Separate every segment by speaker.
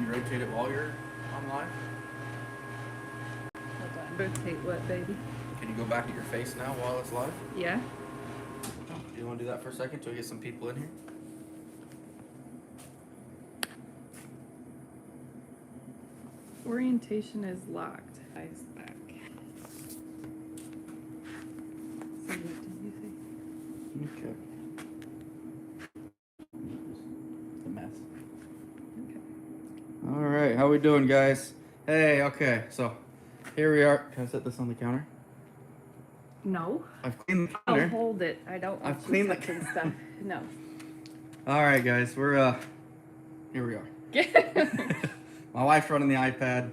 Speaker 1: rotate it while you're on live?
Speaker 2: Hold on. Rotate what, baby?
Speaker 1: Can you go back at your face now while it's live?
Speaker 2: Yeah.
Speaker 1: Do you want to do that for a second till we get some people in here?
Speaker 2: Orientation is locked. Eyes back. So what did you say?
Speaker 1: Okay. A mess.
Speaker 2: Okay.
Speaker 1: All right, how we doing, guys? Hey, okay, so here we are. Can I set this on the counter?
Speaker 2: No.
Speaker 1: I've cleaned the
Speaker 2: I'll
Speaker 1: counter.
Speaker 2: hold it. I don't want
Speaker 1: I've
Speaker 2: you
Speaker 1: cleaned the
Speaker 2: touching stuff. No.
Speaker 1: All right, guys, we're here we are. My wife's running the iPad.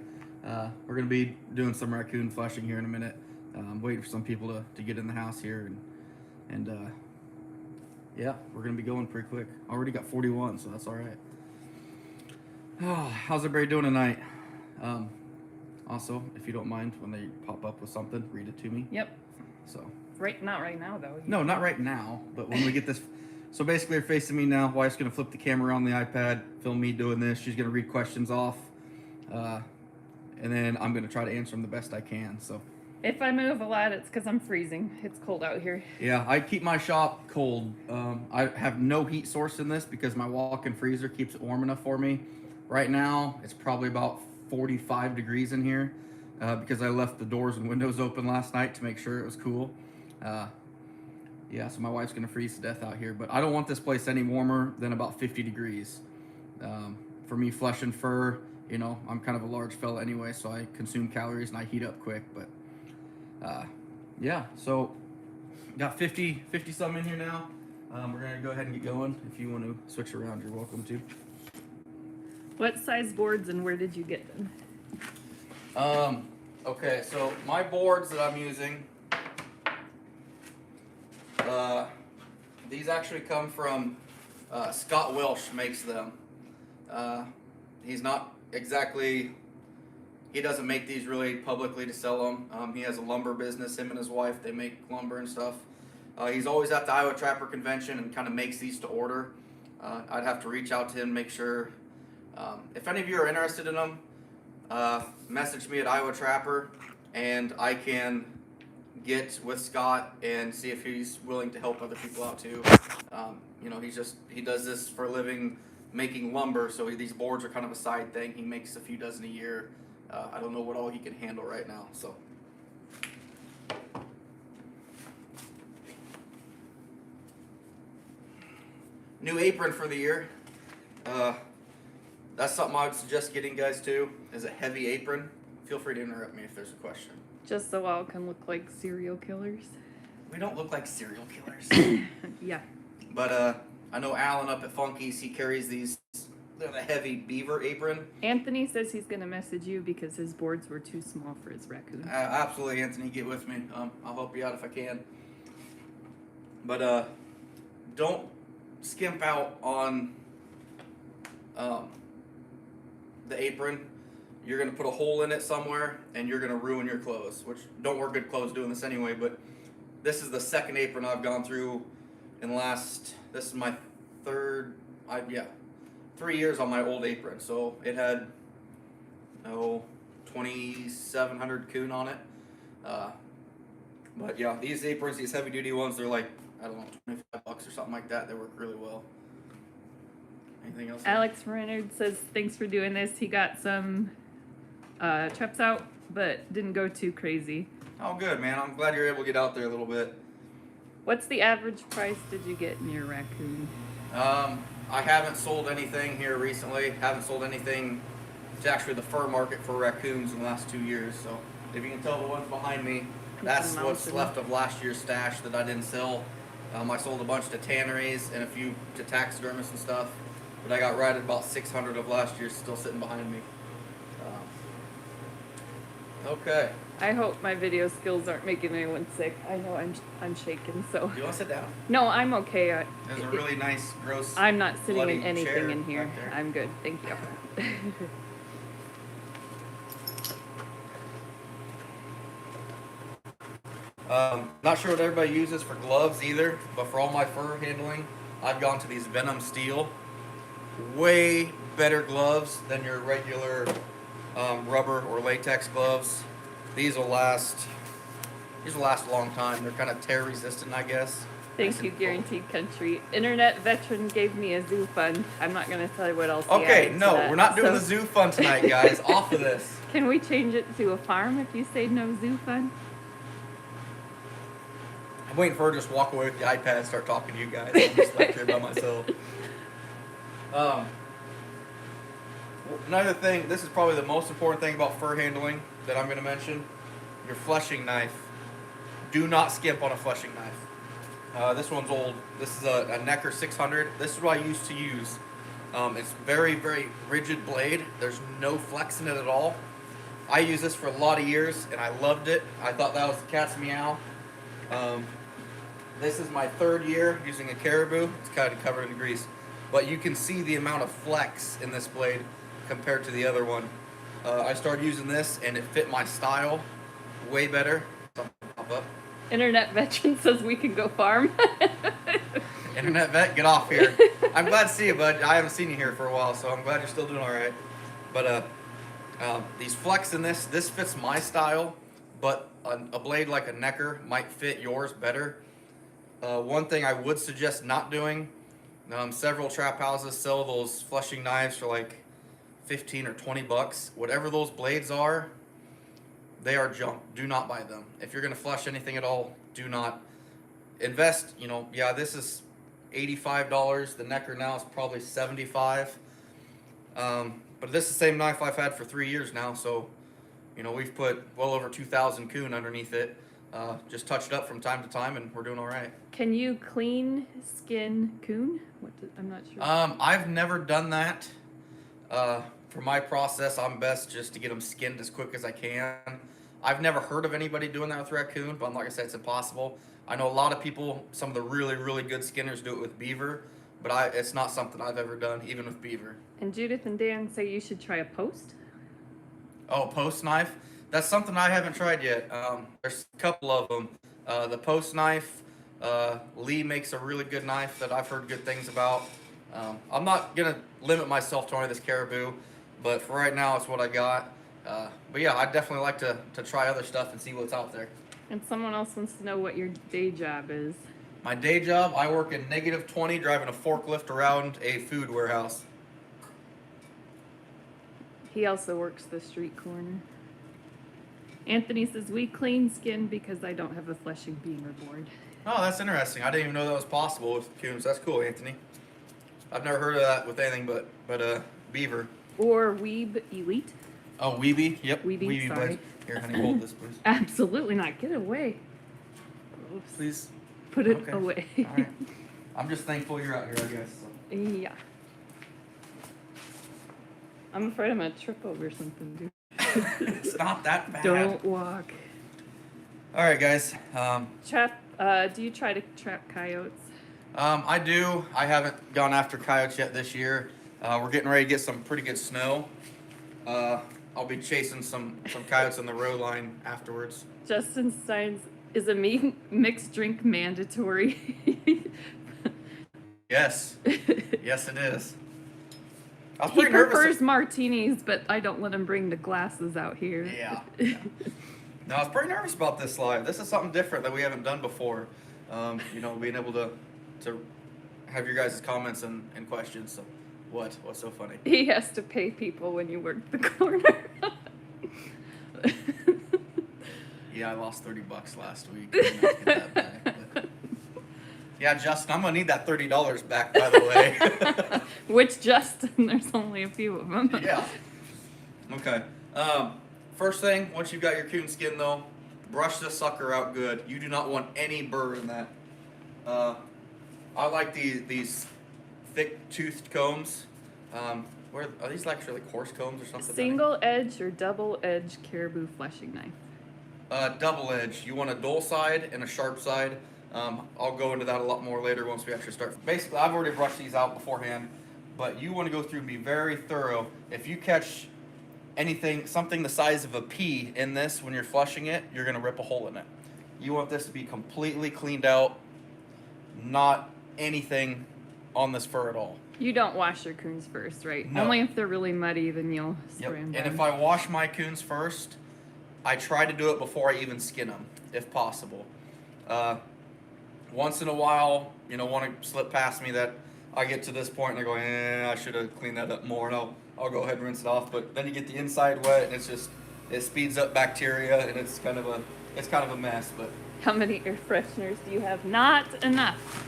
Speaker 1: We're gonna be doing some raccoon fleshing here in a minute. I'm waiting for some people to get in the house here, and yeah, we're gonna be going pretty quick. Already got 41, so that's all right. Oh, how's everybody doing tonight? Also, if you don't mind, when they pop up with something, read it to me.
Speaker 2: Yep.
Speaker 1: So.
Speaker 2: Not right now though.
Speaker 1: No, not right now, but when we get this. So basically, they're facing me now. Wife's gonna flip the camera on the iPad, film me doing this. She's gonna read questions off, and then I'm gonna try to answer them the best I can. So.
Speaker 2: If I move a lot, it's because I'm freezing. It's cold out here.
Speaker 1: Yeah, I keep my shop cold. I have no heat source in this because my walk-in freezer keeps it warm enough for me. Right now, it's probably about 45 degrees in here because I left the doors and windows open last night to make sure it was cool. Yeah, so my wife's gonna freeze to death out here, but I don't want this place any warmer than about 50 degrees. For me, flesh and fur, you know, I'm kind of a large fella anyway, so I consume calories and I heat up quick, but yeah, so got 50 some in here now. We're gonna go ahead and get going. If you want to switch around, you're welcome to.
Speaker 2: What size boards and where did you get them?
Speaker 1: Okay, so my boards that I'm using, these actually come from Scott Welsh makes them. He's not exactly, he doesn't make these really publicly to sell them. He has a lumber business, him and his wife, they make lumber and stuff. He's always at the Iowa Trapper Convention and kind of makes these to order. I'd have to reach out to him, make sure. If any of you are interested in them, message me at Iowa Trapper and I can get with Scott and see if he's willing to help other people out too. You know, he does this for a living, making lumber, so these boards are kind of a side thing. He makes a few dozen a year. I don't know what all he can handle right now, so. New apron for the year. That's something I would suggest getting, guys, too, is a heavy apron. Feel free to interrupt me if there's a question.
Speaker 2: Just so all can look like serial killers.
Speaker 1: We don't look like serial killers.
Speaker 2: Yeah.
Speaker 1: But I know Alan up at Funky's, he carries these, they're the heavy beaver apron.
Speaker 2: Anthony says he's going to message you because his boards were too small for his raccoon.
Speaker 1: Absolutely, Anthony, get with me. I'll help you out if I can. But don't skimp out on the apron. You're going to put a hole in it somewhere and you're going to ruin your clothes, which don't wear good clothes doing this anyway, but this is the second apron I've gone through in the last, this is my third, 3 years on my old apron. So it had, 2,700 coon on it. But yeah, these aprons, these heavy duty ones, they're like, I don't know, $25 or something like that. They work really well. Anything else?
Speaker 2: Alex Renard says thanks for doing this. He got some traps out, but didn't go too crazy.
Speaker 1: Oh, good, man. I'm glad you're able to get out there a little bit.
Speaker 2: What's the average price did you get in your raccoon?
Speaker 1: I haven't sold anything here recently. Haven't sold anything to actually the fur market for raccoons in the last 2 years. So if you can tell the ones behind me, that's what's left of last year's stash that I didn't sell. I sold a bunch to tanneries and a few to taxidermists and stuff. But I got right at about 600 of last year's still sitting behind me. Okay.
Speaker 2: I hope my video skills aren't making anyone sick. I know I'm shaking, so.
Speaker 1: Do you want to sit down?
Speaker 2: No, I'm okay.
Speaker 1: There's a really nice, gross.
Speaker 2: I'm not sitting in
Speaker 1: bloody
Speaker 2: anything
Speaker 1: chair
Speaker 2: in here.
Speaker 1: back there.
Speaker 2: I'm good. Thank you.
Speaker 1: Not sure what everybody uses for gloves either, but for all my fur handling, I've gone to these Venom Steel. way better gloves than your regular rubber or latex gloves. These will last. These will last a long time. They're kind of tear resistant, I guess.
Speaker 2: Thank you, Guaranteed Country. Internet Veteran gave me a zoo fund. I'm not going to tell you what else.
Speaker 1: Okay, no, we're not doing the zoo fun tonight, guys. Off of this.
Speaker 2: Can we change it to a farm if you say no zoo fun?
Speaker 1: I'm waiting for her to just walk away with the iPad and start talking to you guys. I'm just like here by myself. Another thing, this is probably the most important thing about fur handling that I'm going to mention. Your fleshing knife. Do not skimp on a fleshing knife. This one's old. This is a Necker 600. This is what I used to use. It's very, very rigid blade. There's no flex in it at all. I used this for a lot of years, and I loved it. I thought that was the cat's meow. This is my 3rd year using a Caribou. It's kind of covered in grease. But you can see the amount of flex in this blade compared to the other one. I started using this, and it fit my style way better. Pop up.
Speaker 2: Internet Veteran says we can go farm.
Speaker 1: Internet Vet, get off here. I'm glad to see you, bud. I haven't seen you here for a while, so I'm glad you're still doing all right. But these flex in this fits my style, but a blade like a Necker might fit yours better. One thing I would suggest not doing, several trap houses sell those fleshing knives for like 15 or 20 bucks. Whatever those blades are, they are junk. Do not buy them. If you're going to flesh anything at all, do not invest. Yeah, this is $85. The Necker now is probably $75. But this is the same knife I've had for 3 years now, so we've put well over 2,000 coon underneath it. Just touch it up from time to time, and we're doing all right.
Speaker 2: Can you clean skin coon? I'm not sure.
Speaker 1: I've never done that. For my process, I'm best just to get them skinned as quick as I can. I've never heard of anybody doing that with raccoon, but like I said, it's impossible. I know a lot of people, some of the really, really good skinners do it with beaver, but it's not something I've ever done, even with beaver.
Speaker 2: And Judith and Dan say you should try a post.
Speaker 1: Oh, post knife? That's something I haven't tried yet. There's a couple of them. The post knife, Lee makes a really good knife that I've heard good things about. I'm not going to limit myself to only this Caribou, but for right now, it's what I got. But yeah, I'd definitely like to try other stuff and see what's out there.
Speaker 2: And someone else wants to know what your day job is.
Speaker 1: My day job, I work in -20 driving a forklift around a food warehouse.
Speaker 2: He also works the street corner. Anthony says, we clean skin because I don't have a fleshing beamer board.
Speaker 1: Oh, that's interesting. I didn't even know that was possible with coons. That's cool, Anthony. I've never heard of that with anything but beaver.
Speaker 2: Or Weeb Elite.
Speaker 1: Oh, Weeby? Yep.
Speaker 2: Weeby, sorry.
Speaker 1: Blades. Here, honey, hold this, please.
Speaker 2: Absolutely not. Get away. Oops.
Speaker 1: Please.
Speaker 2: Put it
Speaker 1: Okay.
Speaker 2: away.
Speaker 1: All right. I'm just thankful you're out here, I guess. So.
Speaker 2: Yeah. I'm afraid I'm going to trip over something, dude.
Speaker 1: It's not that bad.
Speaker 2: Don't walk.
Speaker 1: All right, guys.
Speaker 2: Do you try to trap coyotes?
Speaker 1: I do. I haven't gone after coyotes yet this year. We're getting ready to get some pretty good snow. I'll be chasing some coyotes on the road line afterwards.
Speaker 2: Justin Steins, is a mixed drink mandatory?
Speaker 1: Yes. Yes, it is. I was
Speaker 2: He
Speaker 1: pretty nervous.
Speaker 2: prefers martinis, but I don't let him bring the glasses out here.
Speaker 1: Yeah. No, I was pretty nervous about this live. This is something different that we haven't done before. Being able to have your guys' comments and questions. So, what's so funny?
Speaker 2: He has to pay people when you work the corner.
Speaker 1: Yeah, I lost $30 last week. I didn't get that back, but- Yeah, Justin, I'm gonna need that $30 back, by the way.
Speaker 2: Which Justin? There's only a few of them.
Speaker 1: Yeah. Okay. First thing, once you've got your coon skin though, brush this sucker out good. You do not want any burr in that. I like these thick toothed combs. Where are these actually like horse combs or something?
Speaker 2: Single edge or double edge caribou fleshing knife?
Speaker 1: Double edge. You want a dull side and a sharp side. I'll go into that a lot more later once we actually start. Basically, I've already brushed these out beforehand, but you want to go through and be very thorough. If you catch something the size of a pea in this when you're flushing it, you're going to rip a hole in it. You want this to be completely cleaned out, not anything on this fur at all.
Speaker 2: You don't wash your coons first, right?
Speaker 1: No.
Speaker 2: Only if they're really muddy, then you'll
Speaker 1: Yep.
Speaker 2: spray them
Speaker 1: And
Speaker 2: down.
Speaker 1: if I wash my coons first, I try to do it before I even skin them, if possible. Once in a while, want to slip past me that I get to this point and I go, I should have cleaned that up more, and I'll go ahead and rinse it off. But then you get the inside wet, and it speeds up bacteria, and it's kind of a mess. But
Speaker 2: How many air fresheners do you have? Not enough.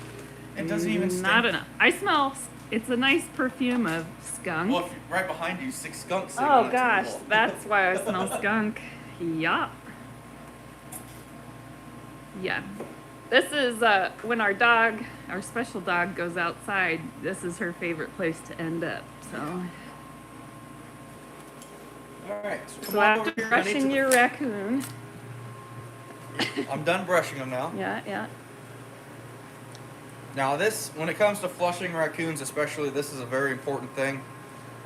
Speaker 1: it doesn't even stink.
Speaker 2: Not enough. I smell. It's a nice perfume of skunk.
Speaker 1: Well, right behind you, 6 skunks. sitting on
Speaker 2: Oh
Speaker 1: a
Speaker 2: gosh,
Speaker 1: table.
Speaker 2: that's why I smell skunk. Yup. Yeah. This is when our special dog goes outside, this is her favorite place to end up. So,
Speaker 1: All right. So
Speaker 2: so after brushing your raccoon.
Speaker 1: I'm done brushing them now.
Speaker 2: Yeah.
Speaker 1: Now this, when it comes to flushing raccoons especially, this is a very important thing.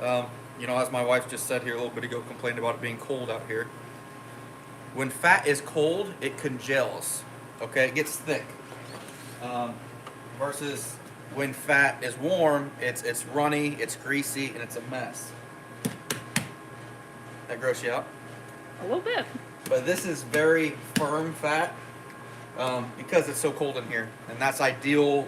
Speaker 1: As my wife just said here a little bit ago, complained about it being cold out here. When fat is cold, it congels, okay? It gets thick. Versus when fat is warm, it's runny, it's greasy, and it's a mess. That gross you out?
Speaker 2: A little bit.
Speaker 1: But this is very firm fat because it's so cold in here, and that's ideal.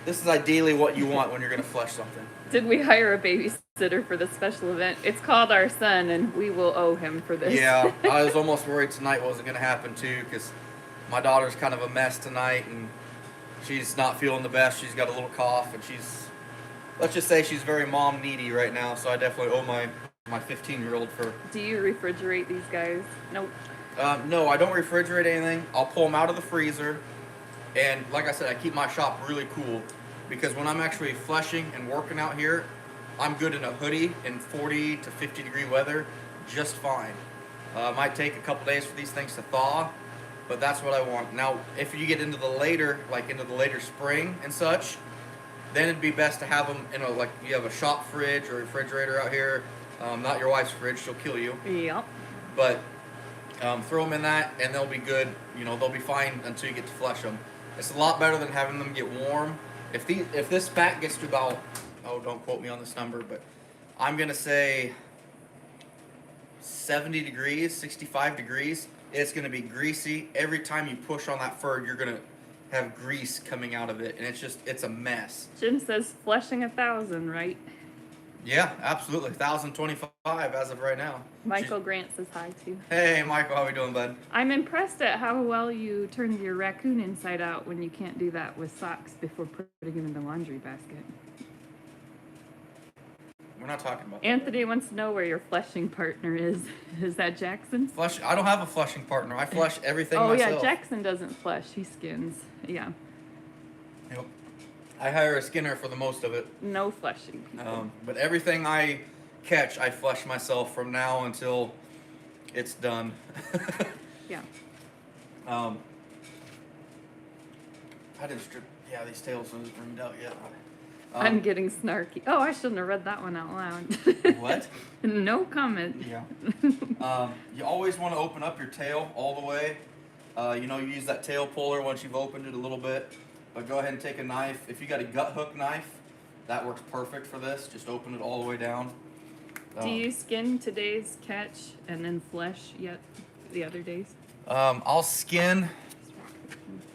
Speaker 1: This is ideally what you want when you're going to flush something.
Speaker 2: Did we hire a babysitter for this special event? It's called our son, and we will owe him for this.
Speaker 1: Yeah, I was almost worried tonight wasn't going to happen too, because my daughter's kind of a mess tonight, and she's not feeling the best. She's got a little cough, and let's just say she's very mom needy right now, so I definitely owe my 15-year-old for...
Speaker 2: Do you refrigerate these guys? Nope.
Speaker 1: No, I don't refrigerate anything. I'll pull them out of the freezer, and like I said, I keep my shop really cool, because when I'm actually flushing and working out here, I'm good in a hoodie in 40 to 50 degree weather just fine. Might take a couple days for these things to thaw, but that's what I want. Now, if you get into the later spring and such, then it'd be best to have them in you have a shop fridge or refrigerator out here. Not your wife's fridge, she'll kill you.
Speaker 2: Yep.
Speaker 1: But throw them in that, and they'll be good. They'll be fine until you get to flush them. It's a lot better than having them get warm. If this fat gets to about, don't quote me on this number, but I'm gonna say 70 degrees, 65 degrees, it's gonna be greasy. Every time you push on that fur, you're gonna have grease coming out of it, and it's a mess.
Speaker 2: Jim says flushing 1,000, right?
Speaker 1: Yeah, absolutely. 1,025 as of right now.
Speaker 2: Michael Grant says hi too.
Speaker 1: Hey, Michael, how we doing, bud?
Speaker 2: I'm impressed at how well you turned your raccoon inside out when you can't do that with socks before putting him in the laundry basket.
Speaker 1: We're not talking about
Speaker 2: Anthony wants to know where your flushing partner is. Is that Jackson?
Speaker 1: flush. I don't have a flushing partner. I flush everything
Speaker 2: Oh
Speaker 1: myself.
Speaker 2: yeah, Jackson doesn't flush. He skins. Yeah.
Speaker 1: Yep. I hire a skinner for the most of it.
Speaker 2: No flushing.
Speaker 1: But everything I catch, I flush myself from now until it's done.
Speaker 2: Yeah.
Speaker 1: I didn't strip. Yeah, these tails haven't burned out yet.
Speaker 2: I'm getting snarky. Oh, I shouldn't have read that one out loud.
Speaker 1: What?
Speaker 2: No comment.
Speaker 1: Yeah. You always want to open up your tail all the way. You use that tail puller once you've opened it a little bit. But go ahead and take a knife. If you got a gut hook knife, that works perfect for this. Just open it all the way down.
Speaker 2: Do you skin today's catch and then flesh yet the other days?
Speaker 1: I'll skin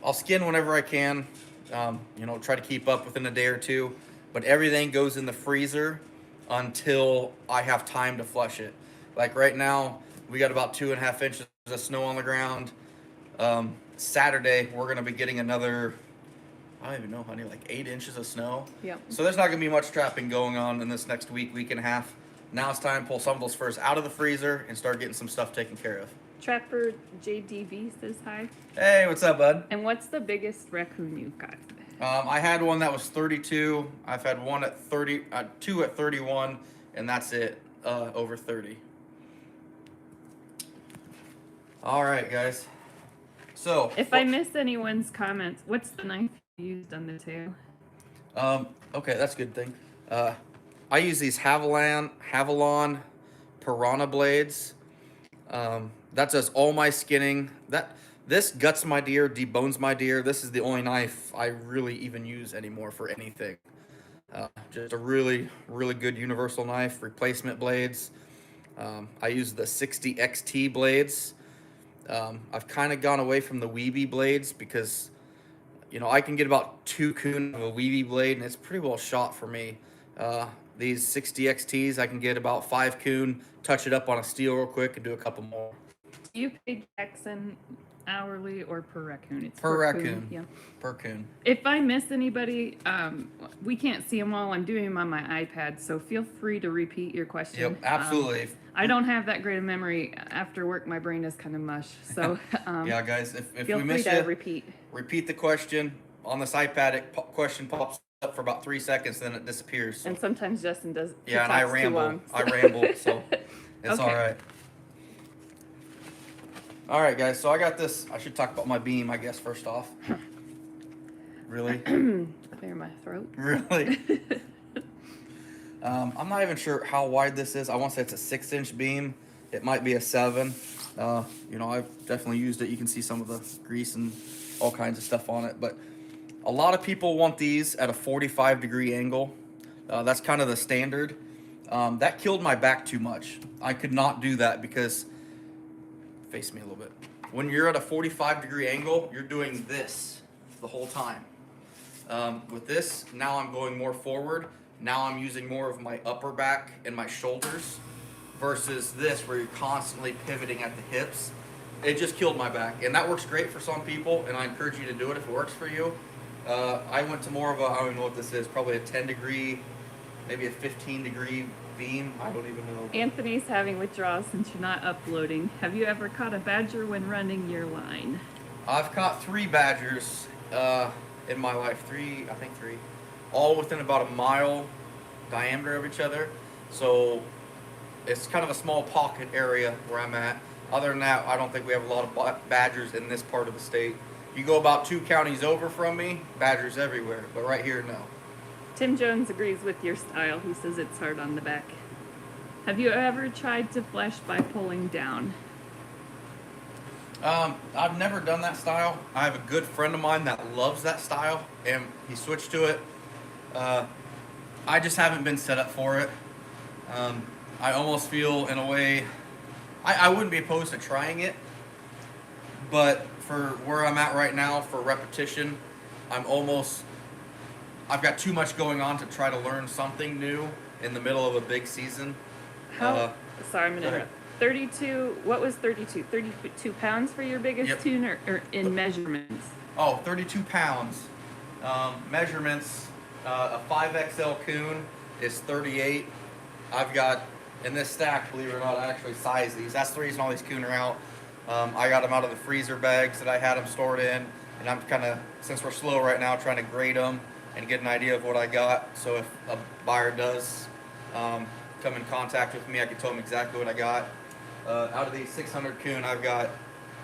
Speaker 1: whenever I can. Try to keep up within a day or two. But everything goes in the freezer until I have time to flush it. Like right now, we got about 2.5 inches of snow on the ground. Saturday, we're gonna be getting another, I don't even know, honey, like 8 inches of snow.
Speaker 2: Yep.
Speaker 1: So there's not gonna be much trapping going on in this next week and a half. Now it's time to pull some of those furs out of the freezer and start getting some stuff taken care of.
Speaker 2: Trapper JDV says hi.
Speaker 1: Hey, what's up, bud?
Speaker 2: And what's the biggest raccoon you've got?
Speaker 1: I had one that was 32. I've had one at 30, 2 at 31, and that's it, over 30. All right, guys. So
Speaker 2: If I miss anyone's comments, what's the knife you used on the tail?
Speaker 1: Okay, that's a good thing. I use these Havilon Piranha blades. That does all my skinning. This guts my deer, debones my deer. This is the only knife I really even use anymore for anything. Just a really, really good universal knife. Replacement blades. I use the 60 XT blades. I've kind of gone away from the Weeby blades because, you know, I can get about 2 coon of a Weeby blade and it's pretty well shot for me. These 60 XTs, I can get about 5 coon, touch it up on a steel real quick and do a couple more.
Speaker 2: Do you pay Jackson hourly or per raccoon? It's
Speaker 1: Per raccoon.
Speaker 2: Yeah.
Speaker 1: Per coon.
Speaker 2: If I miss anybody, we can't see them all. I'm doing them on my iPad, so feel free to repeat your question.
Speaker 1: Yep, absolutely.
Speaker 2: I don't have that great a memory. After work, my brain is kind of mush. So
Speaker 1: yeah, guys, if
Speaker 2: feel
Speaker 1: we
Speaker 2: free
Speaker 1: miss
Speaker 2: to
Speaker 1: you, repeat the question. On this iPad, question pops up for about 3 seconds, then it disappears. So.
Speaker 2: And sometimes Justin does.
Speaker 1: Yeah, and I ramble.
Speaker 2: Long, so.
Speaker 1: I ramble, so it's
Speaker 2: Okay.
Speaker 1: all right. All right, guys. So I got this. I should talk about my beam, I guess, first off. Really?
Speaker 2: Clear my throat.
Speaker 1: Really? I'm not even sure how wide this is. I want to say it's a 6-inch beam. It might be a 7. You know, I've definitely used it. You can see some of the grease and all kinds of stuff on it. But a lot of people want these at a 45-degree angle. That's kind of the standard. That killed my back too much. I could not do that because, face me a little bit. When you're at a 45-degree angle, you're doing this the whole time. With this, now I'm going more forward. Now I'm using more of my upper back and my shoulders versus this where you're constantly pivoting at the hips. It just killed my back. And that works great for some people, and I encourage you to do it if it works for you. I went to more of a, I don't even know what this is, probably a 10-degree, maybe a 15-degree beam. I don't even know.
Speaker 2: Anthony's having withdrawals since you're not uploading. Have you ever caught a badger when running your line?
Speaker 1: I've caught 3 badgers in my life. I think three. All within about a mile diameter of each other. So it's kind of a small pocket area where I'm at. Other than that, I don't think we have a lot of badgers in this part of the state. You go about 2 counties over from me, badgers everywhere. But right here, no.
Speaker 2: Tim Jones agrees with your style. He says it's hard on the back. Have you ever tried to flesh by pulling down?
Speaker 1: I've never done that style. I have a good friend of mine that loves that style, and he switched to it. I just haven't been set up for it. I almost feel, in a way, I wouldn't be opposed to trying it, but for where I'm at right now, for repetition, I've got too much going on to try to learn something new in the middle of a big season.
Speaker 2: Sorry, I'm going to interrupt. 32, what was 32? 32 pounds for your biggest
Speaker 1: Yep.
Speaker 2: tune or in measurements?
Speaker 1: Oh, 32 pounds. Measurements, a 5XL coon is 38. I've got, in this stack, believe it or not, I actually size these. That's the reason all these coon are out. I got them out of the freezer bags that I had them stored in. And I'm kind of, since we're slow right now, trying to grade them and get an idea of what I got. So if a buyer does come in contact with me, I can tell them exactly what I got. Out of these 600 coon, I've got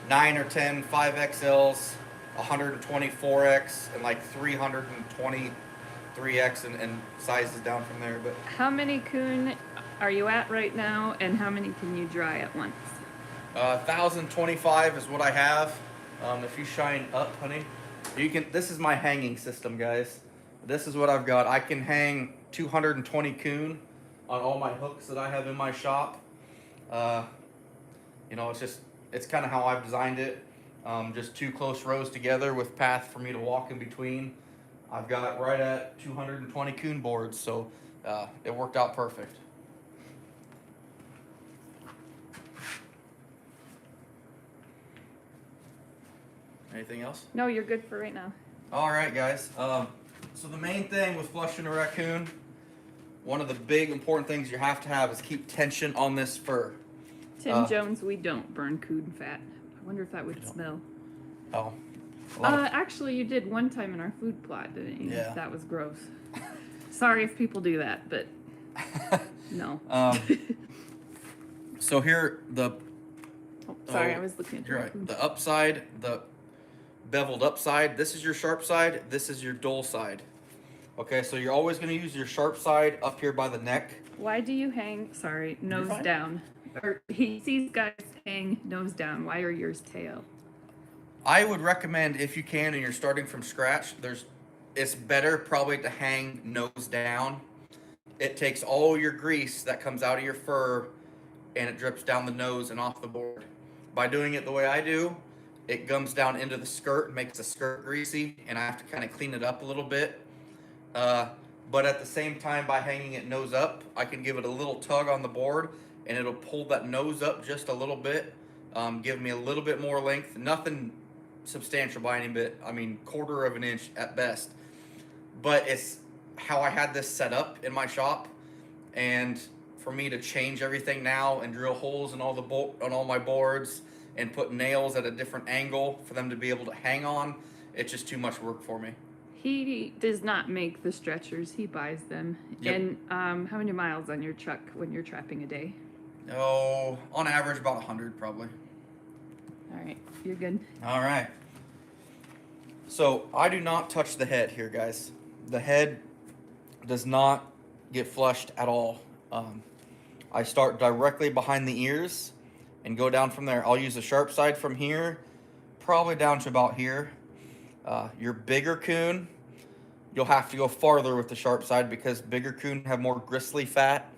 Speaker 1: 9 or 10 5XLs, 124X, and like 323X and sizes down from there. But
Speaker 2: How many coon are you at right now, and how many can you dry at once?
Speaker 1: 1,025 is what I have. If you shine up, honey, you can. This is my hanging system, guys. This is what I've got. I can hang 220 coon on all my hooks that I have in my shop. You know, it's kind of how I've designed it. Just 2 close rows together with path for me to walk in between. I've got right at 220 coon boards, so it worked out perfect. Anything else?
Speaker 2: No, you're good for right now.
Speaker 1: All right, guys. So the main thing with flushing a raccoon, one of the big important things you have to have is keep tension on this fur.
Speaker 2: Tim Jones, we don't burn coon fat. I wonder if that would smell.
Speaker 1: Oh.
Speaker 2: Actually, you did one time in our food plot, didn't you?
Speaker 1: Yeah.
Speaker 2: That was gross. Sorry if people do that, but no.
Speaker 1: So here,
Speaker 2: Sorry, I was looking at
Speaker 1: you're
Speaker 2: your
Speaker 1: right.
Speaker 2: food.
Speaker 1: The upside, the beveled upside, this is your sharp side, this is your dull side. Okay, so you're always going to use your sharp side up here by the neck.
Speaker 2: Why do you hang, nose
Speaker 1: fine.
Speaker 2: down? Or he sees guys hang nose down. Why are yours tail?
Speaker 1: I would recommend, if you can and you're starting from scratch, it's better probably to hang nose down. It takes all your grease that comes out of your fur and it drips down the nose and off the board. By doing it the way I do, it gums down into the skirt and makes the skirt greasy, and I have to kind of clean it up a little bit. But at the same time, by hanging it nose up, I can give it a little tug on the board, and it'll pull that nose up just a little bit, give me a little bit more length. Nothing substantial by any bit. I mean, quarter of an inch at best. But it's how I had this set up in my shop, and for me to change everything now and drill holes in all my boards and put nails at a different angle for them to be able to hang on, it's just too much work for me.
Speaker 2: He does not make the stretchers, he buys them.
Speaker 1: Yep.
Speaker 2: And how many miles on your truck when you're trapping a day?
Speaker 1: Oh, on average about 100 probably.
Speaker 2: All right, you're good.
Speaker 1: All right. So I do not touch the head here, guys. The head does not get flushed at all. I start directly behind the ears and go down from there. I'll use the sharp side from here, probably down to about here. Your bigger coon, you'll have to go farther with the sharp side because bigger coon have more gristly fat.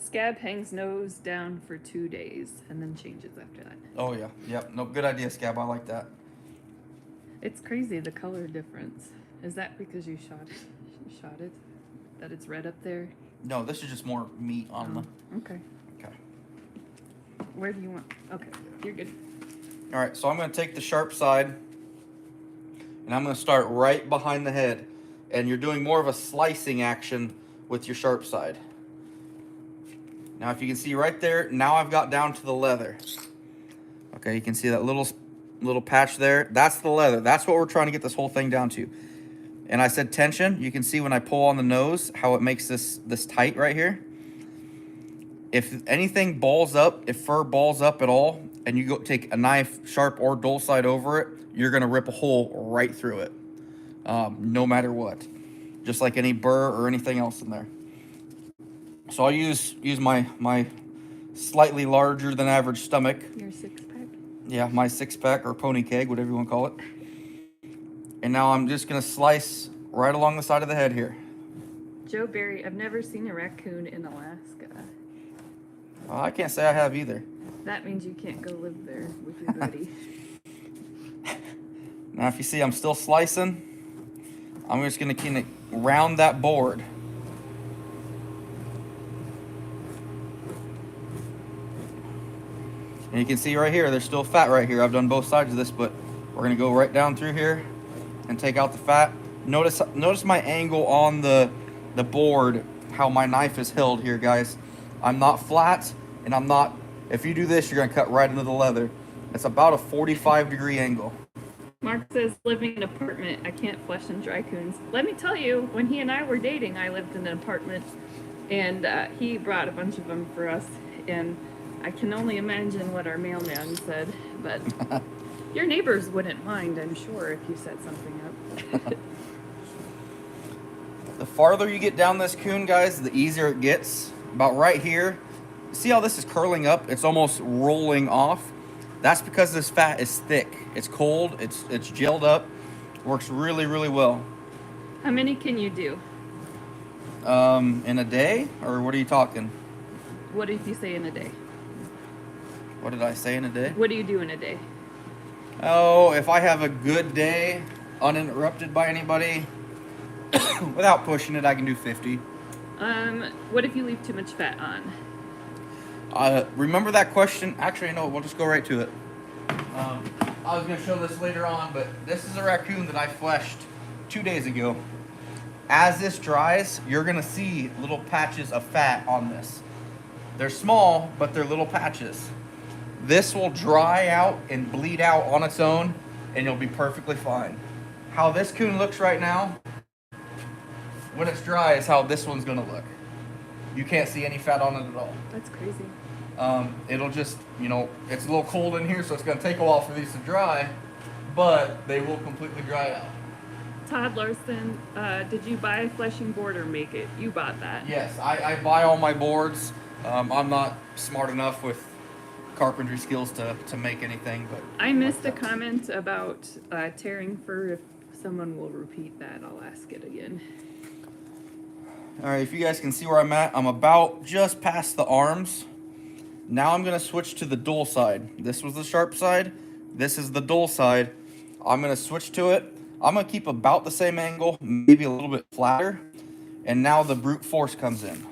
Speaker 2: Scab hangs nose down for 2 days and then changes after that.
Speaker 1: Oh yeah, yep. No, good idea, Scab. I like that.
Speaker 2: It's crazy the color difference. Is that because you shot it? That it's red up there?
Speaker 1: No, this is just more meat on the.
Speaker 2: Okay.
Speaker 1: Okay.
Speaker 2: Where do you want? Okay, you're good.
Speaker 1: All right, so I'm going to take the sharp side, and I'm going to start right behind the head. And you're doing more of a slicing action with your sharp side. Now, if you can see right there, now I've got down to the leather. Okay, you can see that little patch there. That's the leather. That's what we're trying to get this whole thing down to. And I said tension. You can see when I pull on the nose how it makes this tight right here. If anything balls up, if fur balls up at all, and you go take a knife, sharp or dull side over it, you're gonna rip a hole right through it, no matter what. Just like any burr or anything else in there. So I'll use my slightly larger than average stomach.
Speaker 2: Your 6-pack?
Speaker 1: Yeah, my 6-pack or pony keg, whatever you want to call it. And now I'm just gonna slice right along the side of the head here.
Speaker 2: Joe Barry, I've never seen a raccoon in Alaska.
Speaker 1: Well, I can't say I have either.
Speaker 2: That means you can't go live there with your buddy.
Speaker 1: Now if you see I'm still slicing, I'm just gonna kind of round that board. And you can see right here, there's still fat right here. I've done both sides of this, but we're gonna go right down through here and take out the fat. Notice my angle on the board, how my knife is held here, guys. I'm not flat, and I'm not, if you do this, you're gonna cut right into the leather. It's about a 45-degree angle.
Speaker 2: Mark says, living in an apartment, I can't flesh and dry coons. Let me tell you, when he and I were dating, I lived in an apartment, and he brought a bunch of them for us, and I can only imagine what our mailman said, but your neighbors wouldn't mind, I'm sure, if you set something up.
Speaker 1: The farther you get down this coon, guys, the easier it gets. About right here, see how this is curling up? It's almost rolling off. That's because this fat is thick. It's cold, it's gelled up, works really, really well.
Speaker 2: How many can you do?
Speaker 1: In a day, or what are you talking?
Speaker 2: What did you say in a day?
Speaker 1: What did I say in a day?
Speaker 2: What do you do in a day?
Speaker 1: Oh, if I have a good day, uninterrupted by anybody, without pushing it, I can do 50.
Speaker 2: What if you leave too much fat on?
Speaker 1: Remember that question? Actually, no, we'll just go right to it. I was going to show this later on, but this is a raccoon that I fleshed 2 days ago. As this dries, you're going to see little patches of fat on this. They're small, but they're little patches. This will dry out and bleed out on its own, and you'll be perfectly fine. How this coon looks right now, when it's dry, is how this one's going to look. You can't see any fat on it at all.
Speaker 2: That's crazy.
Speaker 1: It'll just, it's a little cold in here, so it's going to take a while for these to dry, but they will completely dry out.
Speaker 2: Todd Larson, did you buy a fleshing board or make it? You bought that.
Speaker 1: Yes, I buy all my boards. I'm not smart enough with carpentry skills to make anything, but
Speaker 2: I missed a comment about tearing fur. If someone will repeat that, I'll ask it again.
Speaker 1: All right, if you guys can see where I'm at, I'm about just past the arms. Now I'm gonna switch to the dull side. This was the sharp side. This is the dull side. I'm gonna switch to it. I'm gonna keep about the same angle, maybe a little bit flatter. And now the brute force comes in.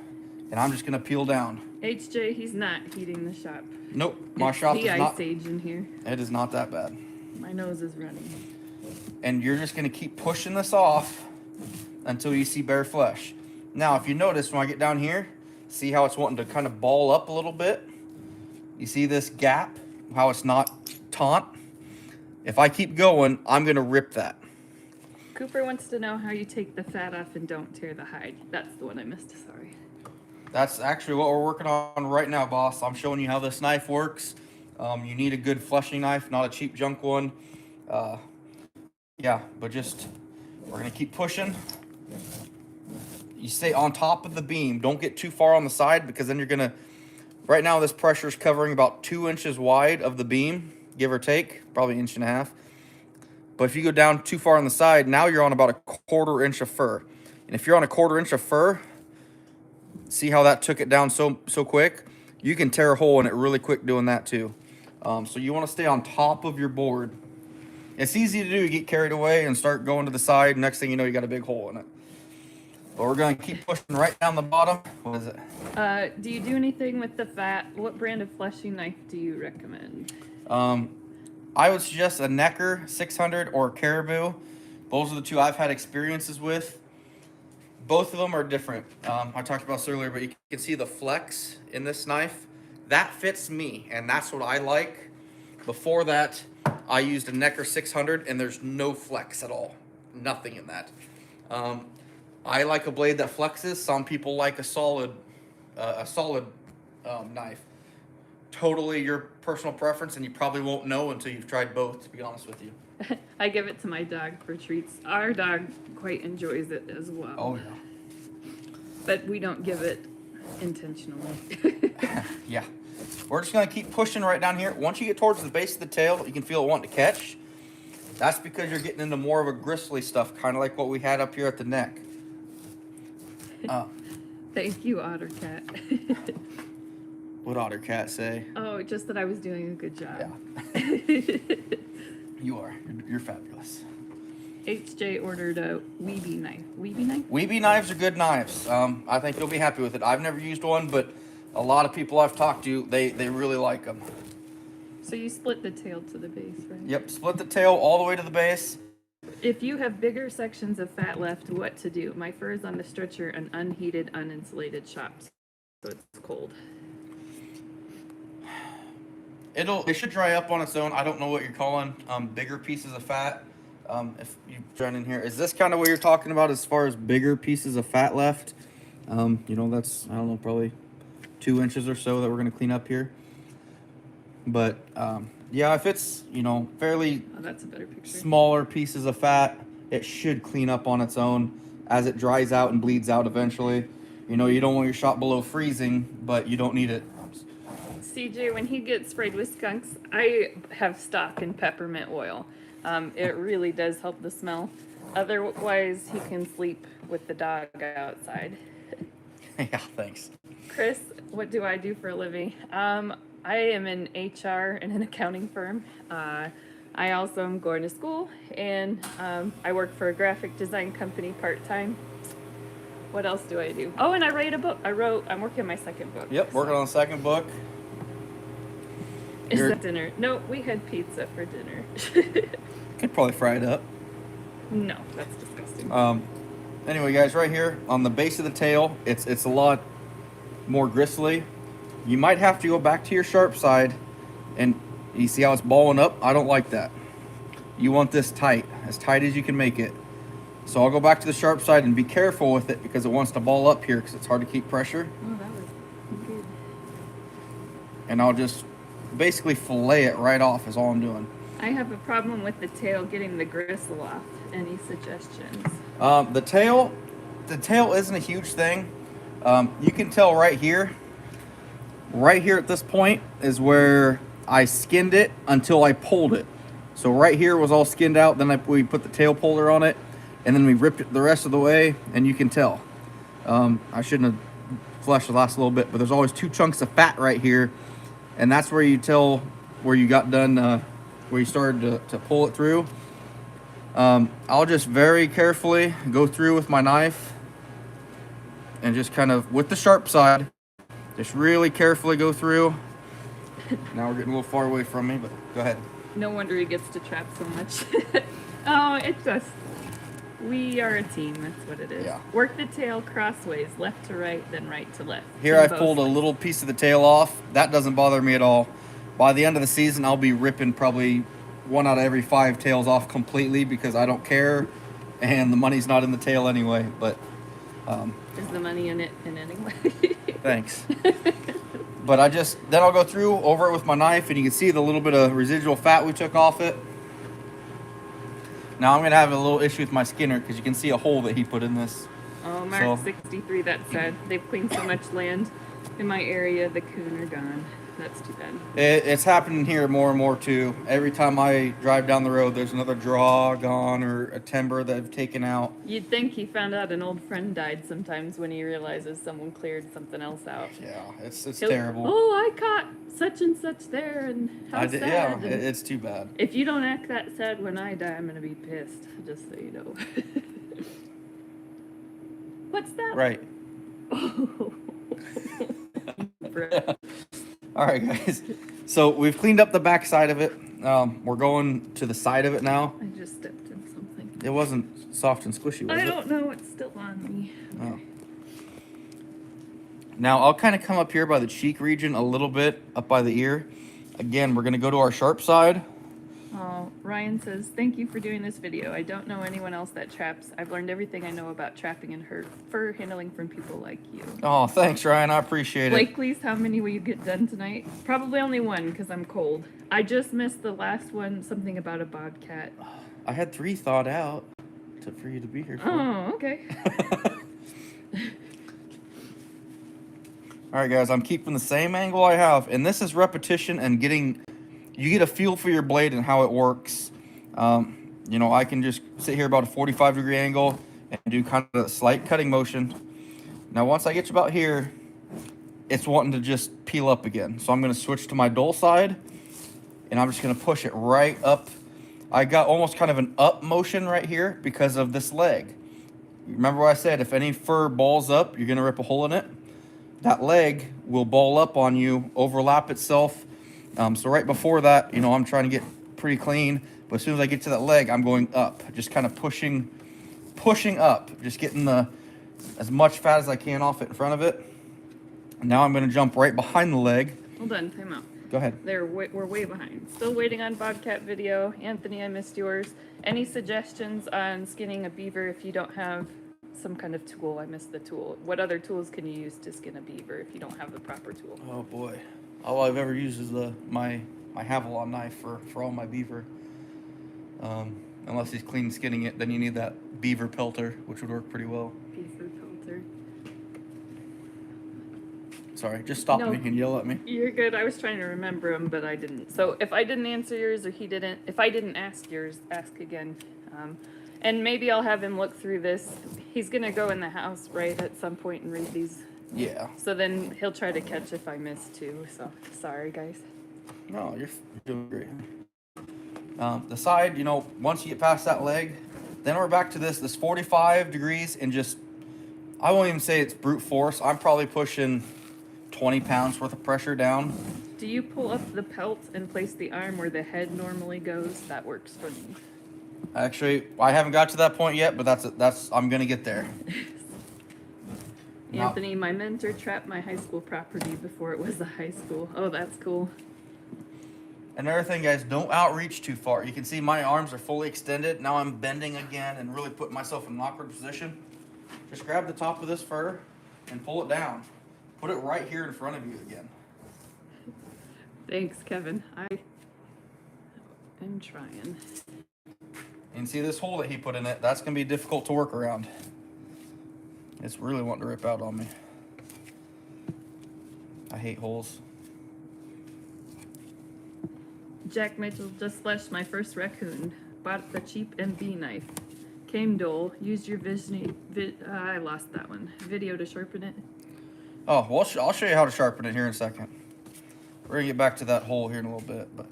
Speaker 1: And I'm just gonna peel down.
Speaker 2: HJ, he's not heating the shop.
Speaker 1: Nope, my
Speaker 2: It's
Speaker 1: shop
Speaker 2: the
Speaker 1: is not.
Speaker 2: ice age in here.
Speaker 1: It is not that bad.
Speaker 2: My nose is running.
Speaker 1: And you're just gonna keep pushing this off until you see bare flesh. Now, if you notice when I get down here, see how it's wanting to kind of ball up a little bit? You see this gap, how it's not taut? If I keep going, I'm gonna rip that.
Speaker 2: Cooper wants to know how you take the fat off and don't tear the hide. That's the one I missed, sorry.
Speaker 1: That's actually what we're working on right now, boss. I'm showing you how this knife works. You need a good fleshing knife, not a cheap junk one. Yeah, but just, we're gonna keep pushing. You stay on top of the beam. Don't get too far on the side because then you're gonna, right now this pressure is covering about 2 inches wide of the beam, give or take, probably 1.5 inches. But if you go down too far on the side, now you're on about a 1/4 inch of fur. And if you're on a 1/4 inch of fur, see how that took it down so quick? You can tear a hole in it really quick doing that too. So you want to stay on top of your board. It's easy to do. You get carried away and start going to the side. Next thing you know, you got a big hole in it. But we're going to keep pushing right down the bottom. What is it?
Speaker 2: Do you do anything with the fat? What brand of fleshing knife do you recommend?
Speaker 1: I would suggest a Necker 600 or a Caribou. Those are the two I've had experiences with. Both of them are different. I talked about this earlier, but you can see the flex in this knife. That fits me, and that's what I like. Before that, I used a Necker 600, and there's no flex at all. Nothing in that. I like a blade that flexes. Some people like a solid knife. Totally your personal preference, and you probably won't know until you've tried both, to be honest with you.
Speaker 2: I give it to my dog for treats. Our dog quite enjoys it as well.
Speaker 1: Oh, yeah.
Speaker 2: But we don't give it intentionally.
Speaker 1: Yeah. We're just going to keep pushing right down here. Once you get towards the base of the tail, you can feel it wanting to catch. That's because you're getting into more of a gristly stuff, kind of like what we had up here at the neck.
Speaker 2: Thank you, Otter Cat.
Speaker 1: What Otter Cat say?
Speaker 2: Oh, just that I was doing a good job.
Speaker 1: Yeah. You are. You're fabulous.
Speaker 2: HJ ordered a Weeby knife. Weeby knife?
Speaker 1: Weeby knives are good knives. I think you'll be happy with it. I've never used one, but a lot of people I've talked to, they really like them.
Speaker 2: So you split the tail to the base, right?
Speaker 1: Yep, split the tail all the way to the base.
Speaker 2: If you have bigger sections of fat left, what to do? My fur is on the stretcher, an unheated, uninsulated shop, so it's cold.
Speaker 1: It should dry up on its own. I don't know what you're calling bigger pieces of fat. If you join in here, is this kind of what you're talking about as far as bigger pieces of fat left? You know, that's, I don't know, probably 2 inches or so that we're going to clean up here. But yeah, if it's, you know, fairly
Speaker 2: that's a better picture.
Speaker 1: Smaller pieces of fat, it should clean up on its own as it dries out and bleeds out eventually. You know, you don't want your shop below freezing, but you don't need it.
Speaker 2: CJ, when he gets sprayed with skunks, I have stock in peppermint oil. It really does help the smell. Otherwise, he can sleep with the dog outside.
Speaker 1: Yeah, thanks.
Speaker 2: Chris, what do I do for a living? I am in HR in an accounting firm. I also am going to school, and I work for a graphic design company part-time. What else do I do? Oh, and I write a book. I'm working on my second book.
Speaker 1: Yep, working on the second book.
Speaker 2: Is that dinner? No, we had pizza for dinner.
Speaker 1: Could probably fry it up.
Speaker 2: No, that's disgusting.
Speaker 1: Anyway, guys, right here on the base of the tail, it's a lot more gristly. You might have to go back to your sharp side, and you see how it's balling up? I don't like that. You want this tight as you can make it. So I'll go back to the sharp side and be careful with it because it wants to ball up here because it's hard to keep pressure.
Speaker 2: Oh, that was good.
Speaker 1: And I'll just basically fillet it right off is all I'm doing.
Speaker 2: I have a problem with the tail getting the gristle off. Any suggestions?
Speaker 1: The tail isn't a huge thing. You can tell right here. right here at this point is where I skinned it until I pulled it. So right here was all skinned out. Then we put the tail puller on it, and then we ripped it the rest of the way, and you can tell. I shouldn't have fleshed the last little bit, but there's always 2 chunks of fat right here, and that's where you tell where you got done, where you started to pull it through. I'll just very carefully go through with my knife and just kind of, with the sharp side, just really carefully go through. Now we're getting a little far away from me, but go ahead.
Speaker 2: No wonder he gets to trap so much. Oh, it's just, we are a team, that's what it is.
Speaker 1: Yeah.
Speaker 2: Work the tail crossways, left to right, then right to left.
Speaker 1: Here I've pulled a little piece of the tail off. That doesn't bother me at all. By the end of the season, I'll be ripping probably 1 out of every 5 tails off completely because I don't care, and the money's not in the tail anyway. But
Speaker 2: is the money in it in anyway?
Speaker 1: thanks. But then I'll go through over it with my knife, and you can see the little bit of residual fat we took off it. Now I'm gonna have a little issue with my Skinner because you can see a hole that he put in this.
Speaker 2: Oh, Mark 63, that's sad. They've cleaned so much land in my area, the coon are gone. That's too bad.
Speaker 1: It's happening here more and more too. Every time I drive down the road, there's another draw gone or a timber that I've taken out.
Speaker 2: You'd think he found out an old friend died sometimes when he realizes someone cleared something else out.
Speaker 1: Yeah, it's terrible.
Speaker 2: Oh, I caught such and such there, and how sad.
Speaker 1: Yeah,
Speaker 2: and
Speaker 1: it's too bad.
Speaker 2: if you don't act that sad when I die, I'm gonna be pissed. Just so you know. What's that?
Speaker 1: Right. All right, guys. So we've cleaned up the back side of it. We're going to the side of it now.
Speaker 2: I just stepped in something.
Speaker 1: It wasn't soft and squishy, was it?
Speaker 2: I don't know. It's still on me.
Speaker 1: Oh. Now I'll kind of come up here by the cheek region a little bit, up by the ear. Again, we're going to go to our sharp side.
Speaker 2: Oh, Ryan says, thank you for doing this video. I don't know anyone else that traps. I've learned everything I know about trapping and fur handling from people like you.
Speaker 1: Oh, thanks, Ryan. I appreciate it.
Speaker 2: Blake, please, how many will you get done tonight? Probably only 1 because I'm cold. I just missed the last one, something about a bobcat.
Speaker 1: I had 3 thought out for you to be here for.
Speaker 2: Oh, okay.
Speaker 1: All right, guys, I'm keeping the same angle I have, and this is repetition and you get a feel for your blade and how it works. You know, I can just sit here about a 45-degree angle and do kind of a slight cutting motion. Now, once I get to about here, it's wanting to just peel up again. So I'm going to switch to my dull side, and I'm just going to push it right up. I got almost kind of an up motion right here because of this leg. Remember what I said, if any fur balls up, you're going to rip a hole in it. That leg will ball up on you, overlap itself. So right before that, you know, I'm trying to get pretty clean. But as soon as I get to that leg, I'm going up. Just kind of pushing up. Just getting as much fat as I can off it in front of it. And now I'm going to jump right behind the leg.
Speaker 2: Hold on, time out.
Speaker 1: Go ahead.
Speaker 2: We're way behind. Still waiting on bobcat video. Anthony, I missed yours. Any suggestions on skinning a beaver if you don't have some kind of tool? I missed the tool. What other tools can you use to skin a beaver if you don't have the proper tool?
Speaker 1: Oh boy. All I've ever used is my Havalon knife for all my beaver. Unless he's clean skinning it, then you need that beaver pelter, which would work pretty well.
Speaker 2: Beaver pelter.
Speaker 1: Sorry, just stop me and yell at me.
Speaker 2: You're good. I was trying to remember them, but I didn't. So if I didn't answer yours or if I didn't ask yours, ask again. And maybe I'll have him look through this. He's gonna go in the house, right, at some point and read these.
Speaker 1: Yeah.
Speaker 2: So then he'll try to catch if I miss too. So sorry, guys.
Speaker 1: No, you're doing great. The side, you know, once you get past that leg, then we're back to this 45 degrees and just, I won't even say it's brute force. I'm probably pushing 20 pounds worth of pressure down.
Speaker 2: Do you pull up the pelt and place the arm where the head normally goes? That works for me.
Speaker 1: Actually, I haven't got to that point yet, but that's I'm gonna get there.
Speaker 2: Anthony, my mentor trapped my high school property before it was a high school. Oh, that's cool.
Speaker 1: Another thing, guys, don't outreach too far. You can see my arms are fully extended. Now I'm bending again and really putting myself in an awkward position. Just grab the top of this fur and pull it down. Put it right here in front of you again.
Speaker 2: Thanks, Kevin. I'm trying.
Speaker 1: And see this hole that he put in it? That's going to be difficult to work around. It's really wanting to rip out on me. I hate holes.
Speaker 2: Jack Mitchell just fleshed my first raccoon. Bought the cheap MB knife. Came dull. Used your I lost that one. Video to sharpen it.
Speaker 1: Oh, well, I'll show you how to sharpen it here in a second. We're gonna get back to that hole here in a little bit, but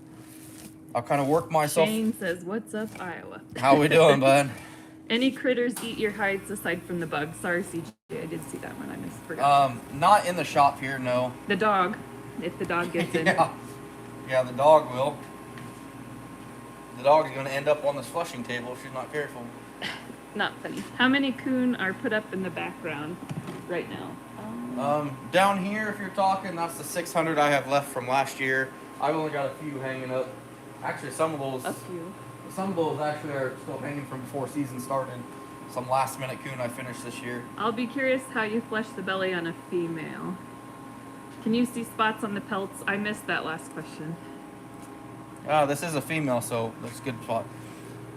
Speaker 1: I'll kind of work myself.
Speaker 2: Shane says, "What's up, Iowa?"
Speaker 1: How we doing, bud?
Speaker 2: Any critters eat your hides aside from the bugs? Sorry, CJ, I did see that one. I forgot.
Speaker 1: Not in the shop here, no.
Speaker 2: The dog, if the dog gets in.
Speaker 1: Yeah, the dog will. The dog is going to end up on this flushing table if she's not careful.
Speaker 2: Not funny. How many coon are put up in the background right now?
Speaker 1: Down here, if you're talking, that's the 600 I have left from last year. I've only got a few hanging up. Actually, some of those.
Speaker 2: A few.
Speaker 1: Some of those actually are still hanging from before season started. Some last minute coon I finished this year.
Speaker 2: I'll be curious how you flesh the belly on a female. Can you see spots on the pelts? I missed that last question.
Speaker 1: This is a female, so that's a good spot.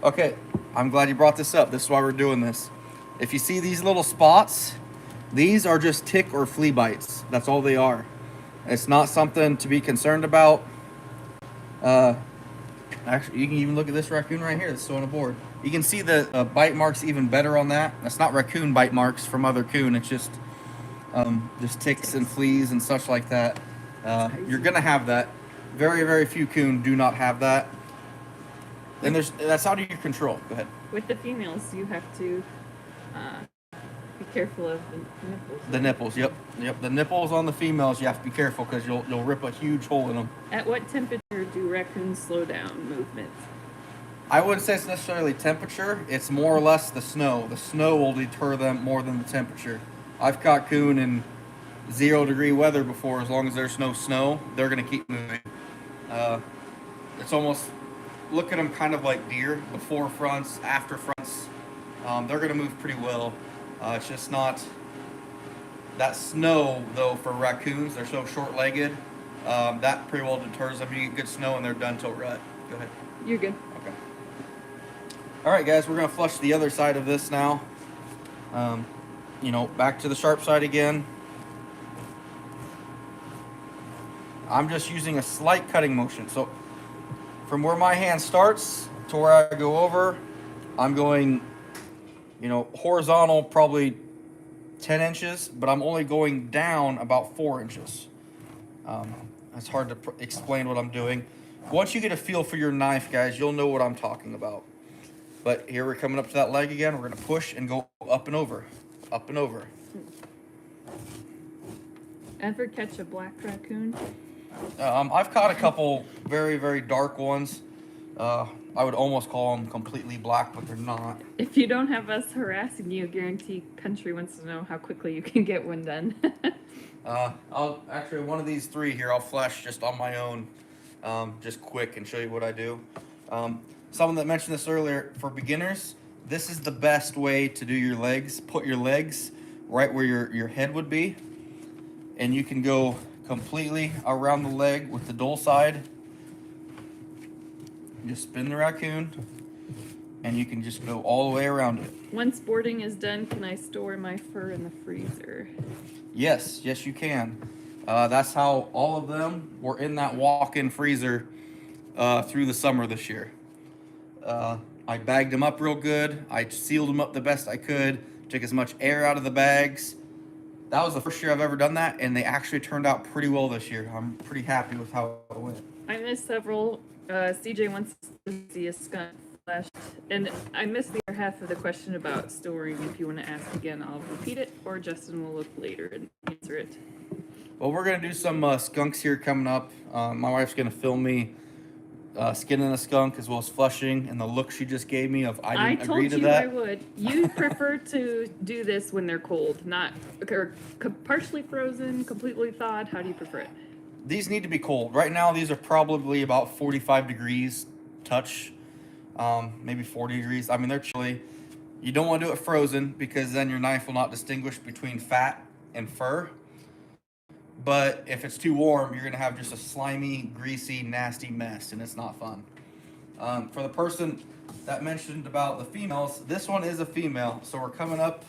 Speaker 1: Okay, I'm glad you brought this up. This is why we're doing this. If you see these little spots, these are just tick or flea bites. That's all they are. It's not something to be concerned about. Actually, you can even look at this raccoon right here that's still on a board. You can see the bite marks even better on that. That's not raccoon bite marks from other coon. It's just ticks and fleas and such like that. You're gonna have that. Very, very few coon do not have that. And that's out of your control. Go ahead.
Speaker 2: With the females, you have to be careful of the nipples.
Speaker 1: The nipples, yep. The nipples on the females, you have to be careful because you'll rip a huge hole in them.
Speaker 2: At what temperature do raccoons slow down movement?
Speaker 1: I wouldn't say it's necessarily temperature. It's more or less the snow. The snow will deter them more than the temperature. I've caught coon in 0-degree weather before. As long as there's no snow, they're going to keep moving. It's almost, look at them kind of like deer, the forefronts, after fronts. They're going to move pretty well. It's just not that snow, though, for raccoons. They're so short-legged. That pretty well deters them. You get good snow and they're done till rut. Go ahead.
Speaker 2: You're good.
Speaker 1: Okay. All right, guys, we're going to flush the other side of this now. Back to the sharp side again. I'm just using a slight cutting motion. So from where my hand starts to where I go over, I'm going, horizontal probably 10 inches, but I'm only going down about 4 inches. It's hard to explain what I'm doing. Once you get a feel for your knife, guys, you'll know what I'm talking about. But here we're coming up to that leg again. We're going to push and go up and over, up and over.
Speaker 2: Ever catch a black raccoon?
Speaker 1: I've caught a couple very, very dark ones. I would almost call them completely black, but they're not.
Speaker 2: If you don't have us harassing you, guarantee Country wants to know how quickly you can get one done.
Speaker 1: I'll actually, one of these three here, I'll flash just on my own, just quick and show you what I do. Someone that mentioned this earlier, for beginners, this is the best way to do your legs. Put your legs right where your head would be, and you can go completely around the leg with the dull side. Just spin the raccoon, and you can just go all the way around it.
Speaker 2: Once boarding is done, can I store my fur in the freezer?
Speaker 1: Yes, you can. That's how all of them were in that walk-in freezer through the summer this year. I bagged them up real good. I sealed them up the best I could, took as much air out of the bags. That was the first year I've ever done that, and they actually turned out pretty well this year. I'm pretty happy with how it went.
Speaker 2: I missed several. CJ wants to see a skunk flashed, and I missed the other half of the question about storing. If you want to ask again, I'll repeat it, or Justin will look later and answer it.
Speaker 1: Well, we're going to do some skunks here coming up. My wife's going to film me skinning a skunk as well as flushing, and the look she just gave me of I didn't agree to that.
Speaker 2: I told you I would. You prefer to do this when they're cold, not or partially frozen, completely thawed. How do you prefer it?
Speaker 1: These need to be cold. Right now, these are probably about 45 degrees touch, maybe 40 degrees. I mean, they're chilly. You don't want to do it frozen because then your knife will not distinguish between fat and fur. But if it's too warm, you're going to have just a slimy, greasy, nasty mess, and it's not fun. For the person that mentioned about the females, this one is a female. So we're coming up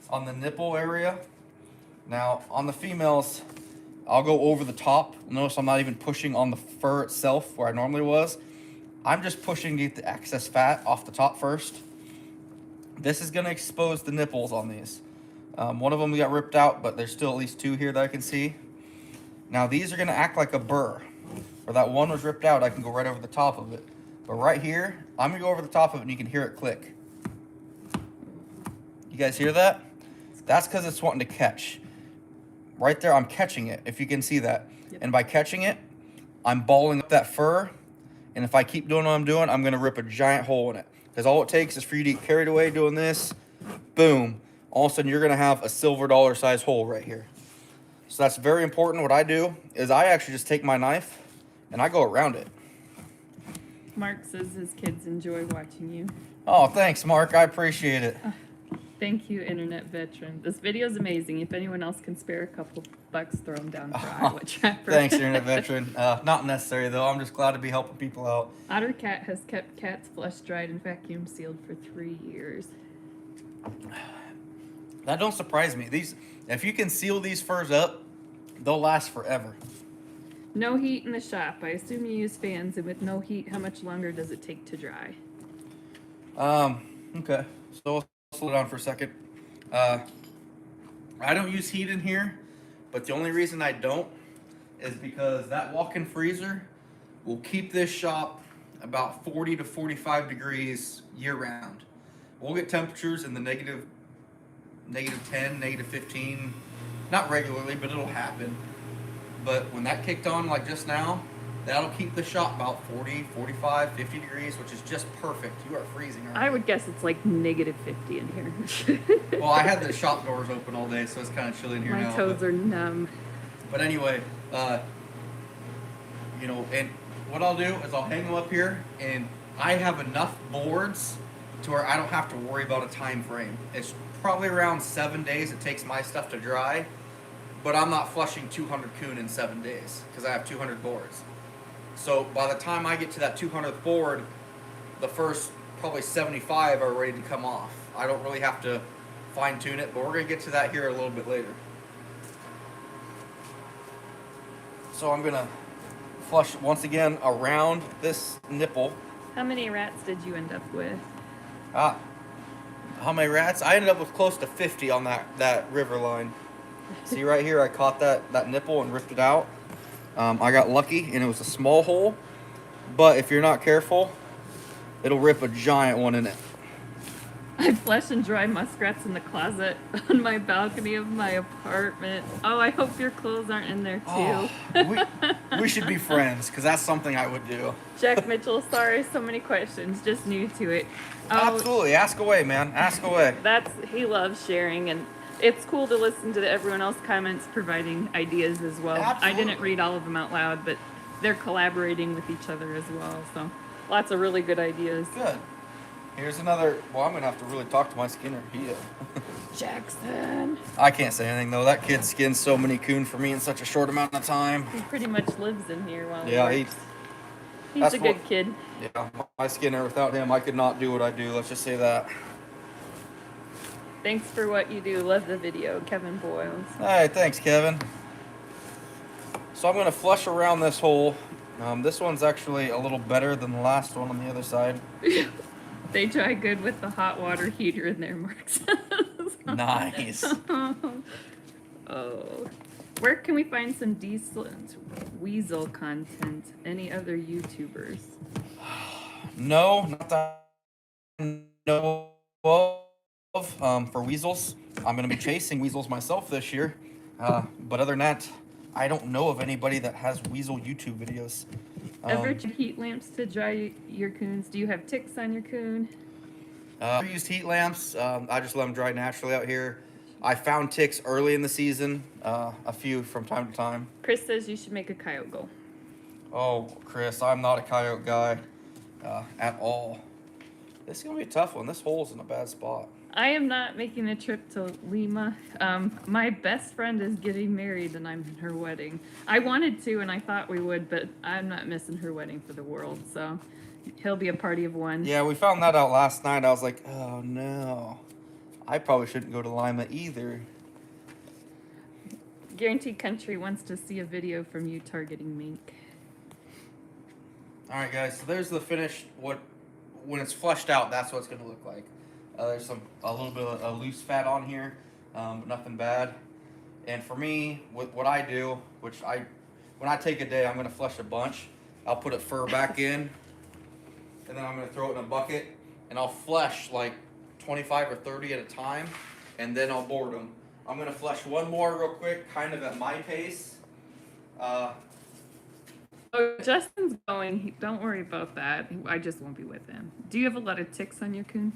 Speaker 1: on the nipple area. Now, on the females, I'll go over the top. Notice I'm not even pushing on the fur itself where I normally was. I'm just pushing to get the excess fat off the top first. This is gonna expose the nipples on these. One of them got ripped out, but there's still at least 2 here that I can see. Now these are gonna act like a burr. Where that one was ripped out, I can go right over the top of it. But right here, I'm gonna go over the top of it and you can hear it click. You guys hear that? That's because it's wanting to catch. Right there, I'm catching it, if you can see that.
Speaker 2: Yep.
Speaker 1: And by catching it, I'm balling up that fur. And if I keep doing what I'm doing, I'm gonna rip a giant hole in it. Because all it takes is for you to get carried away doing this, boom. All of a sudden, you're gonna have a silver dollar size hole right here. So that's very important. What I do is I actually just take my knife and I go around it.
Speaker 2: Mark says his kids enjoy watching you.
Speaker 1: Oh, thanks, Mark. I appreciate it.
Speaker 2: Thank you, internet veteran. This video is amazing. If anyone else can spare a couple bucks, throw them down for Iowa Trapper.
Speaker 1: Thanks, internet veteran. Not necessary, though. I'm just glad to be helping people out.
Speaker 2: Otter Cat has kept cats flush dried and vacuum sealed for 3 years.
Speaker 1: That don't surprise me. If you can seal these furs up, they'll last forever.
Speaker 2: No heat in the shop. I assume you use fans, and with no heat, how much longer does it take to dry?
Speaker 1: Okay. So I'll slow down for a second. I don't use heat in here, but the only reason I don't is because that walk-in freezer will keep this shop about 40 to 45 degrees year-round. We'll get temperatures in the negative 10, negative 15, not regularly, but it'll happen. But when that kicked on like just now, that'll keep the shop about 40, 45, 50 degrees, which is just perfect. You are freezing, aren't you?
Speaker 2: I would guess it's like negative 50 in here.
Speaker 1: Well, I had the shop doors open all day, so it's kind of chilly in here now.
Speaker 2: My toes are numb.
Speaker 1: But anyway, you know, and what I'll do is I'll hang them up here, and I have enough boards to where I don't have to worry about a time frame. It's probably around 7 days it takes my stuff to dry, but I'm not flushing 200 coon in 7 days because I have 200 boards. So by the time I get to that 200th board, the first probably 75 are ready to come off. I don't really have to fine tune it, but we're gonna get to that here a little bit later. So I'm gonna flush once again around this nipple.
Speaker 2: How many rats did you end up with?
Speaker 1: How many rats? I ended up with close to 50 on that river line. See right here, I caught that nipple and ripped it out. I got lucky and it was a small hole, but if you're not careful, it'll rip a giant one in it.
Speaker 2: I flush and dry muskrats in the closet on my balcony of my apartment. Oh, I hope your clothes aren't in there too.
Speaker 1: Oh, we should be friends because that's something I would do.
Speaker 2: Jack Mitchell, sorry, so many questions, just new to it. Oh,
Speaker 1: Absolutely, ask away, man. Ask away.
Speaker 2: He loves sharing, and it's cool to listen to everyone else's comments providing ideas as well.
Speaker 1: Absolutely.
Speaker 2: I didn't read all of them out loud, but they're collaborating with each other as well. So lots of really good ideas.
Speaker 1: Good. Here's another. Well, I'm gonna have to really talk to my skinner.
Speaker 2: Jackson.
Speaker 1: I can't say anything though. That kid skins so many coon for me in such a short amount of time.
Speaker 2: He pretty much lives in here while
Speaker 1: Yeah,
Speaker 2: he works. He's
Speaker 1: that's
Speaker 2: a good
Speaker 1: what-
Speaker 2: kid.
Speaker 1: Yeah, my skinner. Without him, I could not do what I do. Let's just say that.
Speaker 2: Thanks for what you do. Love the video, Kevin Boyles.
Speaker 1: Hey, thanks, Kevin. So I'm gonna flush around this hole. This one's actually a little better than the last one on the other side.
Speaker 2: They dry good with the hot water heater in there, Mark says.
Speaker 1: Nice.
Speaker 2: Oh. Where can we find some decent weasel content? Any other YouTubers?
Speaker 1: No, not that I know of. For weasels, I'm gonna be chasing weasels myself this year. But other than that, I don't know of anybody that has weasel YouTube videos.
Speaker 2: Ever tried heat lamps to dry your coons? Do you have ticks on your coon?
Speaker 1: I used heat lamps. I just let them dry naturally out here. I found ticks early in the season, a few from time to time.
Speaker 2: Chris says you should make a coyote goal.
Speaker 1: Oh, Chris, I'm not a coyote guy at all. This is gonna be a tough one. This hole's in a bad spot.
Speaker 2: I am not making a trip to Lima. My best friend is getting married and I'm in her wedding. I wanted to and I thought we would, but I'm not missing her wedding for the world. So he'll be a party of one.
Speaker 1: Yeah, we found that out last night. I was like, oh no. I probably shouldn't go to Lima either.
Speaker 2: Guaranteed Country wants to see a video from you targeting mink.
Speaker 1: All right, guys. So there's the finished. When it's flushed out, that's what it's gonna look like. There's a little bit of loose fat on here, but nothing bad. And for me, what I do, when I take a day, I'm gonna flush a bunch. I'll put it fur back in, and then I'm gonna throw it in a bucket, and I'll flush like 25 or 30 at a time, and then I'll board them. I'm gonna flush one more real quick, kind of at my pace.
Speaker 2: Oh, Justin's going. Don't worry about that. I just won't be with him. Do you have a lot of ticks on your coon?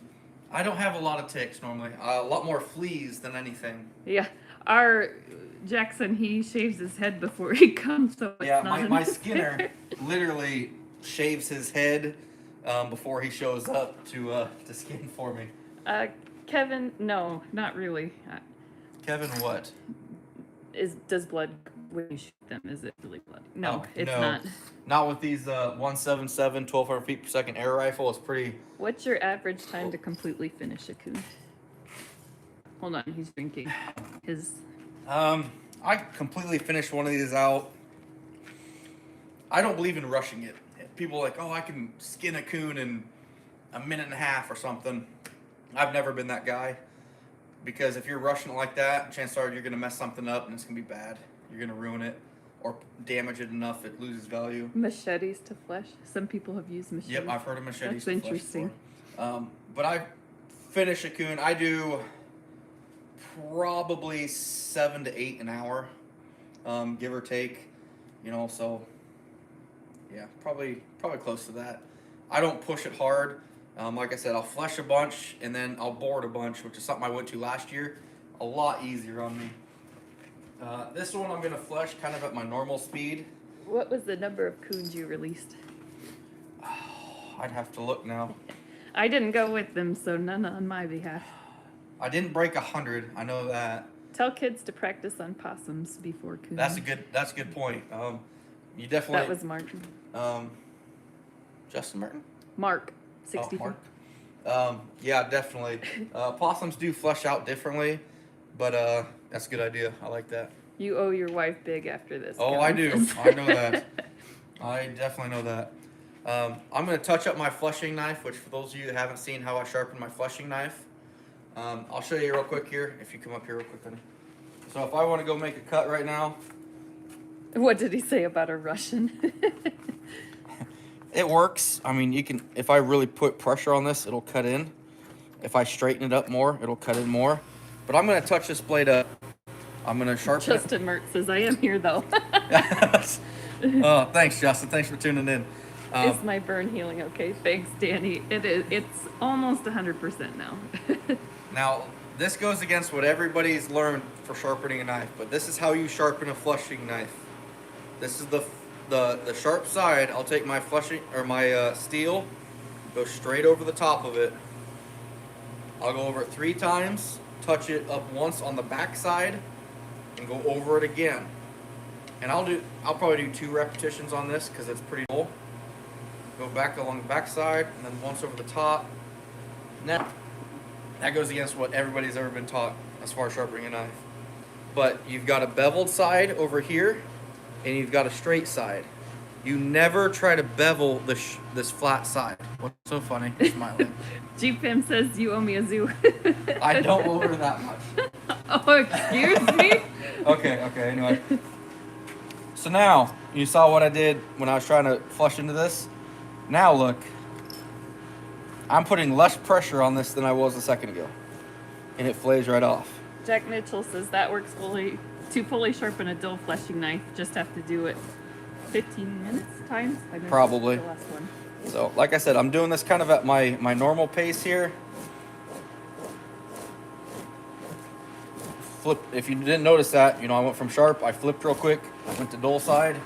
Speaker 1: I don't have a lot of ticks normally. A lot more fleas than anything.
Speaker 2: Yeah. Our Jackson, he shaves his head before he comes. So it's
Speaker 1: Yeah,
Speaker 2: not
Speaker 1: my Skinner literally shaves his head before he shows up to skin for me.
Speaker 2: Kevin, no, not really.
Speaker 1: Kevin, what?
Speaker 2: Does blood when you shoot them? Is it really blood? No,
Speaker 1: Oh,
Speaker 2: it's
Speaker 1: no.
Speaker 2: not.
Speaker 1: Not with these 177 1200 feet per second air rifle. It's pretty.
Speaker 2: What's your average time to completely finish a coon? Hold on, he's drinking his.
Speaker 1: I completely finished one of these out. I don't believe in rushing it. People are like, oh, I can skin a coon in a minute and a half or something. I've never been that guy. Because if you're rushing it like that, chances are you're going to mess something up and it's going to be bad. You're going to ruin it or damage it enough it loses value.
Speaker 2: Machetes to flesh. Some people have used machetes.
Speaker 1: Yep, I've heard of machetes.
Speaker 2: That's interesting.
Speaker 1: But I finish a coon. I do probably 7 to 8 an hour, give or take. You know, so yeah, probably close to that. I don't push it hard. Like I said, I'll flesh a bunch and then I'll board a bunch, which is something I went to last year. A lot easier on me. This one I'm gonna flesh kind of at my normal speed.
Speaker 2: What was the number of coons you released?
Speaker 1: I'd have to look now.
Speaker 2: I didn't go with them, so none on my behalf.
Speaker 1: I didn't break 100. I know that.
Speaker 2: Tell kids to practice on possums before coons.
Speaker 1: That's a good point. You definitely.
Speaker 2: That was Martin.
Speaker 1: Justin Martin.
Speaker 2: Mark. 64.
Speaker 1: Oh, Mark. Yeah, definitely. Possums do flesh out differently, but that's a good idea. I like that.
Speaker 2: You owe your wife big after this.
Speaker 1: Oh, I do. I know that. I definitely know that. I'm going to touch up my fleshing knife, which for those of you that haven't seen how I sharpen my fleshing knife, I'll show you real quick here. If you come up here real quick, honey. So if I want to go make a cut right now.
Speaker 2: What did he say about a Russian?
Speaker 1: It works. I mean, you can, if I really put pressure on this, it'll cut in. If I straighten it up more, it'll cut in more. But I'm going to touch this blade up. I'm going to sharpen it.
Speaker 2: Justin Mert says, I am here though.
Speaker 1: Oh, thanks, Justin. Thanks for tuning in.
Speaker 2: Is my burn healing okay? Thanks, Danny. It is. It's almost 100% now.
Speaker 1: Now, this goes against what everybody's learned for sharpening a knife, but this is how you sharpen a fleshing knife. This is the sharp side. I'll take my fleshing or my steel, go straight over the top of it. I'll go over it 3 times, touch it up once on the back side, and go over it again. And I'll probably do 2 repetitions on this because it's pretty full. Go back along the back side, and then once over the top. Now, that goes against what everybody's ever been taught as far as sharpening a knife. But you've got a beveled side over here, and you've got a straight side. You never try to bevel this flat side. What's so funny? You're smiling.
Speaker 2: GPM says you owe me a zoo.
Speaker 1: I don't owe her that much.
Speaker 2: Oh, excuse me?
Speaker 1: Okay, anyway. So now, you saw what I did when I was trying to flush into this. Now look, I'm putting less pressure on this than I was a second ago. And it flays right off.
Speaker 2: Jack Mitchell says that works fully. To fully sharpen a dull fleshing knife, just have to do it 15 minutes times? I missed
Speaker 1: Probably.
Speaker 2: the last one.
Speaker 1: So, like I said, I'm doing this kind of at my normal pace here. Flip. If you didn't notice that, I went from sharp, I flipped real quick, went to dull side.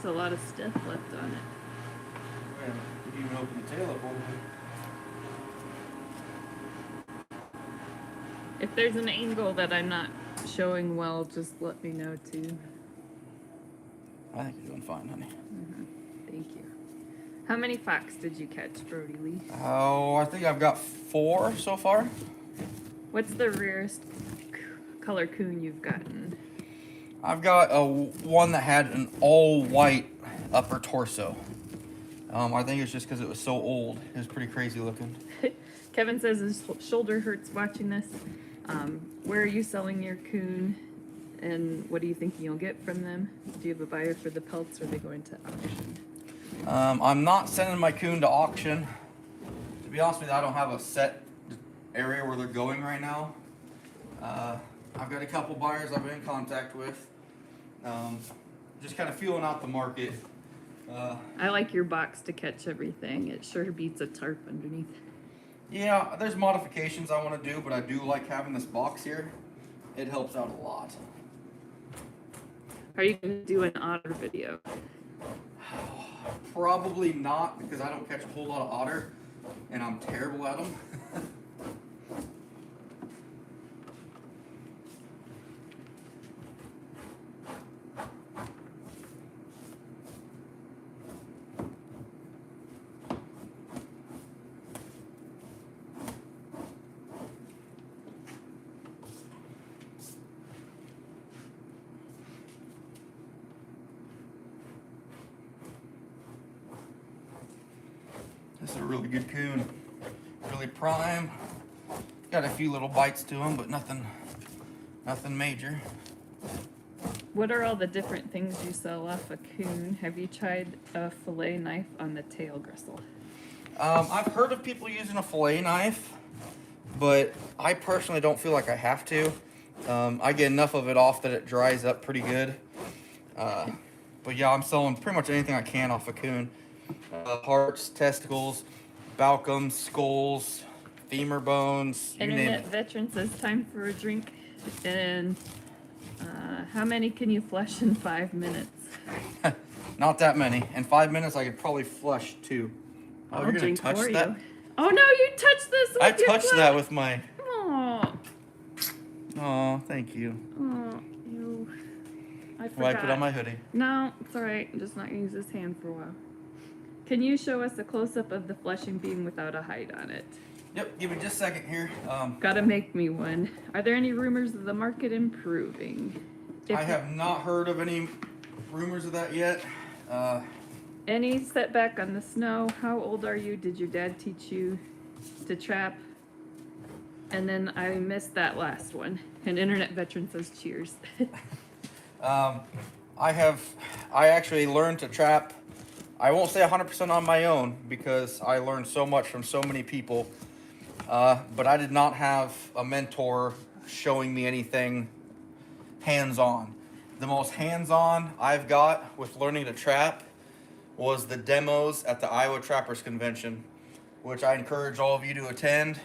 Speaker 2: There's a lot of stuff left on it.
Speaker 1: Man, you didn't even open the tail up over there.
Speaker 2: If there's an angle that I'm not showing well, just let me know too.
Speaker 1: I think you're doing fine, honey.
Speaker 2: Thank you. How many fox did you catch, Brody Lee?
Speaker 1: Oh, I think I've got 4 so far.
Speaker 2: What's the rarest color coon you've gotten?
Speaker 1: I've got one that had an all-white upper torso. I think it's just because it was so old. It was pretty crazy looking.
Speaker 2: Kevin says his shoulder hurts watching this. Where are you selling your coon? And what do you think you'll get from them? Do you have a buyer for the pelts, or are they going to auction?
Speaker 1: I'm not sending my coon to auction. To be honest with you, I don't have a set area where they're going right now. I've got a couple buyers I've been in contact with. Just kind of feeling out the market.
Speaker 2: I like your box to catch everything. It sure beats a tarp underneath.
Speaker 1: Yeah, there's modifications I want to do, but I do like having this box here. It helps out a lot.
Speaker 2: Are you going to do an otter video?
Speaker 1: Probably not, because I don't catch a whole lot of otter, and I'm terrible at them. This is a really good coon. Really prime. Got a few little bites to him, but nothing major.
Speaker 2: What are all the different things you sell off a coon? Have you tried a fillet knife on the tail gristle?
Speaker 1: I've heard of people using a fillet knife, but I personally don't feel like I have to. I get enough of it off that it dries up pretty good. But yeah, I'm selling pretty much anything I can off a coon. Hearts, testicles, balcums, skulls, femur bones, you name
Speaker 2: Internet
Speaker 1: it.
Speaker 2: veteran says time for a drink. And how many can you flush in 5 minutes?
Speaker 1: Not that many. In 5 minutes, I could probably flush 2. Oh,
Speaker 2: I'll
Speaker 1: you're gonna
Speaker 2: drink
Speaker 1: touch
Speaker 2: for
Speaker 1: that?
Speaker 2: you. Oh no, you touched this with
Speaker 1: I
Speaker 2: your
Speaker 1: touched
Speaker 2: foot.
Speaker 1: that with my.
Speaker 2: Oh,
Speaker 1: Oh, thank you.
Speaker 2: you. I forgot.
Speaker 1: Wipe it on my hoodie.
Speaker 2: No, it's alright. I'm just not gonna use this hand for a while. Can you show us a close-up of the flushing beam without a hide on it?
Speaker 1: Yep, give me just a second here.
Speaker 2: Gotta make me one. Are there any rumors of the market improving?
Speaker 1: I have not heard of any rumors of that yet.
Speaker 2: Any setback on the snow? How old are you? Did your dad teach you to trap? And then I missed that last one. An internet veteran says cheers.
Speaker 1: I actually learned to trap. I won't say 100% on my own because I learned so much from so many people. But I did not have a mentor showing me anything hands-on. The most hands-on I've got with learning to trap was the demos at the Iowa Trappers Convention, which I encourage all of you to attend.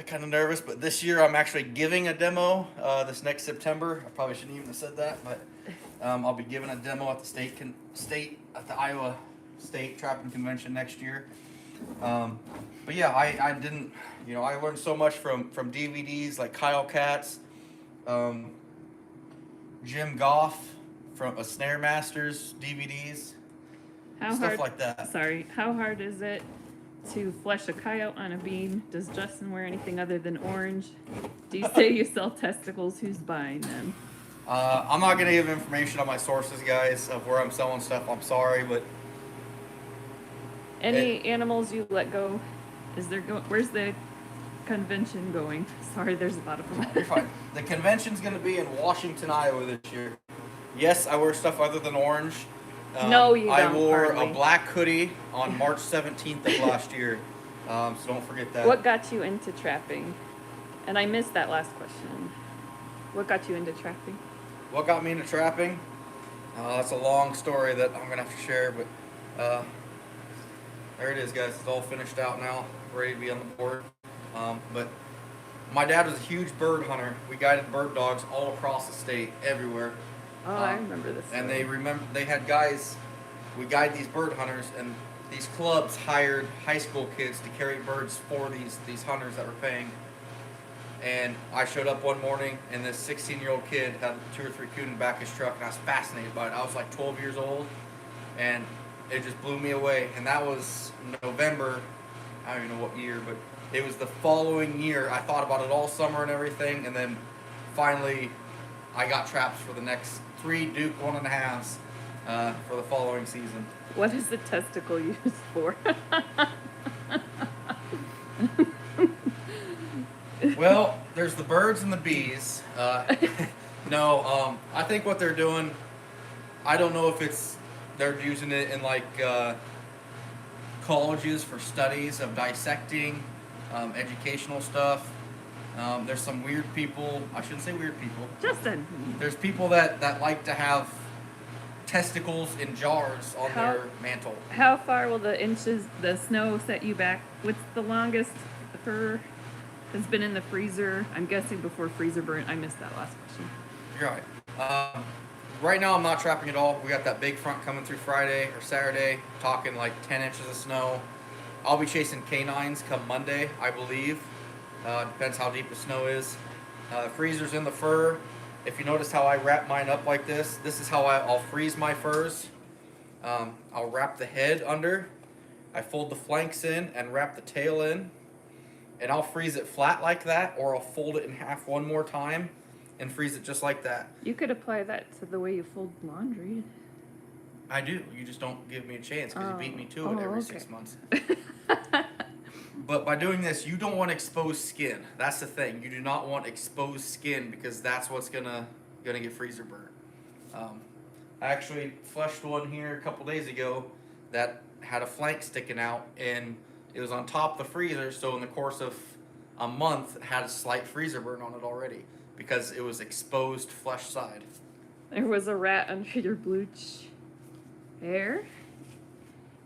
Speaker 1: Kind of nervous, but this year I'm actually giving a demo this next September. I probably shouldn't even have said that, but I'll be giving a demo at the Iowa State Trapping Convention next year. But yeah, I didn't, I learned so much from DVDs like Kyle Katz, Jim Goff from a Snare Masters DVDs, stuff like that.
Speaker 2: Sorry, how hard is it to flush a coyote on a beam? Does Justin wear anything other than orange? Do you say you sell testicles? Who's buying them?
Speaker 1: I'm not gonna give information on my sources, guys, of where I'm selling stuff. I'm sorry, but
Speaker 2: Any animals you let go? Where's the convention going? Sorry, there's a lot of them.
Speaker 1: you're fine. The convention's gonna be in Washington, Iowa this year. Yes, I wear stuff other than orange.
Speaker 2: No, you
Speaker 1: I
Speaker 2: don't,
Speaker 1: wore
Speaker 2: hardly.
Speaker 1: a black hoodie on March 17th of last year, so don't forget that.
Speaker 2: What got you into trapping? And I missed that last question. What got you into trapping?
Speaker 1: What got me into trapping? That's a long story that I'm gonna have to share, but there it is, guys. It's all finished out now, ready to be on the board. But my dad was a huge bird hunter. We guided bird dogs all across the state, everywhere.
Speaker 2: Oh, I remember this.
Speaker 1: And they had guys, we guide these bird hunters, and these clubs hired high school kids to carry birds for these hunters that were paying. And I showed up one morning, and this 16-year-old kid had 2 or 3 coon in the back of his truck, and I was fascinated by it. I was like 12 years old, and it just blew me away. And that was November, I don't even know what year, but it was the following year. I thought about it all summer and everything, and then finally I got traps for the next 3 Duke 1.5s for the following season.
Speaker 2: What is the testicle used for?
Speaker 1: Well, there's the birds and the bees. No, I think what they're doing, I don't know if they're using it in like colleges for studies of dissecting, educational stuff. There's some weird people, I shouldn't say weird people.
Speaker 2: Justin.
Speaker 1: There's people that like to have testicles in jars on their mantle.
Speaker 2: How far will the snow set you back? What's the longest fur has been in the freezer? I'm guessing before freezer burn. I missed that last question.
Speaker 1: You're right. Right now I'm not trapping at all. We got that big front coming through Friday or Saturday, talking like 10 inches of snow. I'll be chasing canines come Monday, I believe. Depends how deep the snow is. Freezer's in the fur. If you notice how I wrap mine up like this is how I'll freeze my furs. I'll wrap the head under. I fold the flanks in and wrap the tail in. And I'll freeze it flat like that, or I'll fold it in half one more time and freeze it just like that.
Speaker 2: You could apply that to the way you fold laundry.
Speaker 1: I do. You just don't give me a chance because you beat me to it every 6 months. But by doing this, you don't want exposed skin. That's the thing. You do not want exposed skin because that's what's gonna get freezer burnt. I actually fleshed one here a couple days ago that had a flank sticking out, and it was on top of the freezer. So in the course of a month, it had a slight freezer burn on it already because it was exposed flesh side.
Speaker 2: There was a rat under your blue hair.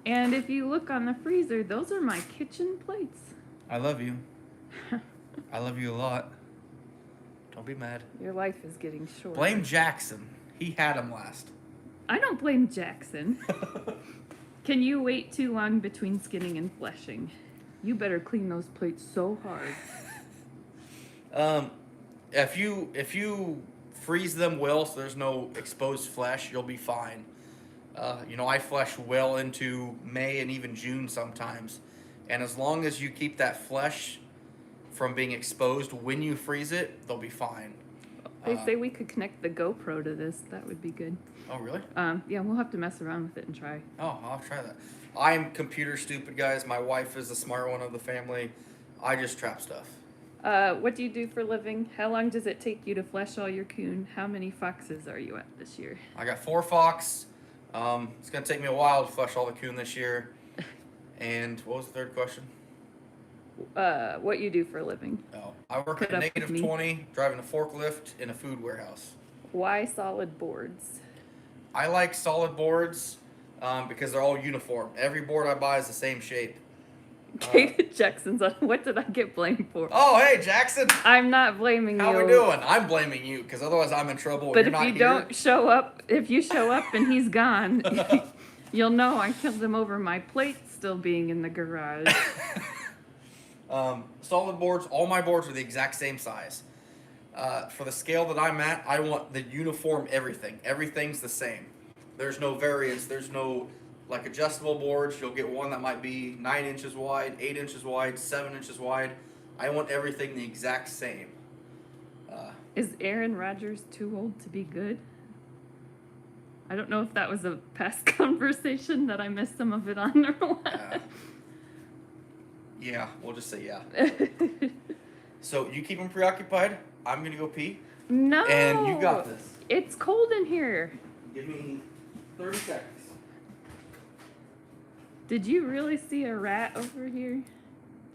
Speaker 2: And if you look on the freezer, those are my kitchen plates.
Speaker 1: I love you. I love you a lot. Don't be mad.
Speaker 2: Your life is getting short.
Speaker 1: Blame Jackson. He had them last.
Speaker 2: I don't blame Jackson. Can you wait too long between skinning and fleshing? You better clean those plates so hard.
Speaker 1: If you freeze them well so there's no exposed flesh, you'll be fine. I flesh well into May and even June sometimes. And as long as you keep that flesh from being exposed when you freeze it, they'll be fine.
Speaker 2: They say we could connect the GoPro to this. That would be good.
Speaker 1: Oh, really?
Speaker 2: Yeah, we'll have to mess around with it and try.
Speaker 1: Oh, I'll try that. I'm computer stupid, guys. My wife is the smart one of the family. I just trap stuff.
Speaker 2: What do you do for a living? How long does it take you to flesh all your coon? How many foxes are you at this year?
Speaker 1: I got 4 fox. It's going to take me a while to flush all the coon this year. And what was the third question?
Speaker 2: What you do for a living?
Speaker 1: Oh, I work at negative 20, driving a forklift in a food warehouse.
Speaker 2: Why solid boards?
Speaker 1: I like solid boards because they're all uniform. Every board I buy is the same shape.
Speaker 2: Jackson's on. What did I get blamed for?
Speaker 1: Oh, hey, Jackson.
Speaker 2: I'm not blaming you.
Speaker 1: How we doing? I'm blaming you because otherwise I'm in trouble.
Speaker 2: But if you don't show up, if you show up and he's gone, you'll know I killed him over my plate still being in the garage.
Speaker 1: Solid boards, all my boards are the exact same size. For the scale that I'm at, I want the uniform everything. Everything's the same. There's no variance. There's no like adjustable boards. You'll get one that might be 9 inches wide, 8 inches wide, 7 inches wide. I want everything the exact same.
Speaker 2: Is Aaron Rodgers too old to be good? I don't know if that was a past conversation that I missed some of it on or what.
Speaker 1: Yeah, we'll just say yeah. So you keep him preoccupied. I'm gonna go pee.
Speaker 2: No.
Speaker 1: And you got this.
Speaker 2: It's cold in here.
Speaker 1: Give me 30 seconds.
Speaker 2: Did you really see a rat over here?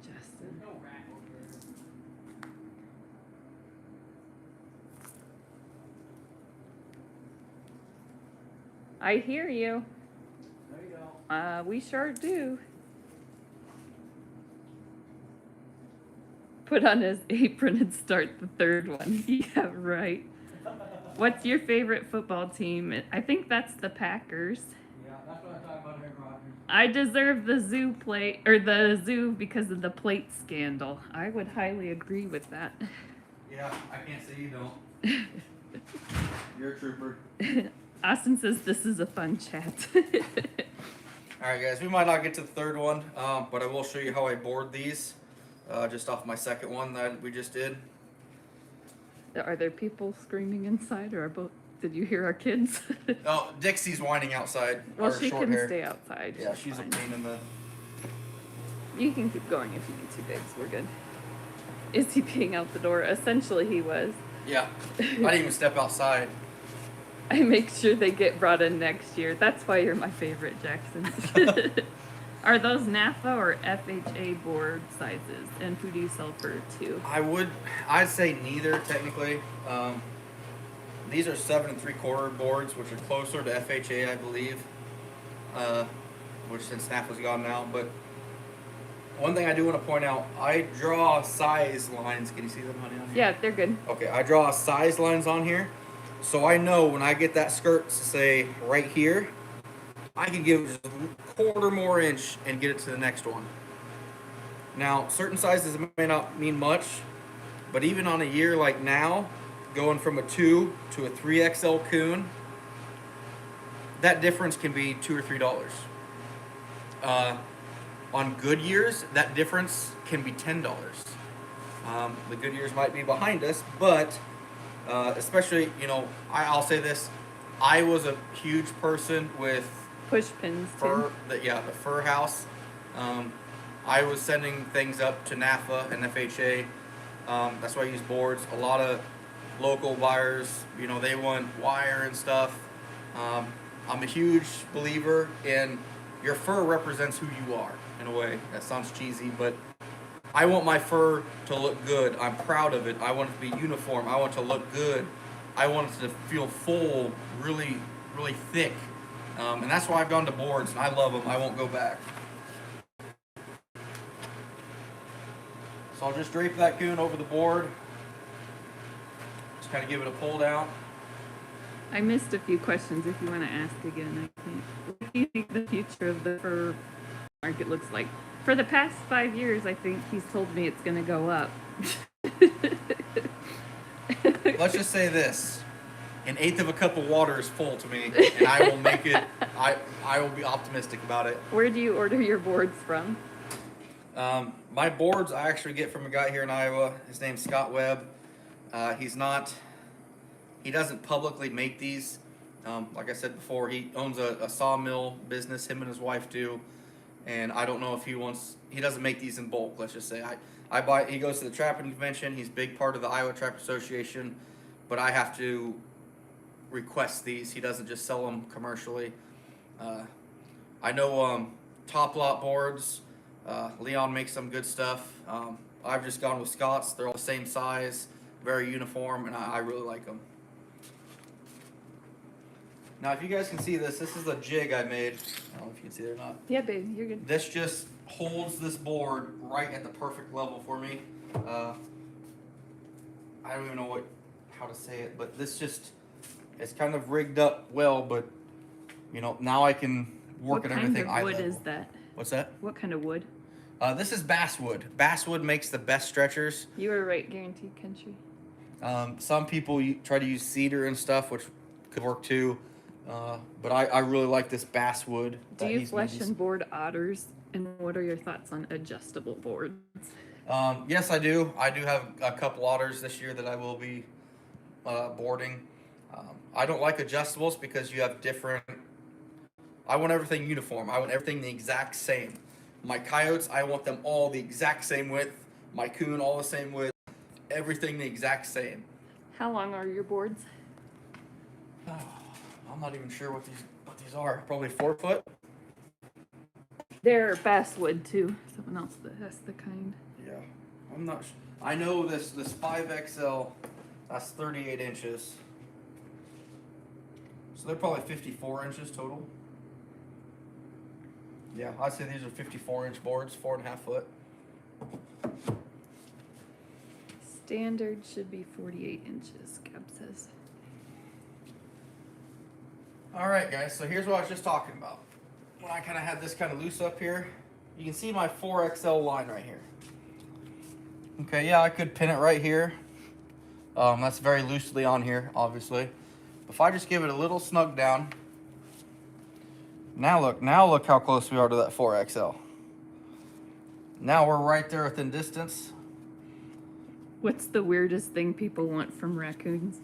Speaker 2: Justin.
Speaker 1: No rat over there.
Speaker 2: I hear you.
Speaker 1: There you go.
Speaker 2: We sure do. Put on his apron and start the third one. Yeah, right. What's your favorite football team? I think that's the Packers.
Speaker 3: Yeah, that's what I thought about Aaron Rodgers.
Speaker 2: I deserve the zoo plate or the zoo because of the plate scandal. I would highly agree with that.
Speaker 1: Yeah, I can't say you don't. You're a trooper.
Speaker 2: Austin says this is a fun chat.
Speaker 1: Alright guys, we might not get to the third one, but I will show you how I board these, just off my second one that we just did.
Speaker 2: Are there people screaming inside, or did you hear our kids?
Speaker 1: Oh, Dixie's whining outside.
Speaker 2: Well,
Speaker 1: Our
Speaker 2: she
Speaker 1: short
Speaker 2: can
Speaker 1: hair.
Speaker 2: stay outside.
Speaker 1: Yeah, she's
Speaker 2: fine.
Speaker 1: a pain in the...
Speaker 2: You can keep going if you need to, babes. We're good. Is he peeing out the door? Essentially, he was.
Speaker 1: Yeah, I didn't even step outside.
Speaker 2: I make sure they get brought in next year. That's why you're my favorite, Jackson. Are those NAFA or FHA board sizes? And who do you sell for too?
Speaker 1: I'd say neither technically. These are 7 3/4 boards, which are closer to FHA, I believe. Which since NAFA's gone now, but one thing I do want to point out, I draw size lines. Can you see them, honey? On here?
Speaker 2: Yeah, they're good.
Speaker 1: Okay, I draw size lines on here, so I know when I get that skirt, say right here, I can give just a quarter more inch and get it to the next one. Now, certain sizes may not mean much, but even on a year like now, going from a 2 to a 3XL coon, that difference can be $2 or $3. On good years, that difference can be $10. The good years might be behind us, but especially, I'll say this, I was a huge person with
Speaker 2: Push pins
Speaker 1: fur,
Speaker 2: too.
Speaker 1: the fur house. I was sending things up to NAFA and FHA. That's why I use boards. A lot of local buyers, they want wire and stuff. I'm a huge believer in your fur represents who you are, in a way. That sounds cheesy, but I want my fur to look good. I'm proud of it. I want it to be uniform. I want it to look good. I want it to feel full, really, really thick. And that's why I've gone to boards, and I love them. I won't go back. So I'll just drape that coon over the board. Just kind of give it a pull down.
Speaker 2: I missed a few questions. If you want to ask again, I think. What do you think the future of the fur market looks like? For the past 5 years, I think he's told me it's going to go up.
Speaker 1: Let's just say this. An eighth of a cup of water is full to me, and I will make it, I will be optimistic about it.
Speaker 2: Where do you order your boards from?
Speaker 1: My boards I actually get from a guy here in Iowa. His name's Scott Webb. He doesn't publicly make these. Like I said before, he owns a sawmill business, him and his wife do. And I don't know if he doesn't make these in bulk, let's just say. He goes to the trapping convention, he's a big part of the Iowa Trap Association, but I have to request these. He doesn't just sell them commercially. I know Top Lot boards, Leon makes some good stuff. I've just gone with Scott's. They're all the same size, very uniform, and I really like them. Now, if you guys can see this is the jig I made. I don't know if you can see it or not.
Speaker 2: Yeah, babe, you're good.
Speaker 1: This just holds this board right at the perfect level for me. I don't even know how to say it, but it's kind of rigged up well, but now I can work at everything eye level.
Speaker 2: What kind of wood is that?
Speaker 1: What's that?
Speaker 2: What kind of wood?
Speaker 1: This is basswood. Basswood makes the best stretchers.
Speaker 2: You were right, guaranteed country.
Speaker 1: Some people try to use cedar and stuff, which could work too. But I really like this basswood.
Speaker 2: Do you flesh and board otters? And what are your thoughts on adjustable boards?
Speaker 1: Yes, I do. I do have a couple otters this year that I will be boarding. I don't like adjustables because you have different... I want everything uniform. I want everything the exact same. My coyotes, I want them all the exact same width. My coon, all the same width. Everything the exact same.
Speaker 2: How long are your boards?
Speaker 1: I'm not even sure what these are. Probably 4 foot.
Speaker 2: They're basswood too. Someone else that's the kind.
Speaker 1: Yeah, I'm not. I know this 5XL. That's 38 inches. So they're probably 54 inches total. Yeah, I'd say these are 54-inch boards, 4.5 foot.
Speaker 2: Standard should be 48 inches, Gab says.
Speaker 1: All right, guys, so here's what I was just talking about. When I kind of had this kind of loose up here, you can see my 4XL line right here. Okay, yeah, I could pin it right here. That's very loosely on here, obviously. If I just give it a little snug down, now look how close we are to that 4XL. Now we're right there within distance.
Speaker 2: What's the weirdest thing people want from raccoons?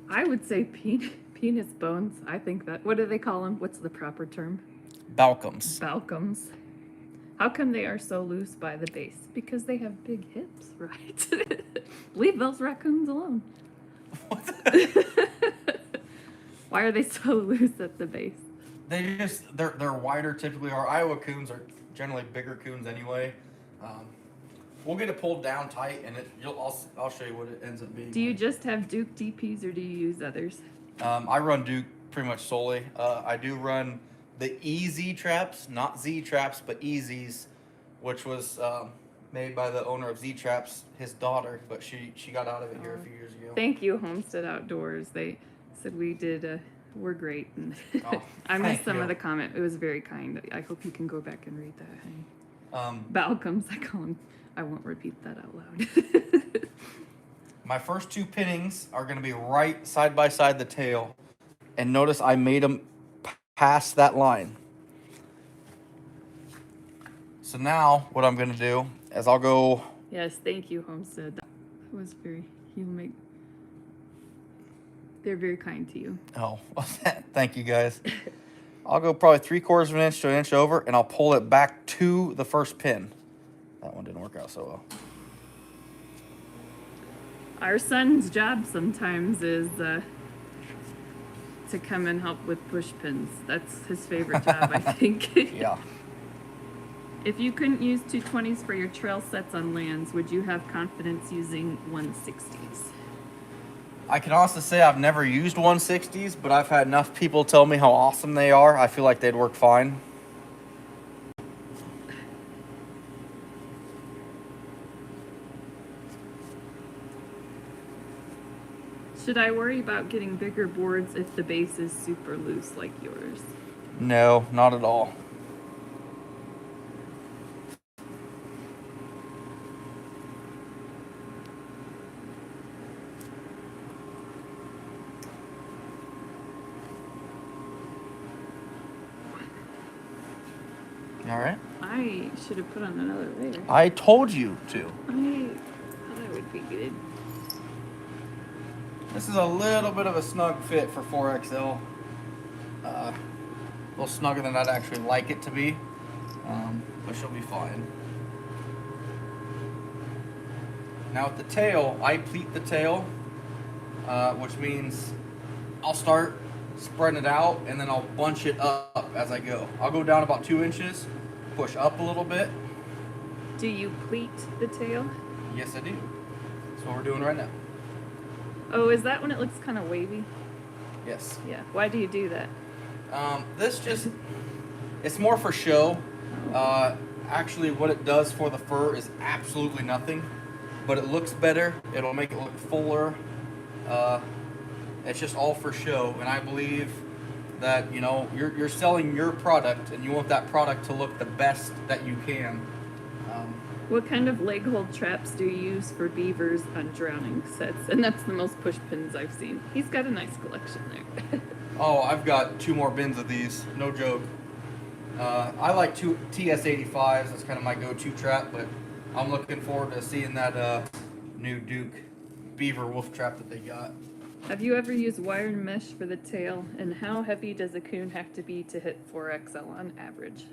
Speaker 2: I would say penis bones. I think that. What do they call them? What's the proper term?
Speaker 1: Balcums.
Speaker 2: Balcums. How come they are so loose by the base? Because they have big hips, right? Leave those raccoons alone. Why are they so loose at the base?
Speaker 1: They're wider typically. Our Iowa coons are generally bigger coons anyway. We'll get it pulled down tight, and I'll show you what it ends up being.
Speaker 2: Do you just have Duke DPs or do you use others?
Speaker 1: I run Duke pretty much solely. I do run the EZ traps, not Z traps, but EZs, which was made by the owner of Z Traps, his daughter, but she got out of it here a few years ago.
Speaker 2: Thank you, Homestead Outdoors. They said we're great. And
Speaker 1: Oh,
Speaker 2: I missed
Speaker 1: thank
Speaker 2: some
Speaker 1: you.
Speaker 2: of the comment. It was very kind. I hope you can go back and read that, honey. Balcums, I call them. I won't repeat that out loud.
Speaker 1: My first two pinnings are going to be right side by side the tail. And notice I made them past that line. So now what I'm going to do is I'll go...
Speaker 2: Yes, thank you, Homestead. That was they're very kind to you.
Speaker 1: Oh, thank you guys. I'll go probably 3/4 of an inch to an inch over, and I'll pull it back to the first pin. That one didn't work out so well.
Speaker 2: Our son's job sometimes is to come and help with push pins. That's his favorite job, I think.
Speaker 1: Yeah.
Speaker 2: If you couldn't use 220s for your trail sets on lands, would you have confidence using 160s?
Speaker 1: I can honestly say I've never used 160s, but I've had enough people tell me how awesome they are. I feel like they'd work fine.
Speaker 2: Should I worry about getting bigger boards if the base is super loose like yours?
Speaker 1: No, not at all. You all right?
Speaker 2: I should have put on another layer.
Speaker 1: I told you to.
Speaker 2: I thought it would be good.
Speaker 1: This is a little bit of a snug fit for 4XL. A little snugger than I'd actually like it to be, but she'll be fine. Now with the tail, I pleat the tail, which means I'll start spreading it out and then I'll bunch it up as I go. I'll go down about 2 inches, push up a little bit.
Speaker 2: Do you pleat the tail?
Speaker 1: Yes, I do. That's what we're doing right now.
Speaker 2: Oh, is that when it looks kind of wavy?
Speaker 1: Yes.
Speaker 2: Yeah. Why do you do that?
Speaker 1: It's more for show. Actually, what it does for the fur is absolutely nothing, but it looks better. It'll make it look fuller. It's just all for show, and I believe that, you know, you're selling your product, and you want that product to look the best that you can.
Speaker 2: What kind of leg hold traps do you use for beavers on drowning sets? And that's the most push pins I've seen. He's got a nice collection there.
Speaker 1: Oh, I've got 2 more bins of these, no joke. I like 2 TS85s. That's kind of my go-to trap, but I'm looking forward to seeing that new Duke beaver wolf trap that they got.
Speaker 2: Have you ever used wire mesh for the tail? And how heavy does a coon have to be to hit 4XL on average?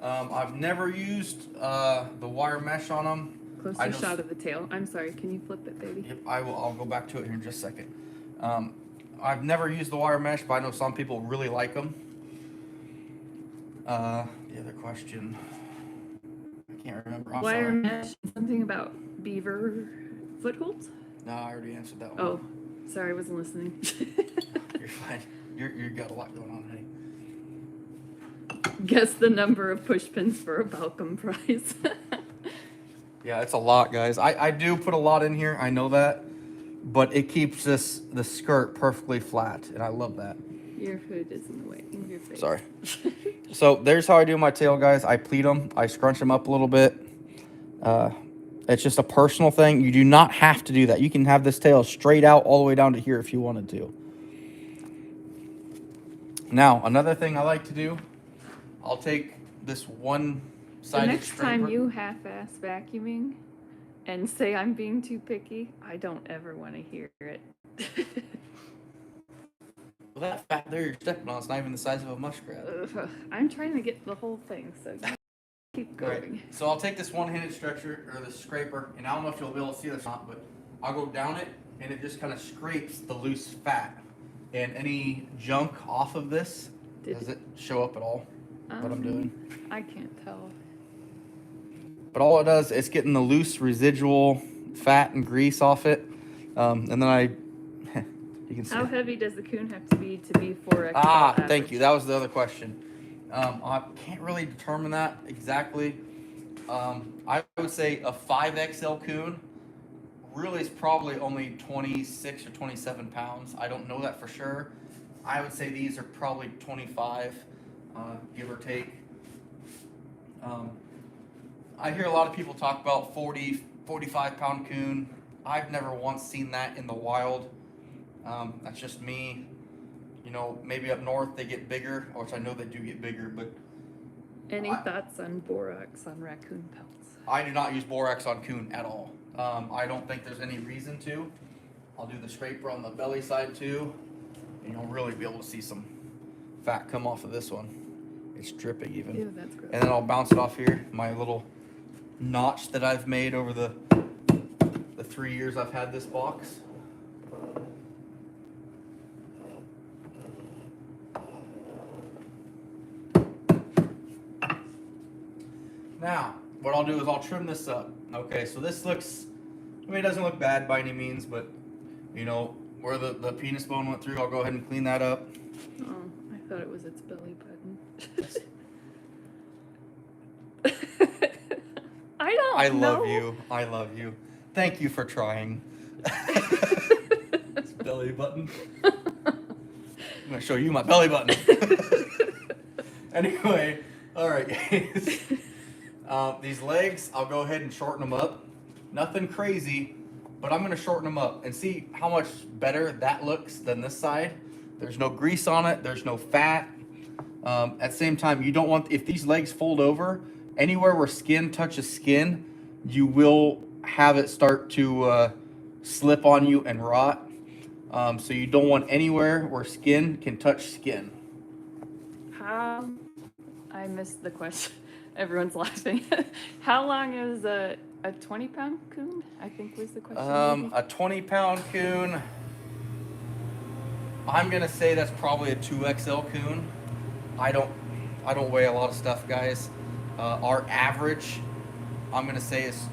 Speaker 1: I've never used the wire mesh on them.
Speaker 2: Closer shot of the tail. I'm sorry, can you flip it, baby?
Speaker 1: Yep, I will. I'll go back to it here in just a second. I've never used the wire mesh, but I know some people really like them. The other question, I can't remember. I'm
Speaker 2: Wire
Speaker 1: sorry.
Speaker 2: mesh, something about beaver footholds?
Speaker 1: No, I already answered that one.
Speaker 2: Oh, sorry, I wasn't listening.
Speaker 1: You're fine. You got a lot going on, honey.
Speaker 2: Guess the number of push pins for a Balcom prize.
Speaker 1: Yeah, it's a lot, guys. I do put a lot in here. I know that, but it keeps the skirt perfectly flat, and I love that.
Speaker 2: Your food is in the way. Move your face.
Speaker 1: Sorry. So there's how I do my tail, guys. I pleat them. I scrunch them up a little bit. It's just a personal thing. You do not have to do that. You can have this tail straight out all the way down to here if you wanted to. Now, another thing I like to do, I'll take this one-sided
Speaker 2: The next time
Speaker 1: scraper.
Speaker 2: you half-ass vacuuming and say I'm being too picky, I don't ever want to hear it.
Speaker 1: Well, that fat there you're stepping on, it's not even the size of a muskrat.
Speaker 2: Ugh, I'm trying to get the whole thing, so keep going.
Speaker 1: Right. So I'll take this one-handed stretcher, or the scraper, and I don't know if you'll be able to see this or not, but I'll go down it, and it just kind of scrapes the loose fat. And any junk off of this, does it show up at all, what I'm doing?
Speaker 2: I can't tell.
Speaker 1: But all it does, it's getting the loose residual fat and grease off it. And then you can see.
Speaker 2: How heavy does the coon have to be 4XL
Speaker 1: Thank
Speaker 2: average?
Speaker 1: you. That was the other question. I can't really determine that exactly. I would say a 5XL coon really is probably only 26 or 27 pounds. I don't know that for sure. I would say these are probably 25, give or take. I hear a lot of people talk about 40, 45 pound coon. I've never once seen that in the wild. That's just me. You know, maybe up north they get bigger, which I know they do get bigger, but
Speaker 2: Any thoughts on borax on raccoon pelts?
Speaker 1: I do not use borax on coon at all. I don't think there's any reason to. I'll do the scraper on the belly side too, and you'll really be able to see some fat come off of this one. It's dripping even.
Speaker 2: Ew, that's gross.
Speaker 1: And then I'll bounce it off here, my little notch that I've made over the 3 years I've had this box. Now, what I'll do is I'll trim this up. Okay, so this looks, I mean, it doesn't look bad by any means, but, you know, where the penis bone went through, I'll go ahead and clean that up.
Speaker 2: Oh, I thought it was its belly button. I don't
Speaker 1: I
Speaker 2: know.
Speaker 1: love you. I love you. Thank you for trying. It's belly button. I'm going to show you my belly button. Anyway, all right, guys. These legs, I'll go ahead and shorten them up. Nothing crazy, but I'm going to shorten them up and see how much better that looks than this side. There's no grease on it. There's no fat. At the same time, you don't want, if these legs fold over, anywhere where skin touches skin, you will have it start to slip on you and rot. So you don't want anywhere where skin can touch skin.
Speaker 2: How? I missed the question. Everyone's laughing. How long is a 20-pound coon? I think was the question. Maybe?
Speaker 1: A 20-pound coon, I'm gonna say that's probably a 2XL coon. I don't weigh a lot of stuff, guys. Our average, I'm gonna say, is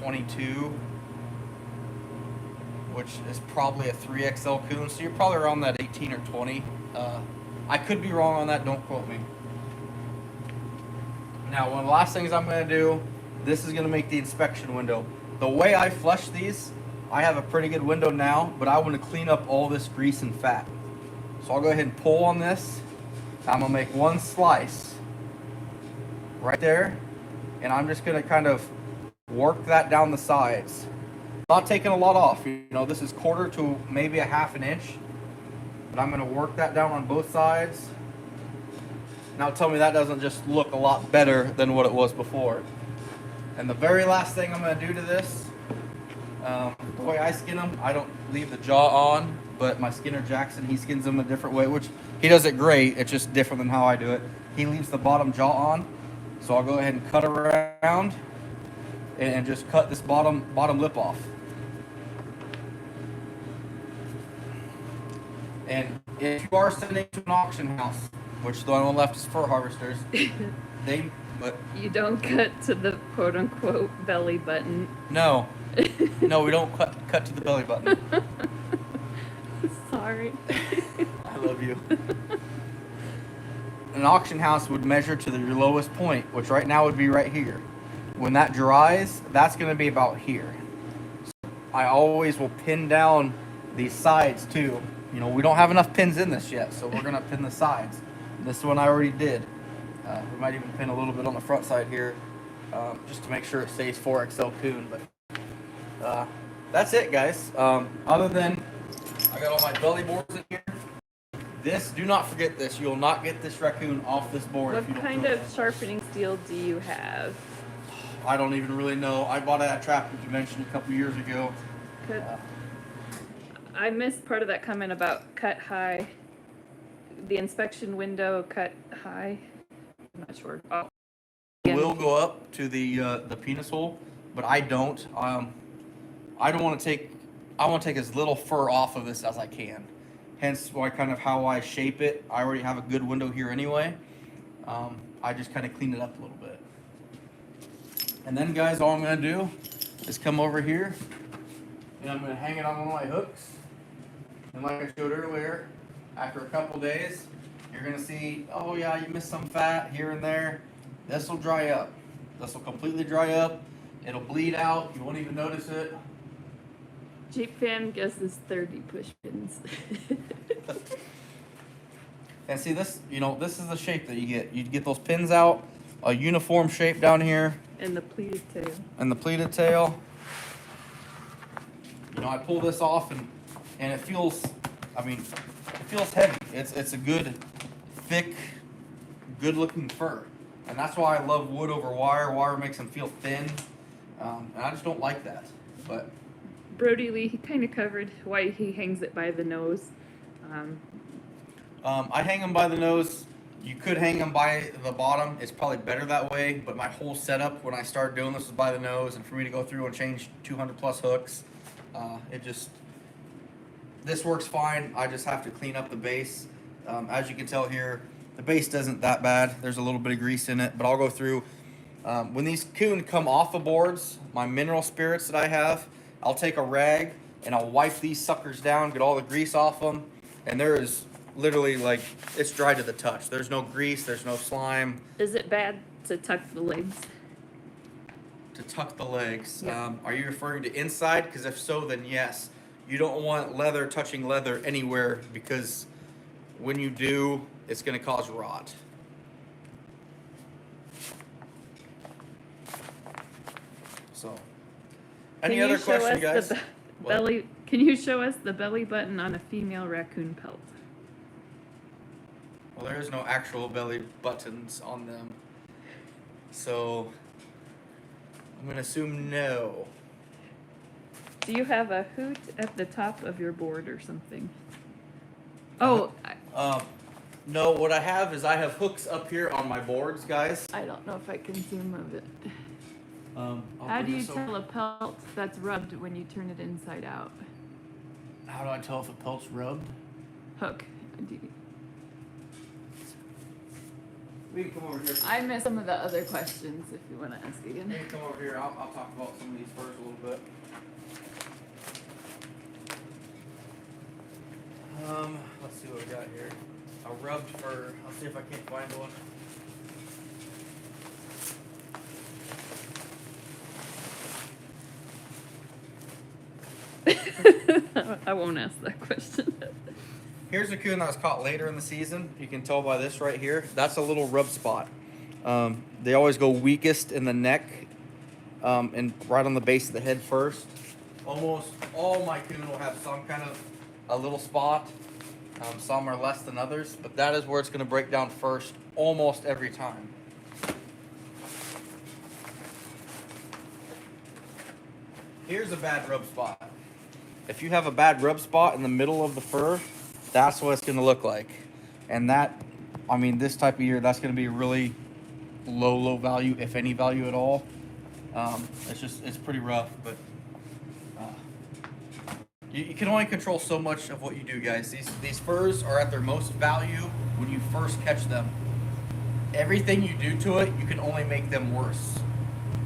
Speaker 1: 22, which is probably a 3XL coon. So you're probably around that 18 or 20. I could be wrong on that. Don't quote me. Now, one of the last things I'm going to do, this is going to make the inspection window. The way I flush these, I have a pretty good window now, but I want to clean up all this grease and fat. So I'll go ahead and pull on this. I'm going to make one slice right there, and I'm just going to kind of work that down the sides. Not taking a lot off. You know, this is 1/4 to maybe a 1/2 inch, but I'm going to work that down on both sides. Now tell me that doesn't just look a lot better than what it was before. And the very last thing I'm going to do to this, the way I skin them, I don't leave the jaw on, but my Skinner Jackson, he skins them a different way, which he does it great. It's just different than how I do it. He leaves the bottom jaw on, so I'll go ahead and cut around and just cut this bottom lip off. And if you are sending to an auction house, which the one on the left is fur harvesters, but
Speaker 2: You don't cut to the quote-unquote belly button.
Speaker 1: no, we don't cut to the belly button.
Speaker 2: Sorry.
Speaker 1: I love you. An auction house would measure to your lowest point, which right now would be right here. When that dries, that's going to be about here. So I always will pin down these sides too, you know, we don't have enough pins in this yet, so we're gonna pin the sides. This one I already did. We might even pin a little bit on the front side here, just to make sure it stays 4XL coon. But that's it, guys. Other than I got all my belly boards in here. This, do not forget this. You will not get this Raccoon off this board.
Speaker 2: What
Speaker 1: if you don't
Speaker 2: kind
Speaker 1: do
Speaker 2: of
Speaker 1: it.
Speaker 2: sharpening steel do you have?
Speaker 1: I don't even really know. I bought it at Trapper Convention a couple years ago.
Speaker 2: Could, I missed part of that comment about cut high. The inspection window cut high. I'm not sure. Oh.
Speaker 1: It will go up to the penis hole, but I don't. I don't want to take. I want to take as little fur off of this as I can. Hence why kind of how I shape it. I already have a good window here anyway. I just kind of clean it up a little bit. And then, guys, all I'm gonna do is come over here and I'm gonna hang it on one of my hooks. And like I showed earlier, after a couple days, you're gonna see, oh yeah, you missed some fat here and there. This will dry up. This will completely dry up. It'll bleed out. You won't even notice it.
Speaker 2: Jeep fan guesses 30 push pins.
Speaker 1: And see this, you know, this is the shape that you get. You get those pins out, a uniform shape down here,
Speaker 2: And the pleated tail.
Speaker 1: and the pleated tail. You know, I pull this off and it feels, I mean, it feels heavy. It's a good, thick, good looking fur. And that's why I love wood over wire. Wire makes them feel thin. And I just don't like that. But
Speaker 2: Brody Lee, he kind of covered why he hangs it by the nose.
Speaker 1: I hang them by the nose. You could hang them by the bottom. It's probably better that way. But my whole setup when I started doing this was by the nose. And for me to go through and change 200 plus hooks, this works fine. I just have to clean up the base. As you can tell here, the base isn't that bad. There's a little bit of grease in it, but I'll go through. When these coon come off the boards, my mineral spirits that I have, I'll take a rag and I'll wipe these suckers down, get all the grease off them, and there is literally like, it's dry to the touch. There's no grease, there's no slime.
Speaker 2: Is it bad to tuck the legs?
Speaker 1: To tuck the legs.
Speaker 2: Yeah.
Speaker 1: Are you referring to inside? Because if so, then yes. You don't want leather touching leather anywhere, because when you do, it's going to cause rot. So, any other question, guys?
Speaker 2: Belly? Can you show us the belly button on a female raccoon pelt?
Speaker 1: Well, there is no actual belly buttons on them, so I'm going to assume no.
Speaker 2: Do you have a hoot at the top of your board or something? Oh,
Speaker 1: No, what I have is I have hooks up here on my boards, guys.
Speaker 2: I don't know if I can zoom of it.
Speaker 1: I'll
Speaker 2: How do
Speaker 1: bring
Speaker 2: you
Speaker 1: this over.
Speaker 2: tell a pelt that's rubbed when you turn it inside out?
Speaker 1: How do I tell if a pelt's rubbed?
Speaker 2: Hook.
Speaker 1: We can come over here.
Speaker 2: I missed some of the other questions if you want to ask
Speaker 1: We
Speaker 2: again.
Speaker 1: can come over here. I'll talk about some of these first a little bit. Let's see what we got here. A rubbed fur. I'll see if I can't find one.
Speaker 2: I won't ask that question.
Speaker 1: Here's a coon that was caught later in the season. You can tell by this right here. That's a little rub spot. They always go weakest in the neck and right on the base of the head first. Almost all my coon will have some kind of a little spot. Some are less than others, but that is where it's going to break down first almost every time. Here's a bad rub spot. If you have a bad rub spot in the middle of the fur, that's what it's going to look like. And that, I mean, this type of year, that's going to be really low value, if any value at all. It's pretty rough, but you can only control so much of what you do, guys. These furs are at their most value when you first catch them. Everything you do to it, you can only make them worse.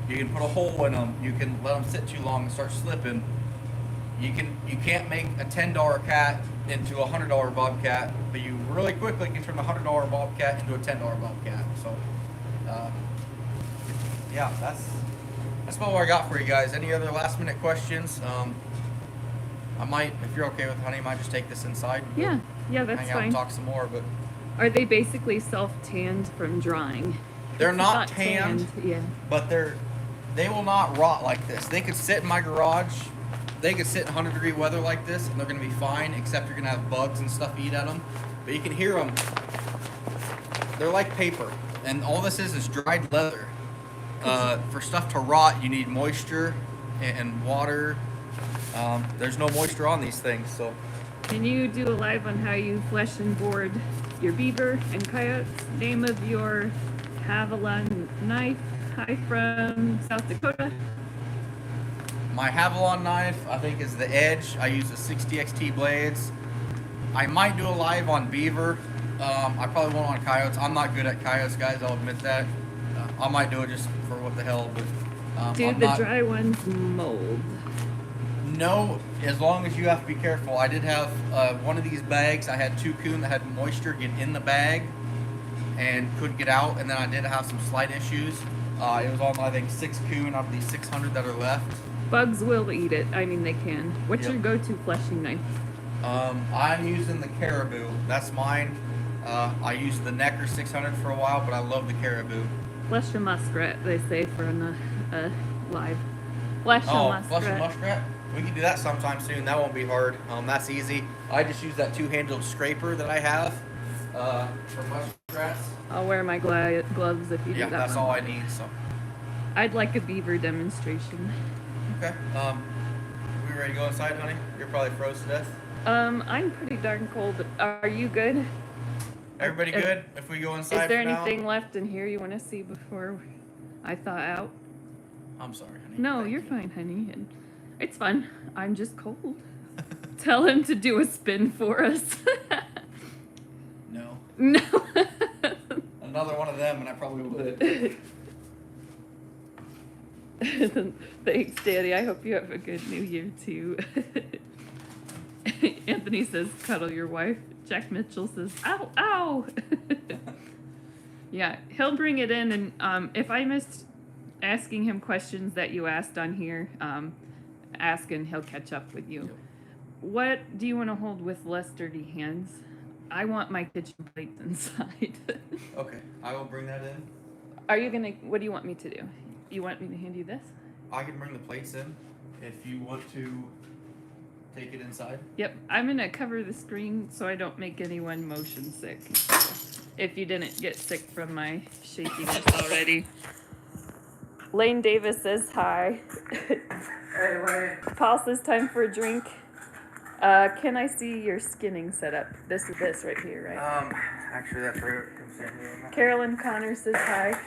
Speaker 1: You can put a hole in them. You can let them sit too long and start slipping. You can't make a $10 cat into a $100 bobcat, but you really quickly can turn the $100 bobcat into a $10 bobcat. So, yeah, that's about what I got for you guys. Any other last minute questions? I might, if you're okay with honey, I might just take this inside.
Speaker 2: Yeah, that's
Speaker 1: hang out
Speaker 2: fine.
Speaker 1: and talk some more, but
Speaker 2: Are they basically self-tanned from drying?
Speaker 1: they're
Speaker 2: It's
Speaker 1: not tanned,
Speaker 2: yeah.
Speaker 1: but they will not rot like this. They could sit in my garage. They could sit in 100-degree weather like this, and they're gonna be fine. Except you're gonna have bugs and stuff eat at them. But you can hear them. They're like paper, and all this is dried leather. For stuff to rot, you need moisture and water. There's no moisture on these things, so.
Speaker 2: Can you do a live on how you flesh and board your beaver and coyotes? Name of your Havilon knife. Hi from South Dakota.
Speaker 1: My Havilon knife, I think, is the Edge. I use the 60XT blades. I might do a live on beaver. I probably won't on coyotes. I'm not good at coyotes, guys. I'll admit that. I might do it just for what the hell, but
Speaker 2: Do the dry ones mold?
Speaker 1: No, as long as you have to be careful. I did have one of these bags. I had 2 coon that had moisture get in the bag and couldn't get out, and then I did have some slight issues. It was on, I think, 6 coon out of these 600 that are left.
Speaker 2: Bugs will eat it. I mean, they can. What's
Speaker 1: Yep.
Speaker 2: your go-to fleshing knife?
Speaker 1: I'm using the Caribou. That's mine. I used the Necker 600 for a while, but I love the Caribou.
Speaker 2: Flesh a muskrat, they say, for a live. Flesh a muskrat.
Speaker 1: Flesh a muskrat? We can do that sometime soon. That won't be hard. That's easy. I just use that 2-handled scraper that I have for muskrats.
Speaker 2: I'll wear my gloves if you do
Speaker 1: Yeah,
Speaker 2: that
Speaker 1: that's
Speaker 2: one.
Speaker 1: all I need. So.
Speaker 2: I'd like a beaver demonstration.
Speaker 1: Okay. We ready to go inside, honey? You're probably froze to death.
Speaker 2: I'm pretty darn cold. Are you good?
Speaker 1: Everybody good? If we go inside
Speaker 2: Is there
Speaker 1: for now?
Speaker 2: anything left in here you want to see before I thaw out?
Speaker 1: I'm sorry, honey.
Speaker 2: No,
Speaker 1: Thank
Speaker 2: you're
Speaker 1: you.
Speaker 2: fine, honey. And it's fun. I'm just cold. Tell him to do a spin for us.
Speaker 1: No.
Speaker 2: No.
Speaker 1: Another one of them, and I probably would.
Speaker 2: Thanks, Daddy. I hope you have a good New Year too. Anthony says, "Cuddle your wife." Jack Mitchell says, "Ow, ow." Yeah, he'll bring it in, and if I missed asking him questions that you asked on here, ask and he'll catch up with you.
Speaker 1: Yep.
Speaker 2: What do you want to hold with less dirty hands? I want my kitchen plates inside.
Speaker 1: Okay, I will bring that in.
Speaker 2: Are you gonna? What do you want me to do? You want me to hand you this?
Speaker 1: I can bring the plates in if you want to take it inside.
Speaker 2: Yep, I'm gonna cover the screen so I don't make anyone motion sick. If you didn't get sick from my shakiness already. Lane Davis says hi.
Speaker 3: Hey, Wayne.
Speaker 2: Paul says time for a drink. Can I see your skinning setup? This is this right here, right?
Speaker 1: Actually, that's where it comes in here.
Speaker 2: Carolyn Connor says hi.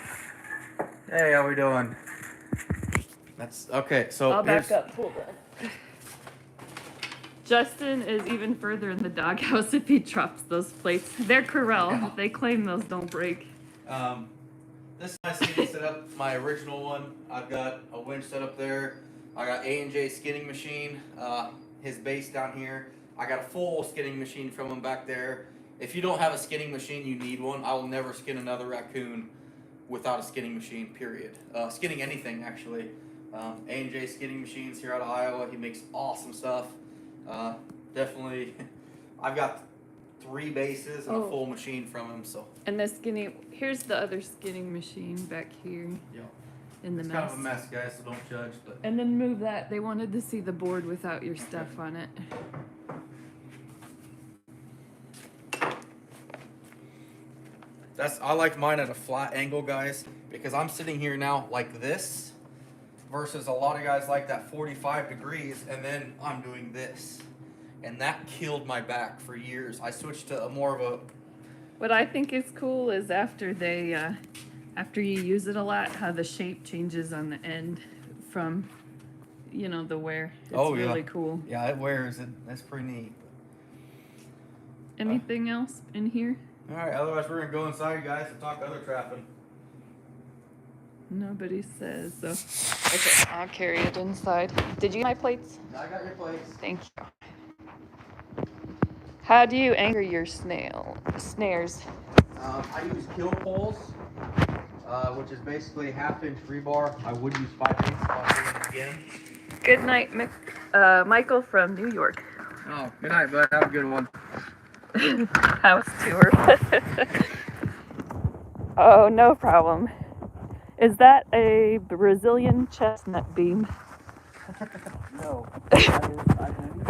Speaker 1: Hey, how we doing? That's okay. So
Speaker 2: I'll back
Speaker 1: here's-
Speaker 2: up. Hold on. Justin is even further in the doghouse if he drops those plates. They're Corel.
Speaker 1: Yeah.
Speaker 2: They claim those don't break.
Speaker 1: This is my skinning setup, my original one. I've got a winch set up there. I got A&J skinning machine, his base down here. I got a full skinning machine from him back there. If you don't have a skinning machine, you need one. I will never skin another raccoon without a skinning machine, period. Skinning anything, actually. A&J skinning machines here out of Iowa. He makes awesome stuff. Definitely, I've got 3 bases and a full machine from him, so.
Speaker 2: And the skinning, here's the other skinning machine back here
Speaker 1: Yeah.
Speaker 2: in the
Speaker 1: It's
Speaker 2: mess.
Speaker 1: kind of a mess, guys, so don't judge, but.
Speaker 2: And then move that. They wanted to see the board without your stuff on it.
Speaker 1: I like mine at a flat angle, guys, because I'm sitting here now like this versus a lot of guys like that 45 degrees, and then I'm doing this. And that killed my back for years. I switched to more of a.
Speaker 2: What I think is cool is after after you use it a lot, how the shape changes on the end from, the wear. It's really cool.
Speaker 1: Yeah, it wears it. That's pretty neat.
Speaker 2: Anything else in here?
Speaker 1: All right, otherwise we're gonna go inside, guys, and talk other trapping.
Speaker 2: Nobody says so. Okay, I'll carry it inside. Did you get my plates?
Speaker 1: I got your plates.
Speaker 2: Thank you. How do you anchor your snares?
Speaker 1: I use kill poles, which is basically 1/2-inch rebar. I would use 5/8 if I was doing it again.
Speaker 2: Good night, Michael from New York.
Speaker 4: Oh, good night, bud. Have a good one.
Speaker 2: House tour. Oh, no problem. Is that a Brazilian chestnut beam?
Speaker 4: No. I believe.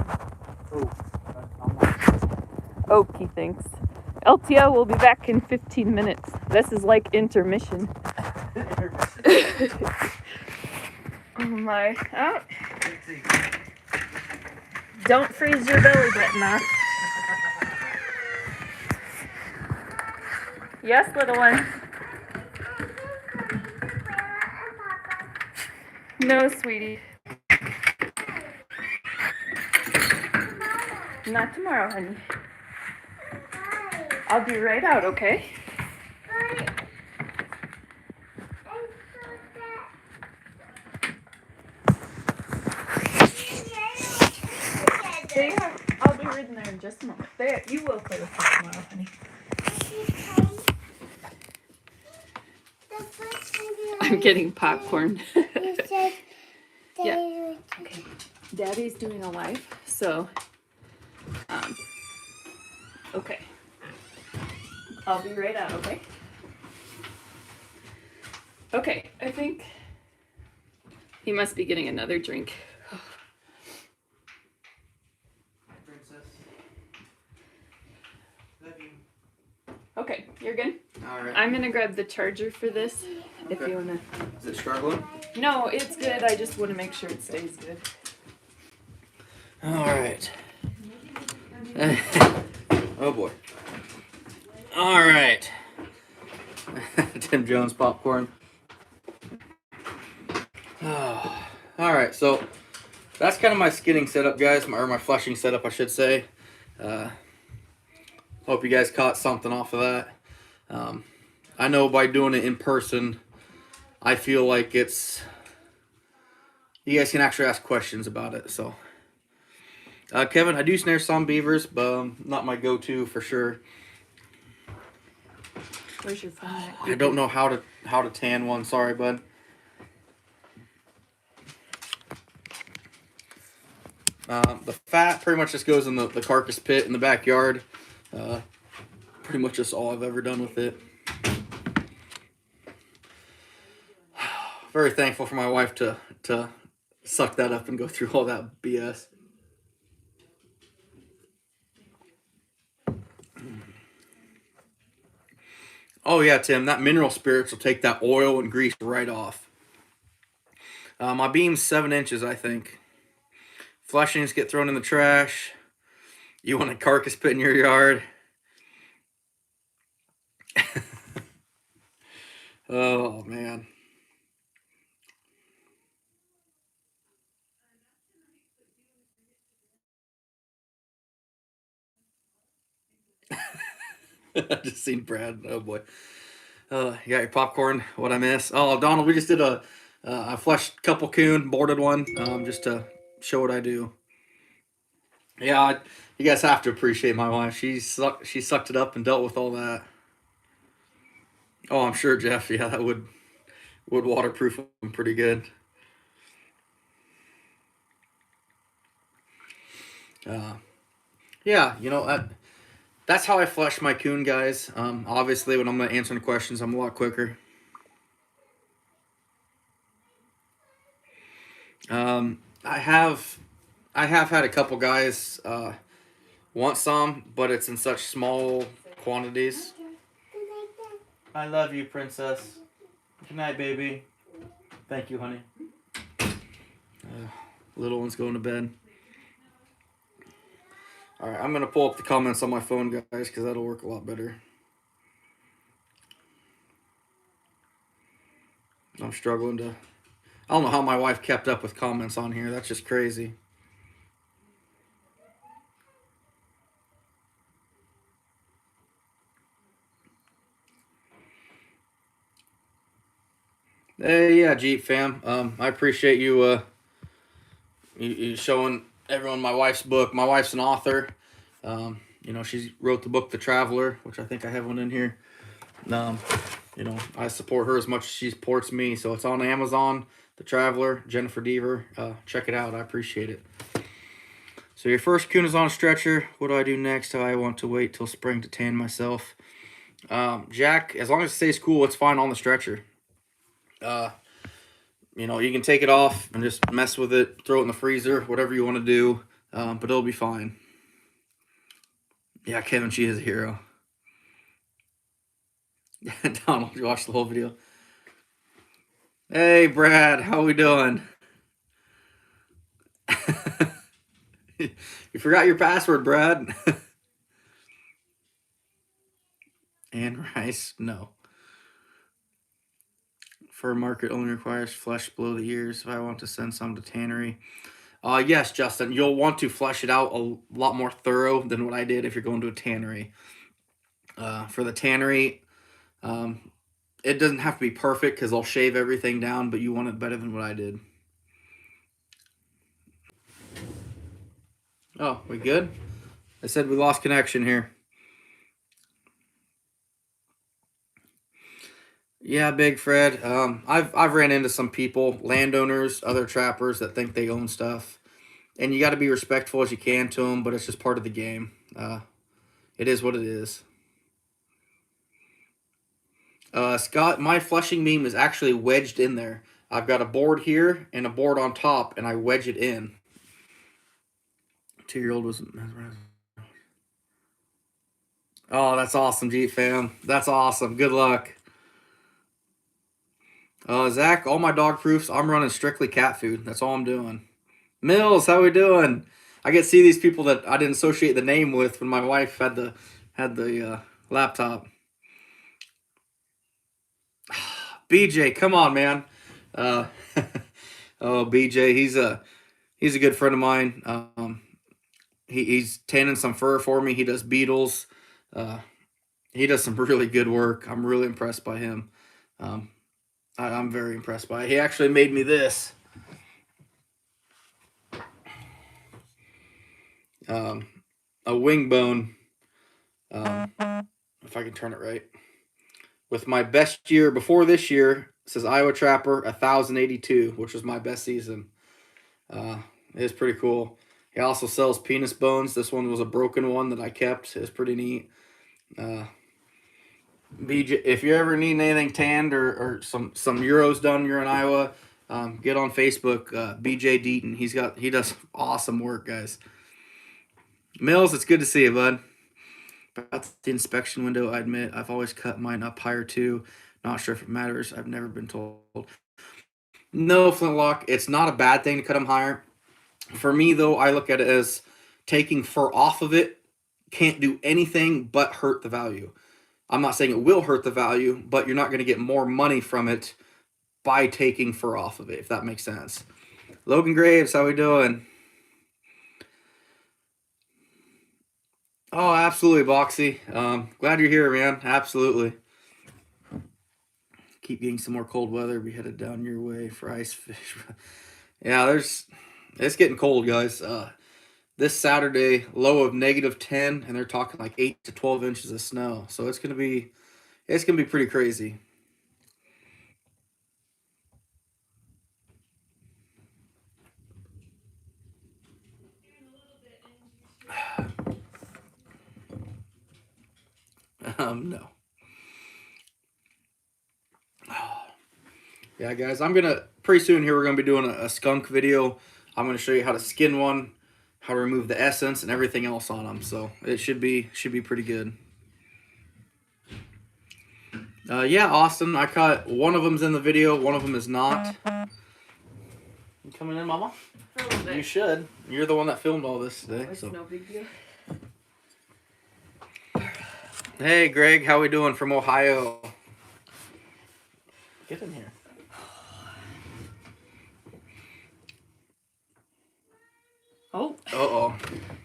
Speaker 2: Okie thinks. LTO will be back in 15 minutes. This is like intermission. Oh my. Oh. Don't freeze your belly button off. Yes, little one. No, sweetie. Not tomorrow, honey. I'll be right out, okay? Yeah, I'll be ridden there in just a moment. There, you will play with her tomorrow, honey. I'm getting popcorn. Yeah. Okay. Daddy's doing a live, so okay. I'll be right out, okay? Okay, I think he must be getting another drink. Okay, you're good?
Speaker 1: Alright.
Speaker 2: I'm gonna grab the charger for this, if
Speaker 1: Okay.
Speaker 2: you wanna.
Speaker 1: Is it struggling?
Speaker 2: No, it's good. I just want to make sure it stays good.
Speaker 1: Alright. Oh boy. Alright. Tim Jones popcorn. Oh. Alright, so that's kind of my skinning setup, guys, or my flushing setup, I should say. Hope you guys caught something off of that. I know by doing it in person, I feel like it's... You guys can actually ask questions about it, so... Kevin, I do snare some beavers, but not my go-to for sure.
Speaker 2: Where's your phone?
Speaker 1: I don't know how to tan one. Sorry, bud. The fat pretty much just goes in the carcass pit in the backyard. Pretty much just all I've ever done with it. Very thankful for my wife to suck that up and go through all that BS. Oh yeah, Tim, that mineral spirits will take that oil and grease right off. My beam's 7 inches, I think. Flushings get thrown in the trash. You want a carcass pit in your yard? Oh man. I just seen Brad. Oh boy. You got your popcorn. What I miss? Oh, Donald, we just did I flushed a couple coon, boarded one, just to show what I do. Yeah, you guys have to appreciate my wife. She sucked it up and dealt with all that. Oh, I'm sure, Jeff. Yeah, that would waterproof them pretty good. Yeah, you know that's how I flush my coon, guys. Obviously, when I'm answering questions, I'm a lot quicker. I have had a couple guys want some, but it's in such small quantities. I love you, princess. Good night, baby. Thank you, honey. Little one's going to bed. All right, I'm going to pull up the comments on my phone, guys, because that'll work a lot better. I'm struggling to... I don't know how my wife kept up with comments on here. That's just crazy. Hey, yeah, Jeep fam. I appreciate you, you showing everyone my wife's book. My wife's an author. You know, she wrote the book The Traveler, which I think I have one in here. You know, I support her as much as she supports me. So it's on Amazon. the Traveler, Jennifer Deaver. Check it out. I appreciate it. So your first coon is on a stretcher. What do I do next? I want to wait till spring to tan myself. Jack, as long as it stays cool, it's fine on the stretcher. You know, you can take it off and just mess with it, throw it in the freezer, whatever you want to do, but it'll be fine. Yeah, Kevin, she is a hero. Donald, you watched the whole video. Hey, Brad, how we doing? You forgot your password, Brad. And rice, no. Fur market only requires flesh below the ears. If I want to send some to tannery. Yes, Justin, you'll want to flesh it out a lot more thorough than what I did if you're going to a tannery. For the tannery, it doesn't have to be perfect because they'll shave everything down, but you want it better than what I did. Oh, we good? I said we lost connection here. Yeah, Big Fred. I've ran into some people, landowners, other trappers that think they own stuff, and you got to be respectful as you can to them. But it's just part of the game. It is what it is. Scott, my flushing beam is actually wedged in there. I've got a board here and a board on top, and I wedge it in. 2-year-old was. Oh, that's awesome, Jeep fam. That's awesome. Good luck. Zach, all my dog proofs, I'm running strictly cat food. That's all I'm doing. Mills, how we doing? I get to see these people that I didn't associate the name with when my wife had the laptop. BJ, come on, man. Oh, BJ, he's a good friend of mine. He's tanning some fur for me. He does beetles. He does some really good work. I'm really impressed by him. I'm very impressed by it. He actually made me this. A wing bone. If I can turn it right. With my best year before this year, it says Iowa Trapper 1082, which was my best season. It's pretty cool. He also sells penis bones. This one was a broken one that I kept. It's pretty neat. BJ, if you ever need anything tanned or some euros done, you're in Iowa, get on Facebook. BJ Deaton, he does awesome work, guys. Mills, it's good to see you, bud. About the inspection window, I admit I've always cut mine up higher too. Not sure if it matters. I've never been told. No, Flintlock, it's not a bad thing to cut them higher. For me, though, I look at it as taking fur off of it can't do anything but hurt the value. I'm not saying it will hurt the value, but you're not going to get more money from it by taking fur off of it, if that makes sense. Logan Graves, how we doing? Oh, absolutely, Boxy. Glad you're here, man. Absolutely. Keep getting some more cold weather. Be headed down your way for ice fish. Yeah, it's getting cold, guys. This Saturday, low of -10, and they're talking like 8 to 12 inches of snow. So it's gonna be pretty crazy. No. Yeah, guys, pretty soon here, we're gonna be doing a skunk video. I'm gonna show you how to skin one, how to remove the essence, and everything else on them. So it should be pretty good. Yeah, Austin, I caught one of them's in the video, one of them is not. You coming in, Mama? You should. You're the one that filmed all this today.
Speaker 2: It's no big deal.
Speaker 1: Hey, Greg, how we doing from Ohio? Get in here.
Speaker 2: Oh.
Speaker 1: Uh-oh.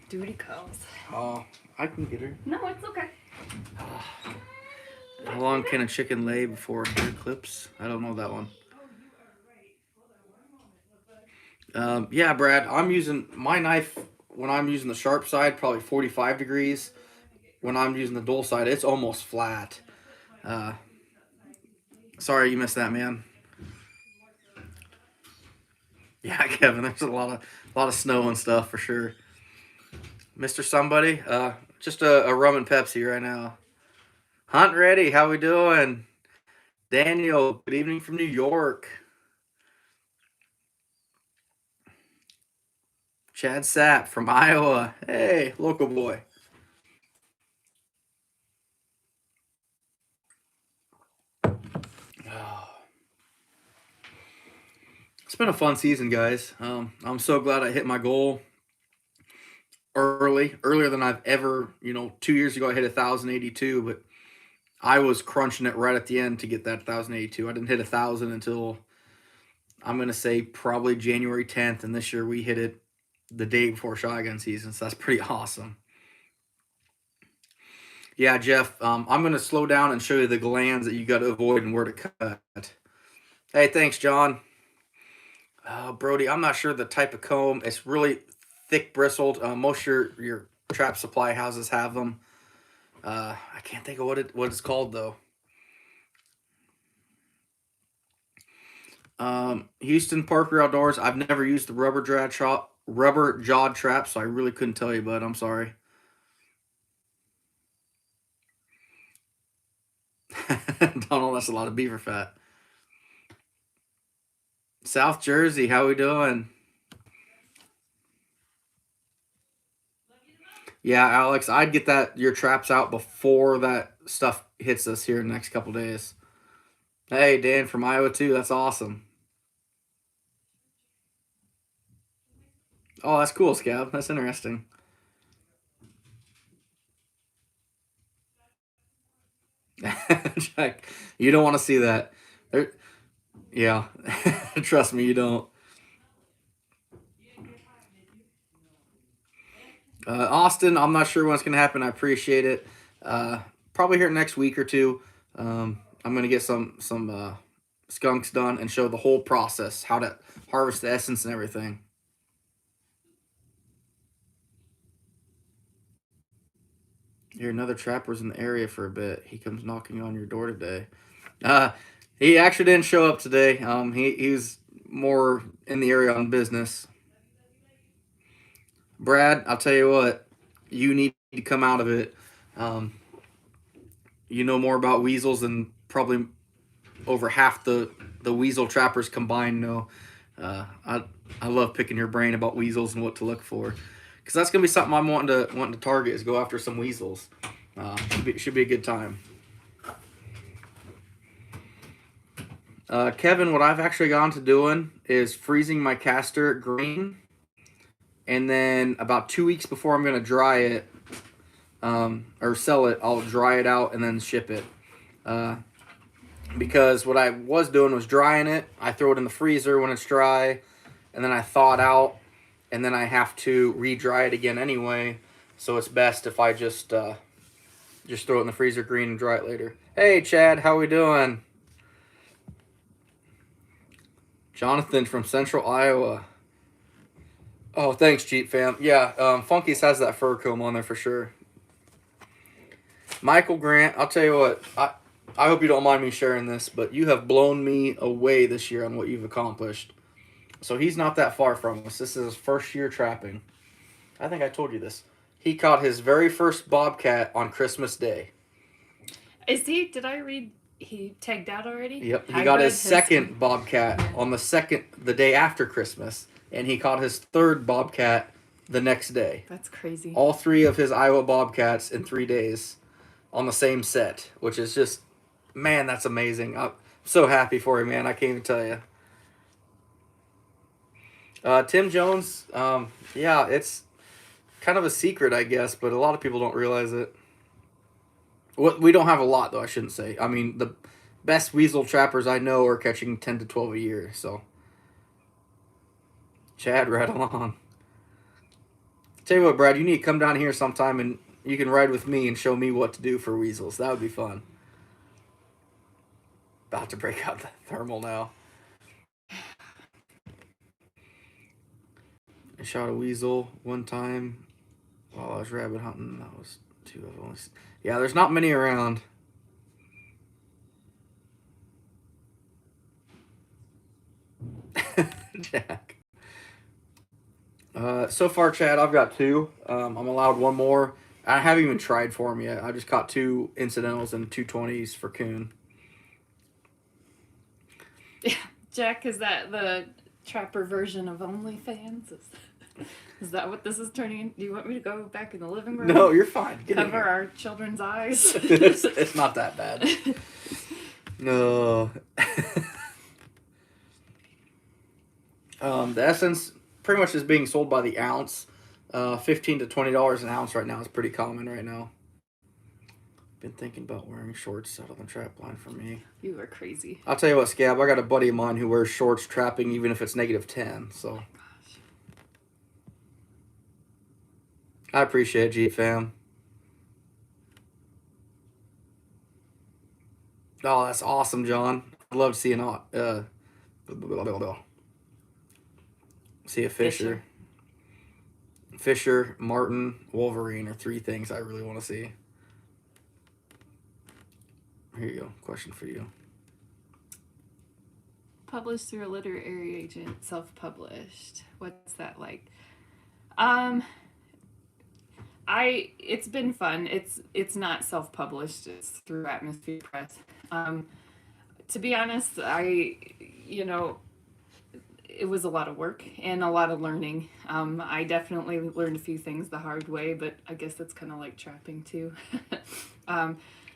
Speaker 2: Duty calls.
Speaker 1: Oh, I can get her.
Speaker 2: No, it's okay.
Speaker 1: How long can a chicken lay before hair clips? I don't know that one. Yeah, Brad, I'm using my knife when I'm using the sharp side, probably 45 degrees. When I'm using the dull side, it's almost flat. Sorry you missed that, man. Yeah, Kevin, there's a lot of snow and stuff for sure. Mr. Somebody, just a rum and Pepsi right now. Hunt ready, how we doing? Daniel, good evening from New York. Chad Sapp from Iowa. Hey, local boy. It's been a fun season, guys. I'm so glad I hit my goal earlier than I've ever, 2 years ago I hit 1,082, but I was crunching it right at the end to get that 1,082. I didn't hit 1,000 until I'm going to say probably January 10th, and this year we hit it the day before shotgun season, so that's pretty awesome. Yeah, Jeff, I'm going to slow down and show you the glands that you got to avoid and where to cut. Hey, thanks, John. Brody, I'm not sure the type of comb. It's really thick bristled. Most of your trap supply houses have them. I can't think of what it's called though. Houston Parker Outdoors. I've never used the rubber jawed trap, so I really couldn't tell you, bud. I'm sorry. Donald, that's a lot of beaver fat. South Jersey, how we doing? Yeah, Alex, I'd get your traps out before that stuff hits us here in the next couple days. Hey, Dan from Iowa too. That's awesome. Oh, that's cool, Scab. That's interesting. Jack, you don't want to see that. Yeah, trust me, you don't. Austin, I'm not sure when it's going to happen. I appreciate it. Probably here next week or two. I'm going to get some skunks done and show the whole process, how to harvest the essence and everything. Here, another trapper's in the area for a bit. He comes knocking on your door today. He actually didn't show up today. He's more in the area on business. Brad, I'll tell you what, you need to come out of it. You know more about weasels than probably over half the weasel trappers combined know. I love picking your brain about weasels and what to look for, because that's gonna be something I'm wanting to target, is go after some weasels. Should be a good time. Kevin, what I've actually gone to doing is freezing my caster green, and then about 2 weeks before I'm gonna dry it or sell it, I'll dry it out and then ship it. Because what I was doing was drying it. I throw it in the freezer when it's dry, and then I thaw it out, and then I have to re-dry it again anyway. So it's best if I just throw it in the freezer green and dry it later. Hey, Chad, how we doing? Jonathan from Central Iowa. Oh, thanks, Jeep fam. Yeah, Funky's has that fur comb on there for sure. Michael Grant, I'll tell you what, I hope you don't mind me sharing this, but you have blown me away this year on what you've accomplished. So he's not that far from us. This is his first year trapping. I think I told you this. He caught his very first bobcat on Christmas Day.
Speaker 2: Is he? Did I read he tagged out already?
Speaker 1: Yep. He got his second bobcat on the day after Christmas, and he caught his third bobcat the next day.
Speaker 2: That's crazy.
Speaker 1: All three of his Iowa bobcats in 3 days on the same set, which is just, man, that's amazing. I'm so happy for you, man. I can't even tell you. Tim Jones, yeah, it's kind of a secret, I guess, but a lot of people don't realize it. We don't have a lot, though, I shouldn't say. I mean, the best weasel trappers I know are catching 10 to 12 a year, so. Chad, right along. Tell you what, Brad, you need to come down here sometime and you can ride with me and show me what to do for weasels. That would be fun. About to break out the thermal now. I shot a weasel one time while I was rabbit hunting. That was 2 of them. Yeah, there's not many around. Jack. So far, Chad, I've got 2. I'm allowed 1 more. I haven't even tried for them yet. I just caught 2 incidentals and 2 20s for coon.
Speaker 2: Yeah, Jack, is that the trapper version of OnlyFans? Is that what this is turning into? Do you want me to go back in the living room?
Speaker 1: No, you're fine. Get in
Speaker 2: Cover
Speaker 1: here.
Speaker 2: our children's eyes?
Speaker 1: It's not that bad. No. The Essence pretty much is being sold by the ounce. $15 to $20 an ounce right now is pretty common right now. Been thinking about wearing shorts out of the trap line for me.
Speaker 2: You are crazy.
Speaker 1: I'll tell you what, Scab, I got a buddy of mine who wears shorts trapping even if it's -10, so.
Speaker 2: Oh my gosh.
Speaker 1: I appreciate it, G-Fam. Oh, that's awesome, John. I'd love to see see a Fisher. Fisher, Martin, Wolverine are 3 things I really want to see. Here you go. Question for you.
Speaker 2: Published through a literary agent, self-published. What's that like? It's been fun. It's not self-published. It's through Atmosphere Press. To be honest, it was a lot of work and a lot of learning. I definitely learned a few things the hard way, but I guess that's kind of like trapping too.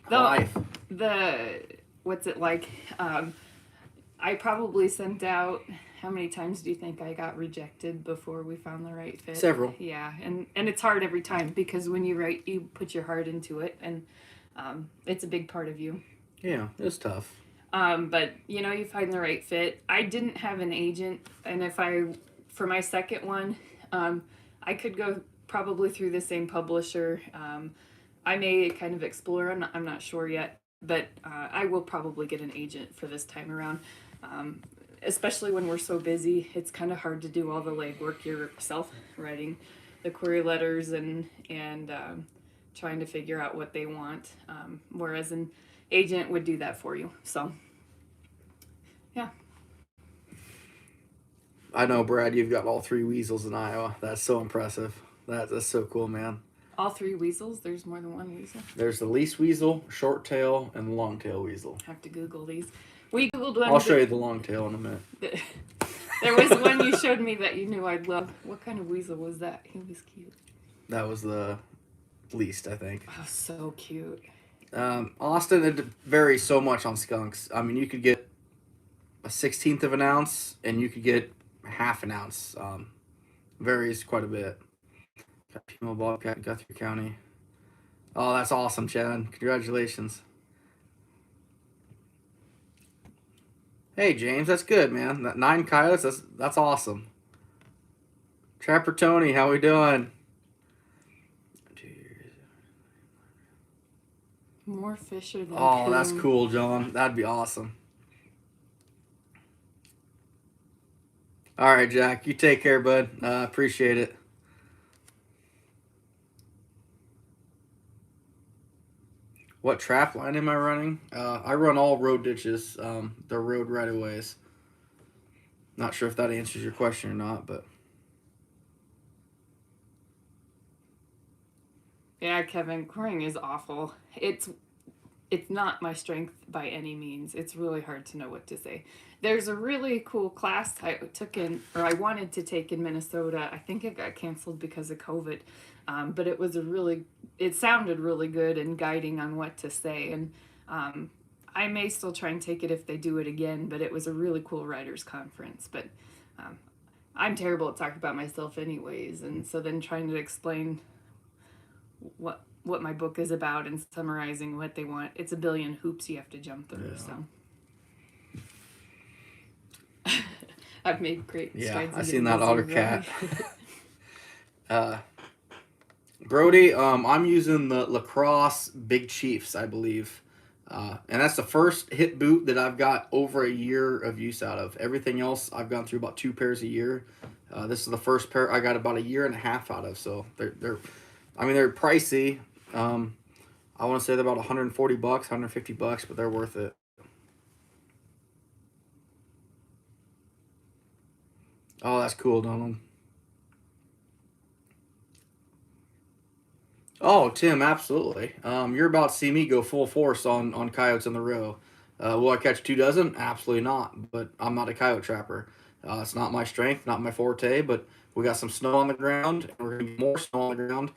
Speaker 1: Life.
Speaker 2: What's it like? I probably sent out, how many times do you think I got rejected before we found the right fit?
Speaker 1: Several.
Speaker 2: Yeah, and it's hard every time because when you write, you put your heart into it, and it's a big part of you.
Speaker 1: Yeah, it's tough.
Speaker 2: But you find the right fit. I didn't have an agent, and for my second one, I could go probably through the same publisher. I may kind of explore. I'm not sure yet, but I will probably get an agent for this time around. Especially when we're so busy, it's kind of hard to do all the legwork yourself, writing the query letters and trying to figure out what they want. Whereas an agent would do that for you. So, yeah.
Speaker 1: I know, Brad, you've got all 3 weasels in Iowa. That's so impressive. That's so cool, man.
Speaker 2: All 3 weasels? There's more than one weasel?
Speaker 1: There's the least weasel, short tail, and the long tail weasel.
Speaker 2: I have to Google these. We Googled one.
Speaker 1: I'll show you the long tail in a minute.
Speaker 2: There was one you showed me that you knew I'd love. What kind of weasel was that? He was cute.
Speaker 1: That was the least, I think.
Speaker 2: Oh, so cute.
Speaker 1: Austin, it varies so much on skunks. I mean, you could get a 1/16 of an ounce, and you could get half an ounce. Varies quite a bit. Got Pima Bobcat, Guthrie County. Oh, that's awesome, Chad. Congratulations. Hey, James, that's good, man. That 9 coyotes, that's awesome. Trapper Tony, how we doing?
Speaker 2: More Fisher than
Speaker 1: Oh, that's
Speaker 2: coon.
Speaker 1: cool, John. That'd be awesome. All right, Jack. You take care, bud. Appreciate it. What trap line am I running? I run all road ditches. They're road right-of-ways. Not sure if that answers your question or not, but...
Speaker 2: Yeah, Kevin, coring is awful. It's not my strength by any means. It's really hard to know what to say. There's a really cool class I wanted to take in Minnesota. I think it got canceled because of COVID. But it sounded really good and guiding on what to say. And I may still try and take it if they do it again, but it was a really cool writers conference. But I'm terrible at talking about myself anyways. And so then trying to explain what my book is about and summarizing what they want. It's a billion hoops you have to jump through.
Speaker 1: Yeah.
Speaker 2: So I've made great strides.
Speaker 1: I seen that otter cat. Brody, I'm using the Lacrosse Big Chiefs, I believe. And that's the first hit boot that I've got over a year of use out of. Everything else, I've gone through about 2 pairs a year. This is the first pair I got about a year and a half out of. So they're pricey. I want to say they're about $140, $150, but they're worth it. Oh, that's cool, Donald. Oh, Tim, absolutely. You're about to see me go full force on coyotes in the row. Will I catch 2 dozen? Absolutely not. But I'm not a coyote trapper. It's not my strength, not my forte. But we got some snow on the ground, and we're gonna get more snow on the ground.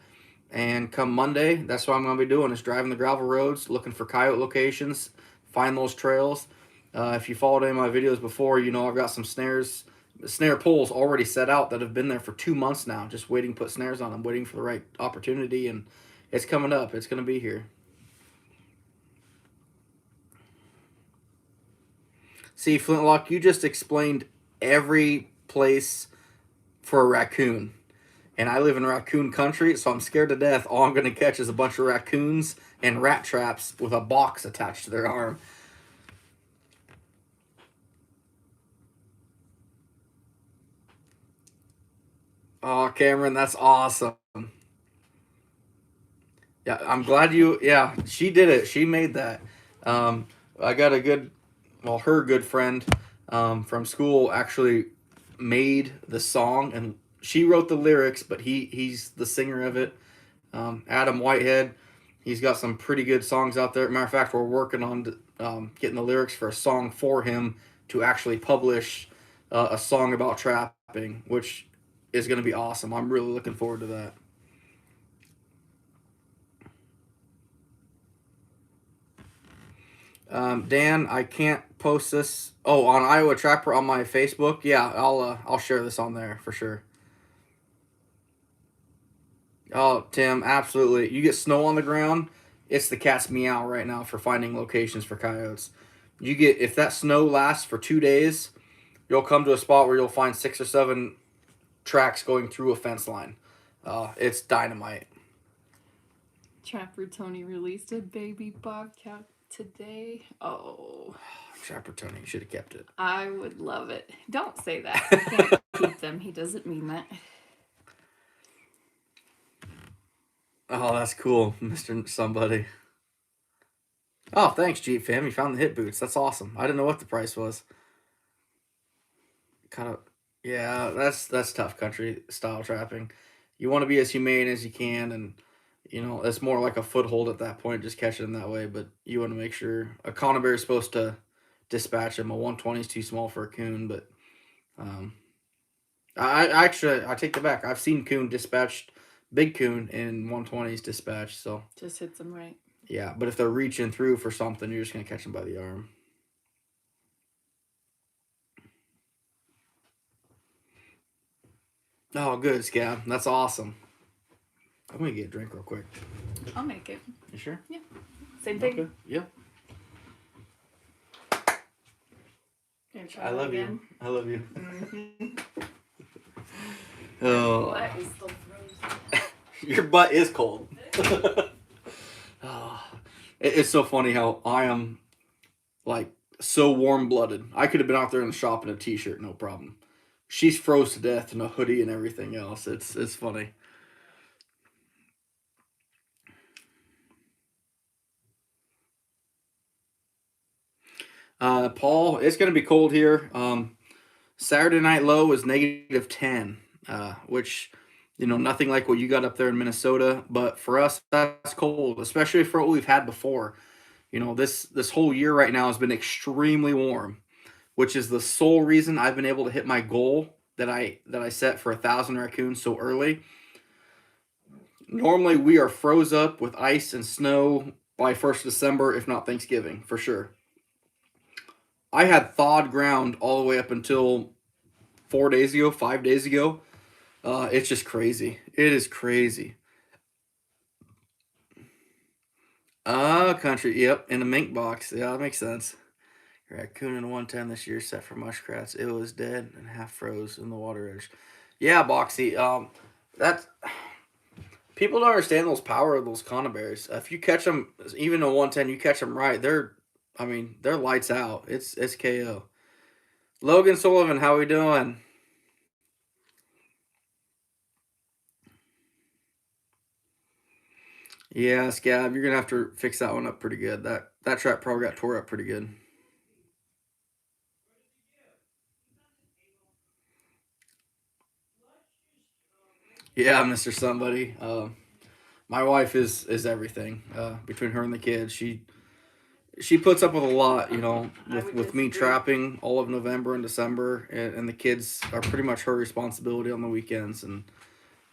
Speaker 1: And come Monday, that's what I'm gonna be doing is driving the gravel roads, looking for coyote locations, find those trails. If you followed any of my videos before, you know I've got some snare poles already set out that have been there for 2 months now, just waiting to put snares on them, waiting for the right opportunity, and it's coming up. It's going to be here. See, Flintlock, you just explained every place for a raccoon. And I live in raccoon country, so I'm scared to death. All I'm going to catch is a bunch of raccoons and rat traps with a box attached to their arm. Oh, Cameron, that's awesome. Yeah, I'm glad you. Yeah, she did it. She made that. Um, I got a good, well, her good friend from school actually made the song, and she wrote the lyrics, but he's the singer of it. Adam Whitehead. He's got some pretty good songs out there. Matter of fact, we're working on getting the lyrics for a song for him to actually publish a song about trapping, which is going to be awesome. I'm really looking forward to that. Dan, I can't post this. Oh, on Iowa Trapper on my Facebook. Yeah, I'll share this on there for sure. Oh, Tim, absolutely. You get snow on the ground, it's the cat's meow right now for finding locations for coyotes. You get if that snow lasts for 2 days, you'll come to a spot where you'll find 6 or 7 tracks going through a fence line. It's dynamite.
Speaker 2: Trapper Tony released a baby bobcat today. Oh,
Speaker 1: Trapper Tony should have kept it.
Speaker 2: I would love it. Don't say that. I can't keep them. He doesn't mean that.
Speaker 1: Oh, that's cool, Mr. Somebody. Oh, thanks, Jeep fam. You found the hip boots. That's awesome. I didn't know what the price was. Kind of, yeah. That's tough country style trapping. You want to be as humane as you can, and it's more like a foothold at that point, just catch it in that way. But you want to make sure a conibear is supposed to dispatch him. A 120 is too small for a coon, but um, I actually I take that back. I've seen coon dispatched, big coon in 120s dispatched. So
Speaker 2: Just hits them right.
Speaker 1: yeah, but if they're reaching through for something, you're just gonna catch them by the arm. Oh, good, Scab. That's awesome. I'm gonna get a drink real quick.
Speaker 2: I'll make it.
Speaker 1: You sure?
Speaker 2: Yeah. Same thing.
Speaker 1: Okay. Yeah.
Speaker 2: Gonna try
Speaker 1: I
Speaker 2: that
Speaker 1: love
Speaker 2: again.
Speaker 1: you. I love you.
Speaker 2: Mm-hmm.
Speaker 1: Oh,
Speaker 2: That is still frozen.
Speaker 1: your butt is cold. Oh, it's so funny how I am like so warm blooded. I could have been out there in the shop in a t-shirt, no problem. She's froze to death in a hoodie and everything else. It's funny. Paul, it's gonna be cold here. Saturday night low was -10, which nothing like what you got up there in Minnesota. But for us, that's cold, especially for what we've had before. This whole year right now has been extremely warm, which is the sole reason I've been able to hit my goal that I set for 1,000 raccoons so early. Normally, we are froze up with ice and snow by 1st December, if not Thanksgiving, for sure. I had thawed ground all the way up until 4 days ago, 5 days ago. It's just crazy. It is crazy. Country. Yep, in the mink box. Yeah, that makes sense. Raccoon in 110 this year set for mushcrats. It was dead and half froze in the water edge. Yeah, Boxy. That's people don't understand those power of those conibears. If you catch them, even a 110, you catch them right. They're lights out. It's KO. Logan Sullivan, how we doing? Yeah, Scab, you're gonna have to fix that one up pretty good. That trap probably got tore up pretty good. Yeah, Mr. Somebody. my wife is everything. Between her and the kids, she puts up with a lot, with me trapping all of November and December, and the kids are pretty much her responsibility on the weekends, and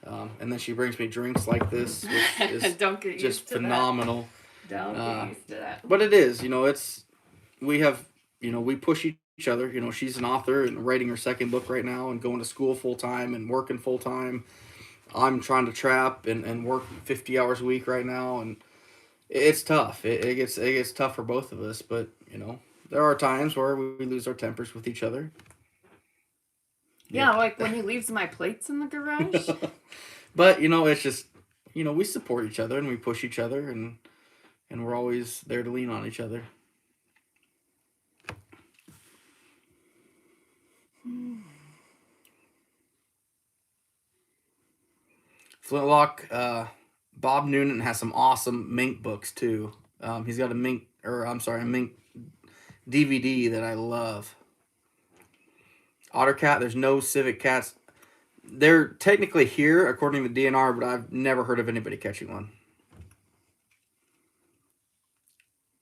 Speaker 1: then she brings me drinks like this, which is
Speaker 2: Don't get
Speaker 1: just
Speaker 2: used to
Speaker 1: phenomenal.
Speaker 2: that. Don't get used to that.
Speaker 1: But it is, we have, we push each other. She's an author and writing her second book right now, and going to school full time and working full time. I'm trying to trap and work 50 hours a week right now, and it's tough. It gets tough for both of us, but there are times where we lose our tempers with each other.
Speaker 2: Yeah, like when he leaves my plates in the garage.
Speaker 1: But it's just we support each other and we push each other, and we're always there to lean on each other. Flintlock, Bob Noonan has some awesome mink books too. He's got a mink DVD that I love. Ottercat, there's no civet cats. They're technically here according to DNR, but I've never heard of anybody catching one.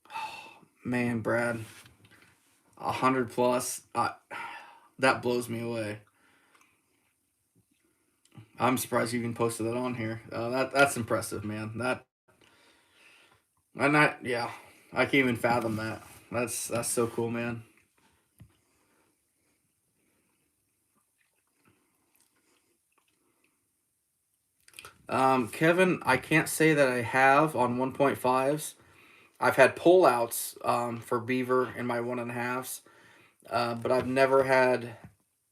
Speaker 1: Oh, man, Brad, 100 plus. That blows me away. I'm surprised you even posted that on here. That's impressive, man. I can't even fathom that. That's so cool, man. Kevin, I can't say that I have on 1.5s. I've had pullouts for beaver in my 1.5s, but I've never had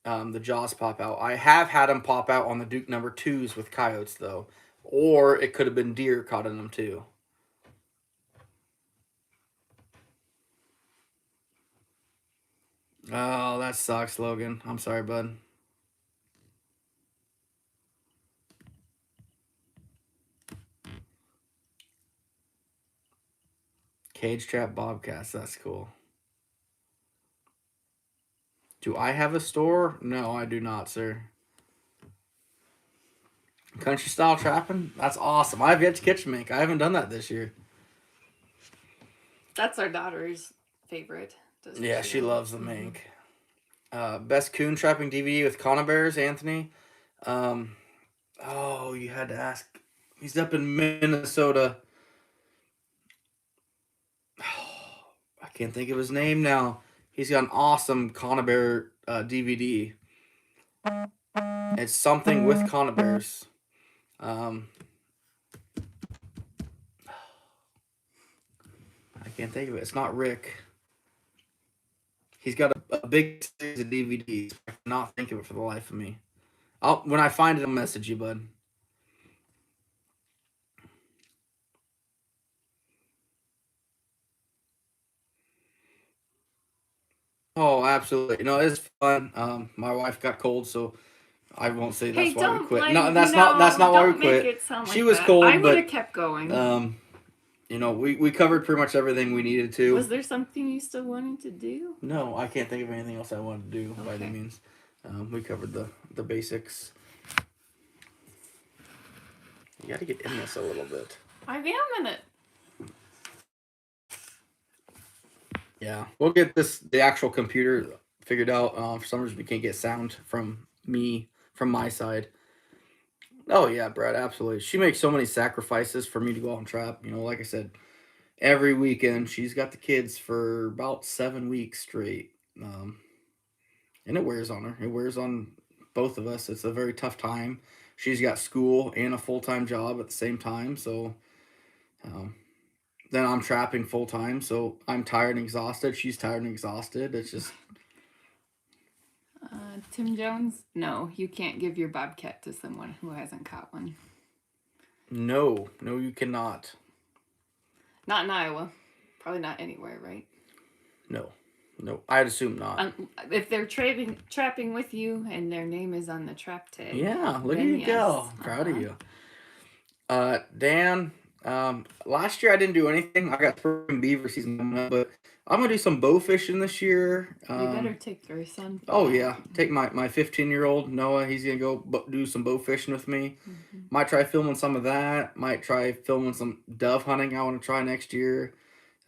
Speaker 1: the jaws pop out. I have had them pop out on the Duke number 2s with coyotes though, or it could have been deer caught in them too. Oh, that sucks, Logan. I'm sorry, bud. Cage trap bobcats. That's cool. Do I have a store? No, I do not, sir. Country style trapping? That's awesome. I've yet to catch a mink. I haven't done that this year.
Speaker 2: That's our daughter's favorite.
Speaker 1: Yeah, she loves the mink. Best coon trapping DVD with conibears, Anthony. You had to ask. He's up in Minnesota. I can't think of his name now. He's got an awesome conibear DVD. It's something with conibears. I can't think of it. It's not Rick. He's got a big series of DVDs. I cannot think of it for the life of me. When I find it, I'll message you, bud. Oh, absolutely. It's fun. My wife got cold, so I won't say that's why we quit. No, that's not why we quit. She was cold,
Speaker 2: I would
Speaker 1: but
Speaker 2: have kept going.
Speaker 1: we covered pretty much everything we needed to.
Speaker 2: Was there something you still wanted to do?
Speaker 1: No, I can't think of anything else I wanted to do by any means. We covered the basics. You got to get in this a little bit.
Speaker 2: I am in it.
Speaker 1: Yeah, we'll get the actual computer figured out. For some reason, we can't get sound from my side. Oh yeah, Brad, absolutely. She makes so many sacrifices for me to go out and trap. Like I said, every weekend she's got the kids for about 7 weeks straight, and it wears on her. It wears on both of us. It's a very tough time. She's got school and a full-time job at the same time, so then I'm trapping full-time, so I'm tired and exhausted. She's tired and exhausted. It's just...
Speaker 2: Tim Jones? No, you can't give your bobcat to someone who hasn't caught one.
Speaker 1: No, you cannot.
Speaker 2: Not in Iowa. Probably not anywhere, right?
Speaker 1: No, I'd assume not.
Speaker 2: If they're trapping with you and their name is on the trap tag.
Speaker 1: Yeah, look at you go. Proud of you. Dan, last year I didn't do anything. I got spring beaver season coming up, but I'm gonna do some bow fishing this year.
Speaker 2: You better take your son.
Speaker 1: Oh yeah, take my 15-year-old Noah. He's gonna go do some bow fishing with me.
Speaker 2: Mm-hmm.
Speaker 1: Might try filming some of that. Might try filming some dove hunting. I want to try next year.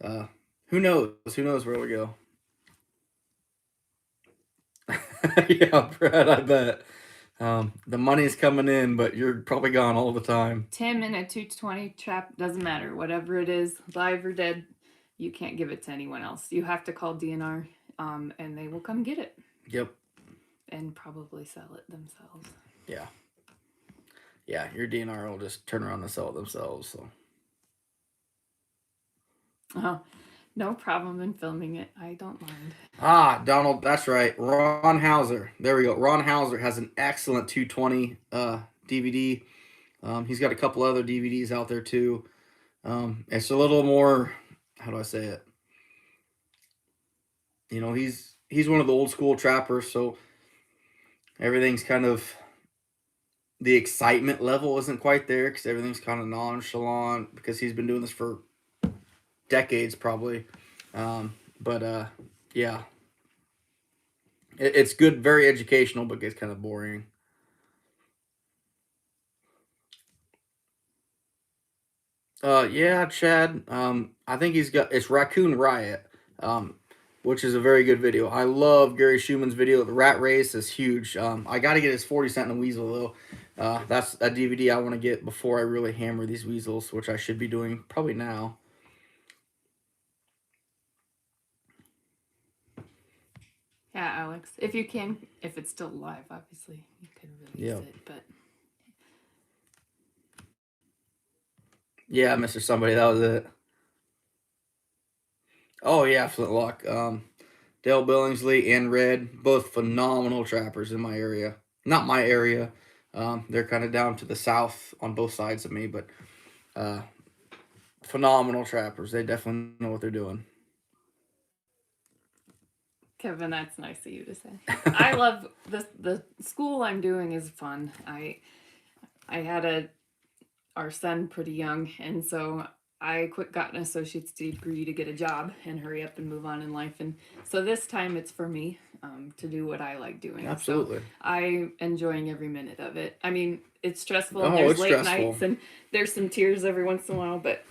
Speaker 1: Who knows? Who knows where we go? Yeah, Brad. I bet. The money's coming in, but you're probably gone all the time.
Speaker 2: Tim in a 220 trap, doesn't matter. Whatever it is, live or dead, you can't give it to anyone else. You have to call DNR, and they will come get it.
Speaker 1: Yep.
Speaker 2: And probably sell it themselves.
Speaker 1: Yeah. Yeah, your DNR will just turn around and sell it themselves. So.
Speaker 2: Oh, no problem in filming it. I don't mind.
Speaker 1: Ah, Donald, that's right. Ron Hauser. There we go. Ron Hauser has an excellent 220 DVD. He's got a couple other DVDs out there too. It's a little more, how do I say it? You know, he's one of the old school trappers, so everything's kind of, the excitement level isn't quite there because everything's kind of nonchalant because he's been doing this for decades probably. Yeah. It's good, very educational, but gets kind of boring. Yeah, Chad. I think it's Raccoon Riot, which is a very good video. I love Gary Schumann's video. The rat race is huge. I got to get his 40 cent and a weasel though. That's a DVD I want to get before I really hammer these weasels, which I should be doing probably now.
Speaker 2: Yeah, Alex. If you can, if it's still live, obviously you can release it. But
Speaker 1: yeah, Mr. Somebody, that was it. Oh yeah, Flintlock. Dale Billingsley and Red, both phenomenal trappers in my area. Not my area. They're kind of down to the south on both sides of me, but phenomenal trappers. They definitely know what they're doing.
Speaker 2: Kevin, that's nice of you to say. I love the school I'm doing is fun. I had our son pretty young, and so I got an associate's degree to get a job and hurry up and move on in life. And so this time it's for me to do what I like doing.
Speaker 1: Absolutely.
Speaker 2: So I'm enjoying every minute of it. I mean, it's stressful.
Speaker 1: Oh,
Speaker 2: There's
Speaker 1: it's
Speaker 2: late
Speaker 1: stressful.
Speaker 2: nights and there's some tears every once in a while, but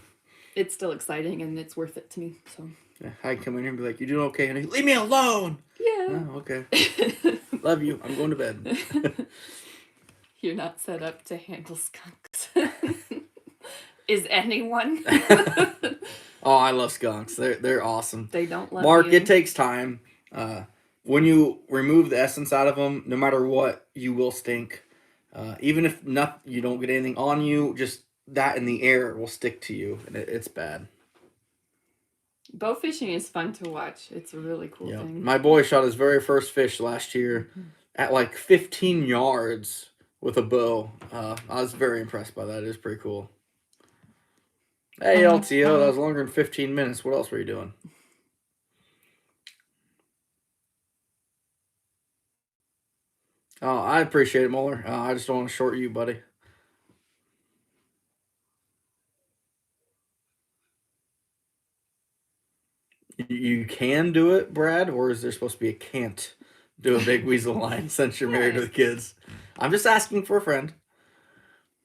Speaker 2: it's still exciting and it's worth it to me. So.
Speaker 1: Yeah, I'd come in here and be like, "You doing okay, honey? Leave me alone."
Speaker 2: Yeah.
Speaker 1: Oh, okay. Love you. I'm going to bed.
Speaker 2: You're not set up to handle skunks. Is anyone?
Speaker 1: Oh, I love skunks. They're awesome.
Speaker 2: They don't love
Speaker 1: Mark,
Speaker 2: you.
Speaker 1: it takes time. When you remove the essence out of them, no matter what, you will stink. Even if you don't get anything on you, just that in the air will stick to you, and it's bad.
Speaker 2: Bow fishing is fun to watch. It's a really cool thing.
Speaker 1: My boy shot his very first fish last year at like 15 yards with a bow. I was very impressed by that. It was pretty cool. Hey, LTO, that was longer than 15 minutes. What else were you doing? Oh, I appreciate it, Muller. I just don't want to short you, buddy. You can do it, Brad, or is there supposed to be a can't do a big weasel line since you're married with kids? I'm just asking for a friend.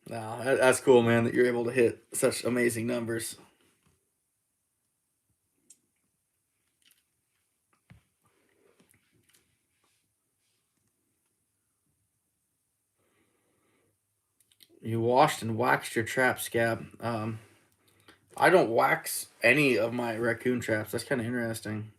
Speaker 1: No, that's cool, man, that you're able to hit such amazing numbers. You washed and waxed your trap, Scab. I don't wax any of my raccoon traps. That's kind of interesting.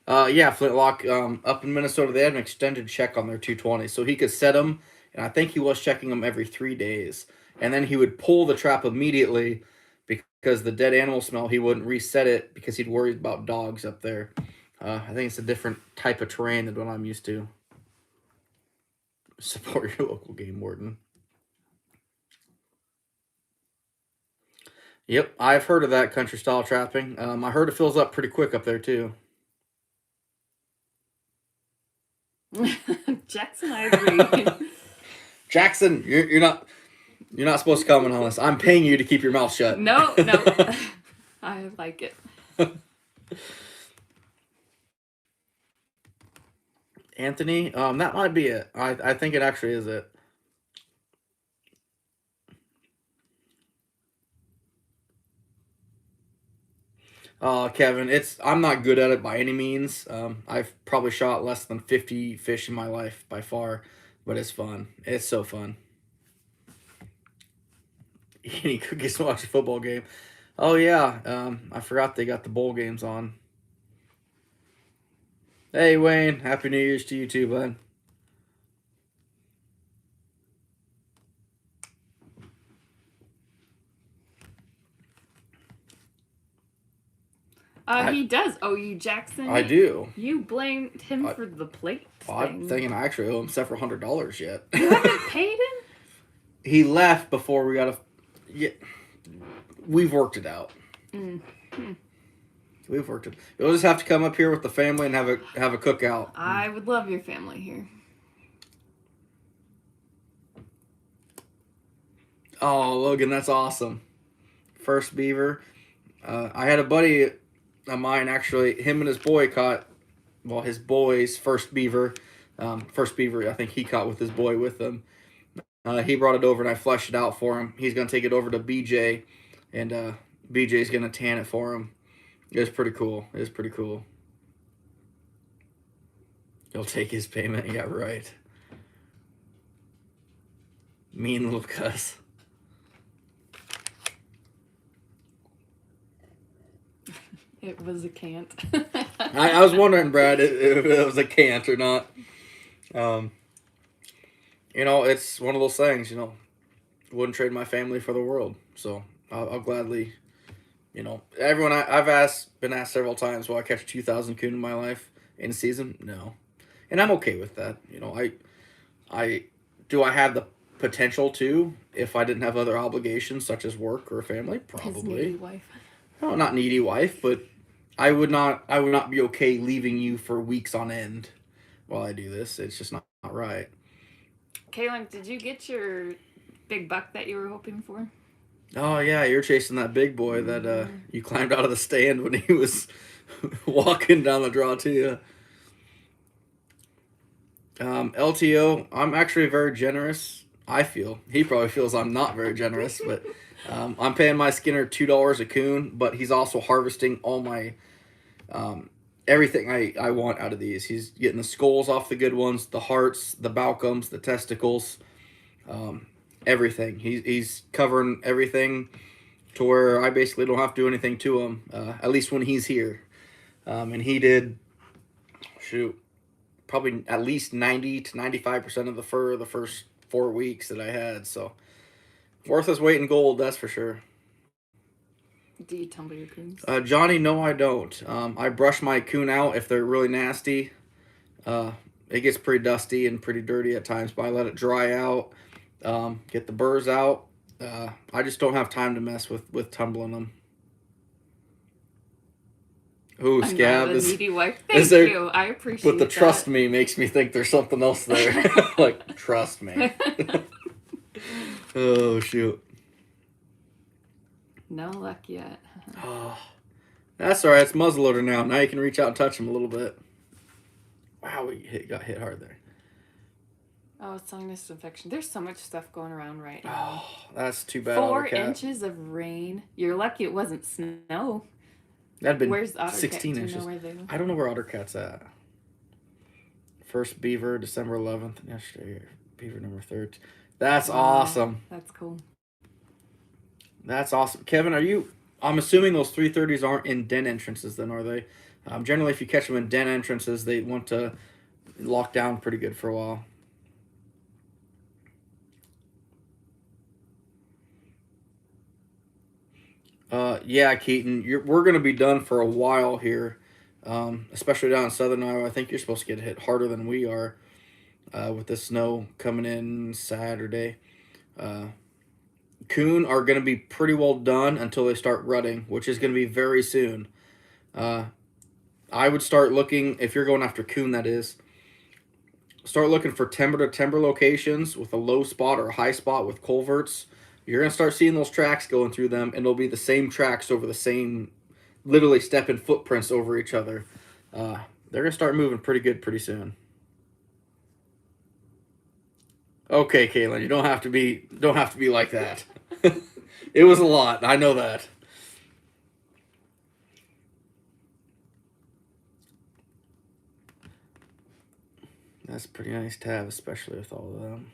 Speaker 1: Yeah, Flintlock, up in Minnesota, they had an extended check on their 220, so he could set them, and I think he was checking them every 3 days. And then he would pull the trap immediately because the dead animal smell, he wouldn't reset it because he'd worried about dogs up there. I think it's a different type of terrain than what I'm used to. Support your local game warden. Yep, I've heard of that country style trapping. I heard it fills up pretty quick up there too.
Speaker 2: Jackson, I agree.
Speaker 1: Jackson, you're not supposed to comment on this. I'm paying you to keep your mouth shut.
Speaker 2: No. I like it.
Speaker 1: Anthony, that might be it. I think it actually is it. Kevin, I'm not good at it by any means. I've probably shot less than 50 fish in my life by far, but it's fun. It's so fun. Eating cookies to watch a football game. Oh yeah, I forgot they got the bowl games on. Hey Wayne, Happy New Year's to you too, bud.
Speaker 2: He does owe you, Jackson.
Speaker 1: I do.
Speaker 2: You blamed him for the plate
Speaker 1: I'm thinking I actually owe him several $100s yet.
Speaker 2: You haven't paid him?
Speaker 1: He left before we got a. Yeah, we've worked it out.
Speaker 2: Mm-hmm.
Speaker 1: We've worked it. You'll just have to come up here with the family and have a cookout.
Speaker 2: I would love your family here.
Speaker 1: Oh, Logan, that's awesome. First beaver. I had a buddy of mine, actually, him and his boy caught, well, his boy's first beaver. First beaver I think he caught with his boy with him. He brought it over and I fleshed it out for him. He's going to take it over to BJ, and BJ's going to tan it for him. It was pretty cool. It was pretty cool. He'll take his payment. Yeah, right. Mean little cuss.
Speaker 2: It was a can't.
Speaker 1: I was wondering, Brad, if it was a can't or not. You know, it's one of those things, you know, wouldn't trade my family for the world. So I'll gladly, you know, everyone I've been asked several times, will I catch 2,000 coon in my life in a season? No. And I'm okay with that. You know, I have the potential to, if I didn't have other obligations such as work or family? Probably.
Speaker 2: His needy wife.
Speaker 1: No, not needy wife, but I would not be okay leaving you for weeks on end while I do this. It's just not right.
Speaker 2: Kaylin, did you get your big buck that you were hoping for?
Speaker 1: Oh yeah, you're chasing that big boy that you climbed out of the stand when he was walking down the draw to you. LTO, I'm actually very generous. I feel he probably feels I'm not very generous, but I'm paying my Skinner $2 a coon, but he's also harvesting all my everything I want out of these. He's getting the skulls off the good ones, the hearts, the balcums, the testicles, everything. He's covering everything to where I basically don't have to do anything to him, at least when he's here. And he did, probably at least 90 to 95% of the fur the first 4 weeks that I had. So worth his weight in gold, that's for sure.
Speaker 2: Do you tumble your coons?
Speaker 1: Johnny, no, I don't. I brush my coon out if they're really nasty. It gets pretty dusty and pretty dirty at times, but I let it dry out, get the burrs out. I just don't have time to mess with tumbling them. Ooh, Scab.
Speaker 2: I'm not a needy wife. Thank you. I appreciate
Speaker 1: but the
Speaker 2: that.
Speaker 1: trust me makes me think there's something else there. Like, trust me. Oh, shoot.
Speaker 2: No luck yet.
Speaker 1: Oh, that's all right. It's muzzleloader now. Now you can reach out and touch him a little bit. Wow, we got hit hard there.
Speaker 2: Oh, sinus infection. There's so much stuff going around right now.
Speaker 1: Oh, that's too bad.
Speaker 2: 4 inches of rain. You're lucky it wasn't snow.
Speaker 1: That'd been
Speaker 2: Where's Ottercat?
Speaker 1: 16
Speaker 2: Do you
Speaker 1: inches.
Speaker 2: know where they are?
Speaker 1: I don't know where Ottercat's at. First beaver, December 11th. Yesterday, beaver number 13. That's awesome.
Speaker 2: That's cool.
Speaker 1: That's awesome. Kevin, I'm assuming those 330s aren't in den entrances then, are they? Generally, if you catch them in den entrances, they want to lock down pretty good for a while. Yeah, Keaton, we're going to be done for a while here, especially down in southern Iowa. I think you're supposed to get hit harder than we are with the snow coming in Saturday. Coon are going to be pretty well done until they start rutting, which is going to be very soon. I would start looking, if you're going after coon, that is, start looking for timber to timber locations with a low spot or a high spot with culverts. You're gonna start seeing those tracks going through them, and it'll be the same tracks over the same, literally stepping footprints over each other. They're gonna start moving pretty good pretty soon. Okay, Caitlin, you don't have to be like that. It was a lot. I know that. That's a pretty nice tab, especially with all of them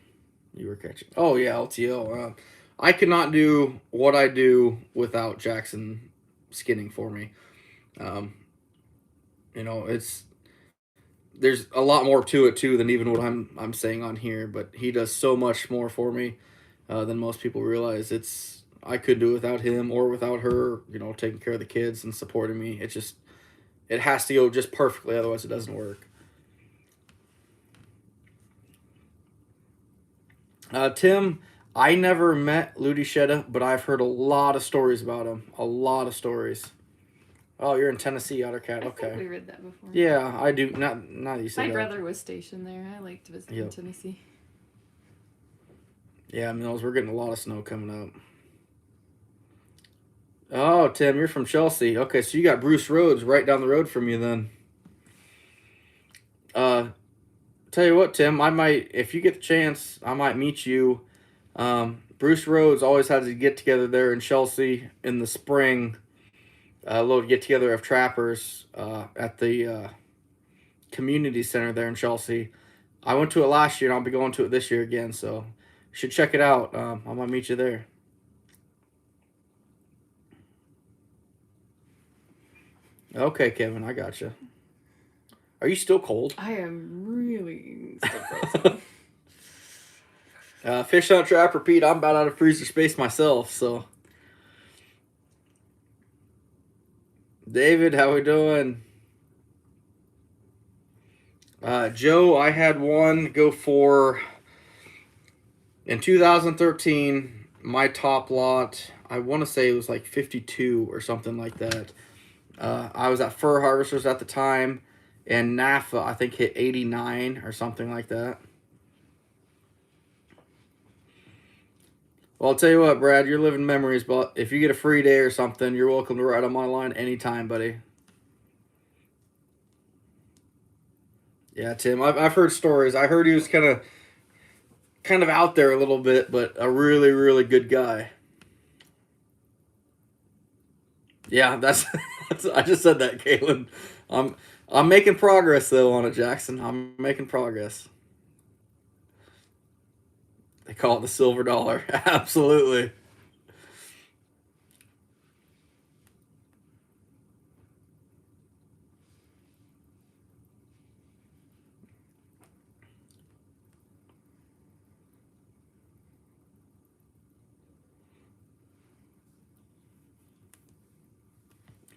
Speaker 1: you were catching. Oh yeah, LTO. I could not do what I do without Jackson skinning for me. You know, there's a lot more to it too than even what I'm saying on here, but he does so much more for me than most people realize. I could do it without him or without her, you know, taking care of the kids and supporting me. It has to go just perfectly, otherwise it doesn't work. Tim, I never met Ludi Shedda, but I've heard a lot of stories about him. A lot of stories. Oh, you're in Tennessee, Ottercat. Okay.
Speaker 2: I think we read that before.
Speaker 1: Yeah, I do. Not you said
Speaker 2: My
Speaker 1: that.
Speaker 2: brother was stationed there. I liked visiting Tennessee.
Speaker 1: Yeah, Mills, we're getting a lot of snow coming up. Oh, Tim, you're from Chelsea. Okay, so you got Bruce Rhodes right down the road from you then. Tell you what, Tim, I might, if you get the chance, I might meet you. Bruce Rhodes always has a get-together there in Chelsea in the spring. A little get-together of trappers at the community center there in Chelsea. I went to it last year, and I'll be going to it this year again, so you should check it out. I might meet you there. Okay, Kevin, I got you. Are you still cold?
Speaker 2: I am really still frozen.
Speaker 1: Fish Hunt Trapper Pete, I'm about out of freezer space myself, so. David, how we doing? Joe, I had one go for, in 2013, my top lot, I want to say it was like 52 or something like that. I was at Fur Harvesters at the time, and NAFA, I think, hit 89 or something like that. Well, I'll tell you what, Brad, you're living memories, but if you get a free day or something, you're welcome to ride on my line anytime, buddy. Yeah, Tim, I've heard stories. I heard he was kind of out there a little bit, but a really, really good guy. Yeah, that's I just said that, Caitlin. I'm making progress though on it, Jackson. I'm making progress. They call it the silver dollar. Absolutely.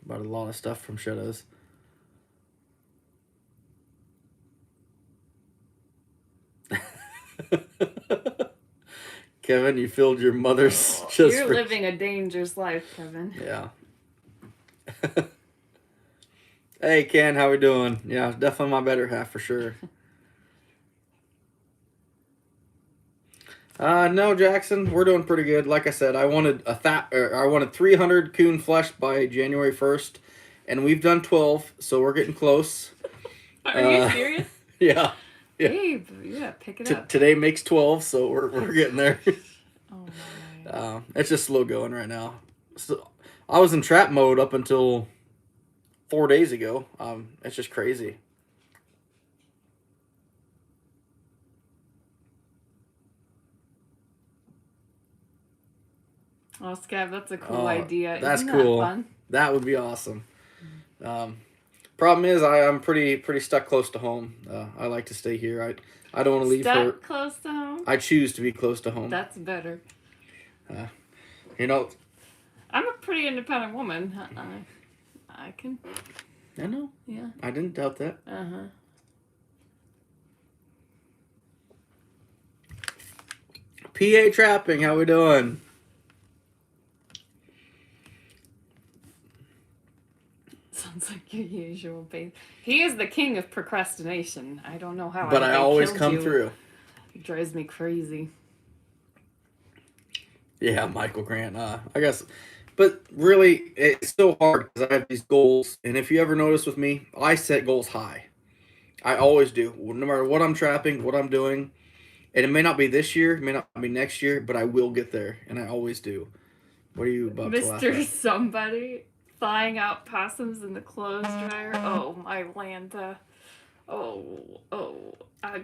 Speaker 1: Bought a lot of stuff from Shadows. Kevin, you filled your mother's just
Speaker 2: You're living a dangerous life, Kevin.
Speaker 1: Yeah. Hey, Ken, how we doing? Yeah, definitely my better half for sure. No, Jackson, we're doing pretty good. Like I said, I wanted 300 coon flesh by January 1st, and we've done 12, so we're getting close.
Speaker 2: Are you serious?
Speaker 1: Yeah. Yeah.
Speaker 2: Hey, yeah, pick it up.
Speaker 1: Today makes 12, so we're getting there.
Speaker 2: Oh my.
Speaker 1: It's just slow going right now. So I was in trap mode up until 4 days ago. It's just crazy.
Speaker 2: Oh, Scav, that's a cool idea.
Speaker 1: That's
Speaker 2: Isn't
Speaker 1: cool.
Speaker 2: That fun?
Speaker 1: That would be awesome. Problem is, I'm pretty stuck close to home. I like to stay here. I don't want to leave her.
Speaker 2: Stuck close to home?
Speaker 1: I choose to be close to home.
Speaker 2: That's better.
Speaker 1: You know.
Speaker 2: I'm a pretty independent woman. I can.
Speaker 1: I know.
Speaker 2: Yeah.
Speaker 1: I didn't doubt that.
Speaker 2: Uh-huh.
Speaker 1: PA trapping, how we doing?
Speaker 2: Sounds like your usual base. He is the king of procrastination. I don't know how.
Speaker 1: But I always
Speaker 2: killed
Speaker 1: come
Speaker 2: you.
Speaker 1: through.
Speaker 2: It drives me crazy.
Speaker 1: Yeah, Michael Grant. I guess, but really, it's so hard because I have these goals, and if you ever notice with me, I set goals high. I always do, no matter what I'm trapping, what I'm doing, and it may not be this year, it may not be next year, but I will get there, and I always do. What are you about to laugh
Speaker 2: Mr.
Speaker 1: at?
Speaker 2: Somebody thawing out possums in the clothes dryer. Oh, my Lanta.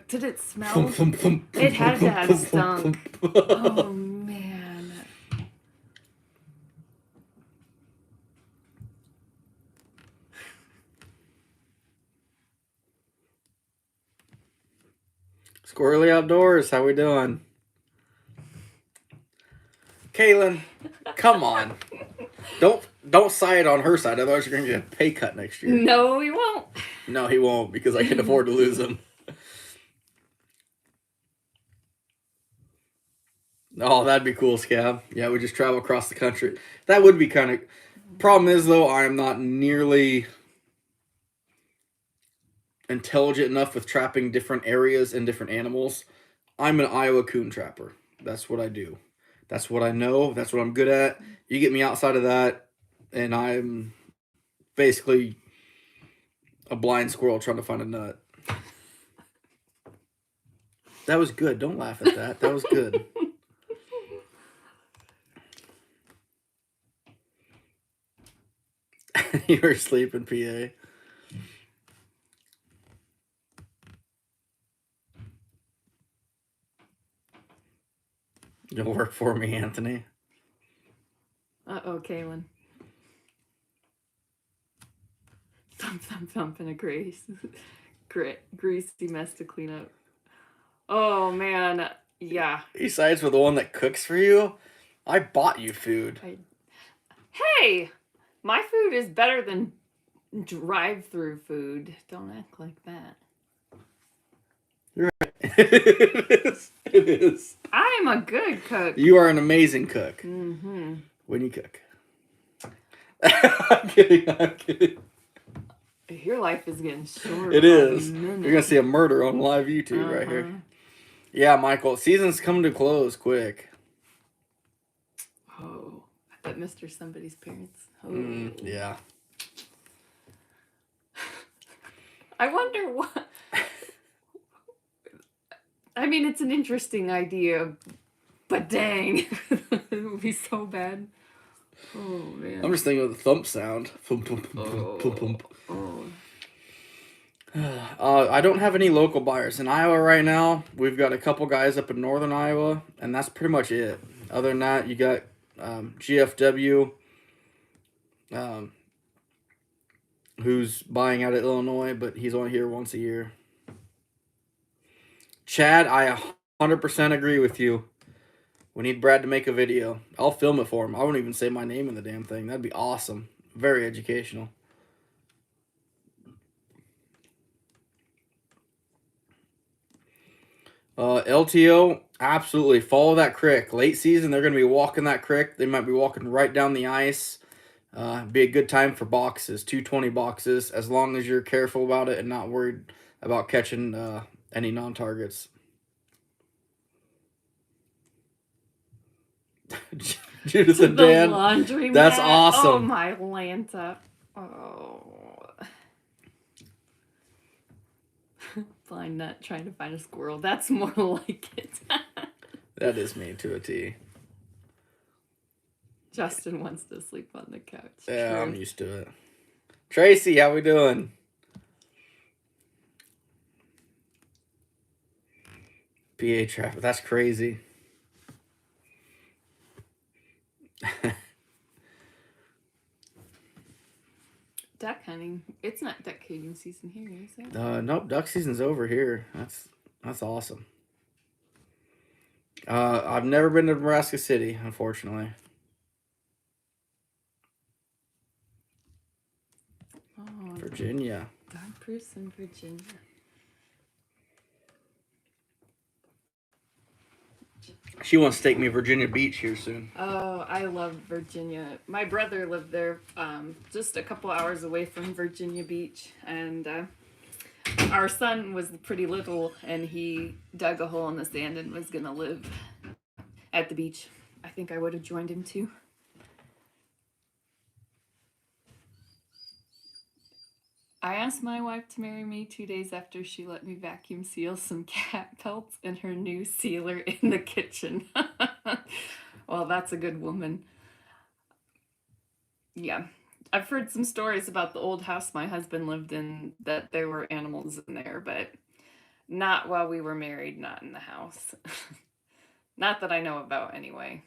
Speaker 2: Did it smell? It had to have stunk. Oh, man.
Speaker 1: Squirrely Outdoors, how we doing? Kaylin, come on. Don't side on her side, otherwise you're gonna get a pay cut next year.
Speaker 2: No, we won't.
Speaker 1: No, he won't because I can afford to lose him. Oh, that'd be cool, Scab. Yeah, we just travel across the country. That would be kind of. Problem is though, I am not nearly intelligent enough with trapping different areas and different animals. I'm an Iowa coon trapper. That's what I do. That's what I know. That's what I'm good at. You get me outside of that, and I'm basically a blind squirrel trying to find a nut. That was good. Don't laugh at that. That was good. You were sleeping, PA. You'll work for me, Anthony.
Speaker 2: Uh-oh, Kaylin. Thump, thump, thump in a greasy mess to clean up. Oh, man. Yeah.
Speaker 1: He sides with the one that cooks for you? I bought you food.
Speaker 2: Hey! My food is better than drive-through food. Don't act like that.
Speaker 1: You're right. It is. It is.
Speaker 2: I'm a good cook.
Speaker 1: You are an amazing cook.
Speaker 2: Mm-hmm.
Speaker 1: When you cook. I'm kidding. I'm kidding.
Speaker 2: Your life is getting short.
Speaker 1: It is. You're going to see a murder on live YouTube right here. Yeah, Michael. Season's coming to close quick.
Speaker 2: Oh, I bet Mr. Somebody's parents. Oh.
Speaker 1: Yeah.
Speaker 2: I wonder what. I mean, it's an interesting idea, but dang, it would be so bad. Oh man.
Speaker 1: I'm just thinking of the thump sound. Thump, thump, thump, thump, thump. I don't have any local buyers in Iowa right now. We've got a couple guys up in northern Iowa, and that's pretty much it. Other than that, you got GFW, who's buying out of Illinois, but he's only here once a year. Chad, I 100% agree with you. We need Brad to make a video. I'll film it for him. I won't even say my name in the damn thing. That'd be awesome. Very educational. LTO, absolutely. Follow that creek. Late season, they're going to be walking that creek. They might be walking right down the ice. Be a good time for boxes, 220 boxes, as long as you're careful about it and not worried about catching any non-targets. Judith and Dan.
Speaker 2: Laundry
Speaker 1: That's
Speaker 2: mat.
Speaker 1: awesome.
Speaker 2: Oh my Lanta. Oh. Blind nut trying to find a squirrel. That's more like it.
Speaker 1: That is me to a T.
Speaker 2: Justin wants to sleep on the couch.
Speaker 1: Yeah,
Speaker 2: True.
Speaker 1: I'm used to it. Tracy, how we doing? PA traffic. That's crazy.
Speaker 2: Duck hunting. It's not duck caging season here, is it?
Speaker 1: Nope, duck season's over here. That's awesome. I've never been to Nebraska City, unfortunately.
Speaker 2: Oh,
Speaker 1: Virginia.
Speaker 2: dog proofs in Virginia.
Speaker 1: She wants to take me to Virginia Beach here soon.
Speaker 2: Oh, I love Virginia. My brother lived there, just a couple hours away from Virginia Beach, and our son was pretty little, and he dug a hole in the sand and was gonna live at the beach. I think I would have joined him too. I asked my wife to marry me 2 days after she let me vacuum seal some cat pelts in her new sealer in the kitchen. Well, that's a good woman. Yeah. I've heard some stories about the old house my husband lived in that there were animals in there, but not while we were married, not in the house. Not that I know about anyway.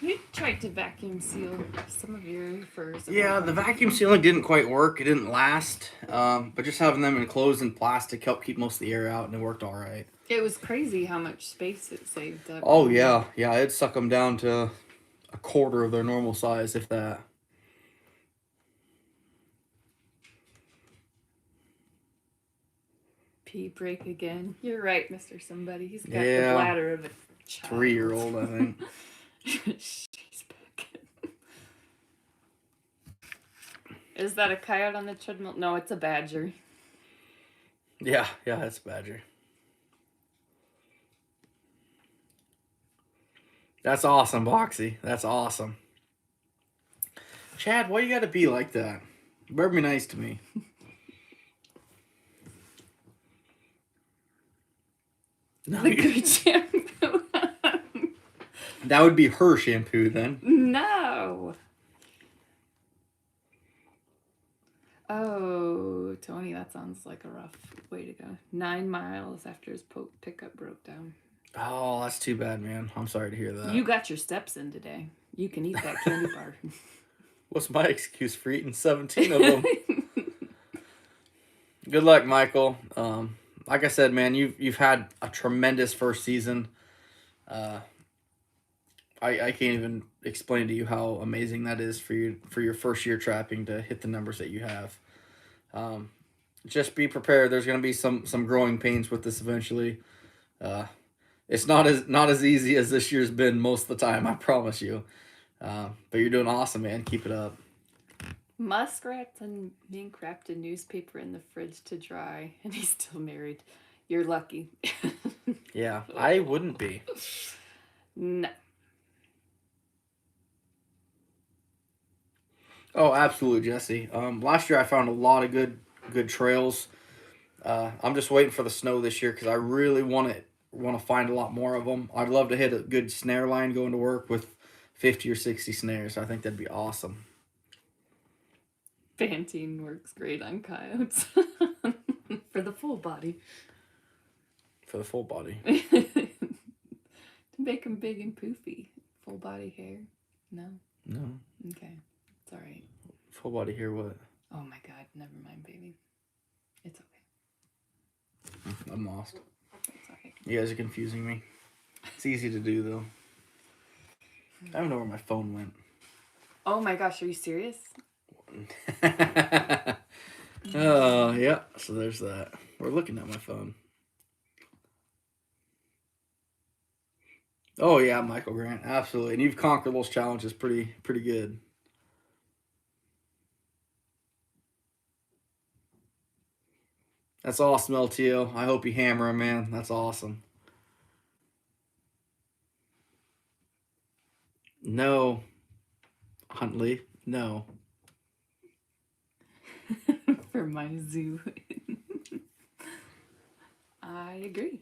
Speaker 2: You tried to vacuum seal some of your furs.
Speaker 1: Yeah, the vacuum sealing didn't quite work. It didn't last. But just having them enclosed in plastic helped keep most of the air out, and it worked all right.
Speaker 2: It was crazy how much space it saved up.
Speaker 1: Oh, yeah. Yeah, it'd suck them down to a quarter of their normal size, if that.
Speaker 2: Pee break again. You're right, Mr. Somebody. He's got
Speaker 1: Yeah.
Speaker 2: the bladder of a child.
Speaker 1: 3-year-old, I think.
Speaker 2: She's back. Is that a coyote on the treadmill? No, it's a badger.
Speaker 1: Yeah, it's a badger. That's awesome, Boxy. That's awesome. Chad, why you gotta be like that? You better be nice to me. No,
Speaker 2: The good shampoo.
Speaker 1: that would be her shampoo then.
Speaker 2: No. Oh, Tony, that sounds like a rough way to go. 9 miles after his pickup broke down.
Speaker 1: Oh, that's too bad, man. I'm sorry to hear that.
Speaker 2: You got your steps in today. You can eat that candy bar.
Speaker 1: What's my excuse for eating 17 of them? Good luck, Michael. Like I said, man, you've had a tremendous first season. I can't even explain to you how amazing that is for your first year trapping to hit the numbers that you have. Just be prepared. There's going to be some growing pains with this eventually. It's not as easy as this year's been most of the time, I promise you. But you're doing awesome, man. Keep it up.
Speaker 2: Muskrats and mink wrapped a newspaper in the fridge to dry, and he's still married. You're lucky.
Speaker 1: Yeah, I wouldn't be.
Speaker 2: No.
Speaker 1: Oh, absolutely, Jesse. Last year I found a lot of good trails. I'm just waiting for the snow this year because I really want to find a lot more of them. I'd love to hit a good snare line going to work with 50 or 60 snares. I think that'd be awesome.
Speaker 2: Pantene works great on coyotes. For the full body.
Speaker 1: For the full body.
Speaker 2: To make them big and poofy. Full body hair. No?
Speaker 1: No.
Speaker 2: Okay. It's alright.
Speaker 1: Full body hair what?
Speaker 2: Oh my god. Never mind, baby. It's okay.
Speaker 1: I'm lost.
Speaker 2: It's alright.
Speaker 1: You guys are confusing me. It's easy to do, though. I don't know where my phone went.
Speaker 2: Oh my gosh, are you serious?
Speaker 1: Oh, yeah. So there's that. We're looking at my phone. Oh, yeah, Michael Grant. Absolutely. And you've conquered those challenges pretty good. That's awesome, LTO. I hope you hammer him, man. That's awesome. No. Huntley, no.
Speaker 2: For my zoo. I agree.